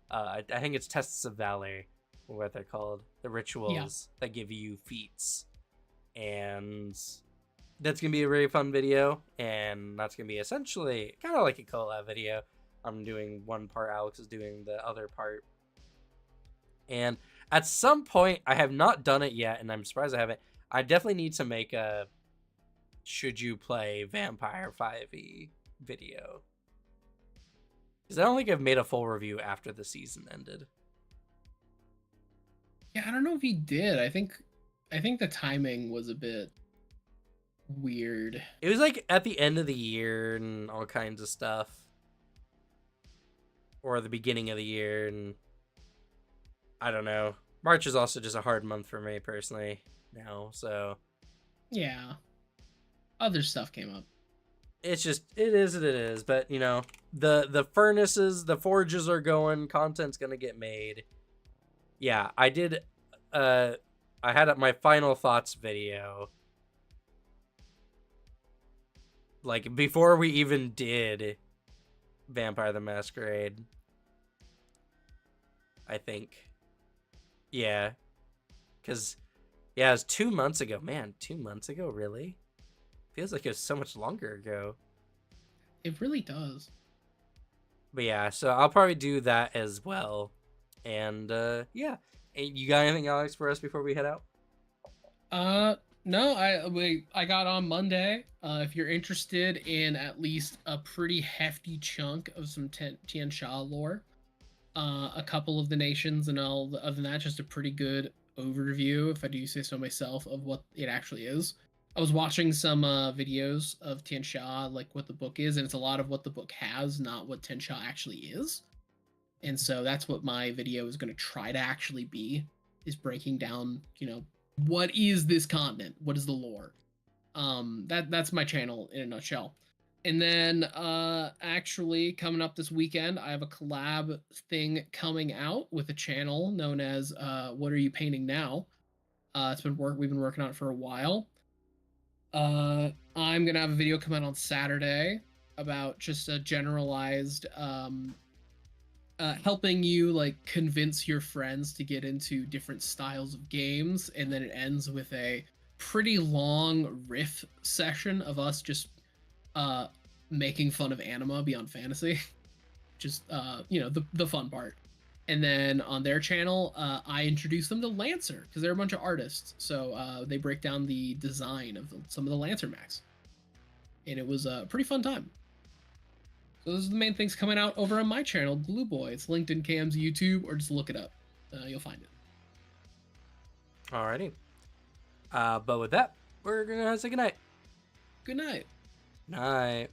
I think it's tests of valor, or what they're called, the rituals that give you feats, and that's gonna be a very fun video, and that's gonna be essentially kind of like a collab video. I'm doing one part, Alex is doing the other part, and at some point, I have not done it yet, and I'm surprised I haven't. I definitely need to make a should you play Vampire 5e video, because I don't think I've made a full review after the season ended. Yeah, I don't know if he did. I think the timing was a bit weird. It was like at the end of the year and all kinds of stuff, or the beginning of the year, and I don't know. March is also just a hard month for me personally now, so Yeah. Other stuff came up. it's just it is what it is. But the furnaces, the forges are going. Content's gonna get made. Yeah, I did. I had my final thoughts video like before we even did Vampire the Masquerade. I think. Yeah. Because, yeah, it was 2 months ago. Man, 2 months ago, really? Feels like it was so much longer ago. It really does. But yeah, so I'll probably do that as well. And, yeah. You got anything, Alex, for us before we head out? No, I got on Monday. If you're interested in at least a pretty hefty chunk of some Tian Sha lore, a couple of the nations and all. Other than that, just a pretty good overview, if I do say so myself, of what it actually is. I was watching some videos of Tian Sha, like what the book is, and it's a lot of what the book has, not what Tian Sha actually is. And so that's what my video is going to try to actually be, is breaking down, what is this continent? What is the lore? That's my channel in a nutshell. And then actually coming up this weekend, I have a collab thing coming out with a channel known as What Are You Painting Now? We've been working on it for a while. I'm gonna have a video come out on Saturday about just a generalized helping you like convince your friends to get into different styles of games, and then it ends with a pretty long riff session of us just uh making fun of anima beyond fantasy. Just the fun part. And then on their channel, I introduced them to Lancer because they're a bunch of artists. So they break down the design of some of the Lancer mechs, and it was a pretty fun time. So those are the main things coming out over on my channel, Glue Boy. It's linked in Cam's YouTube, or just look it up. You'll find it. Alrighty. But with that, we're gonna say goodnight. Good night. Night.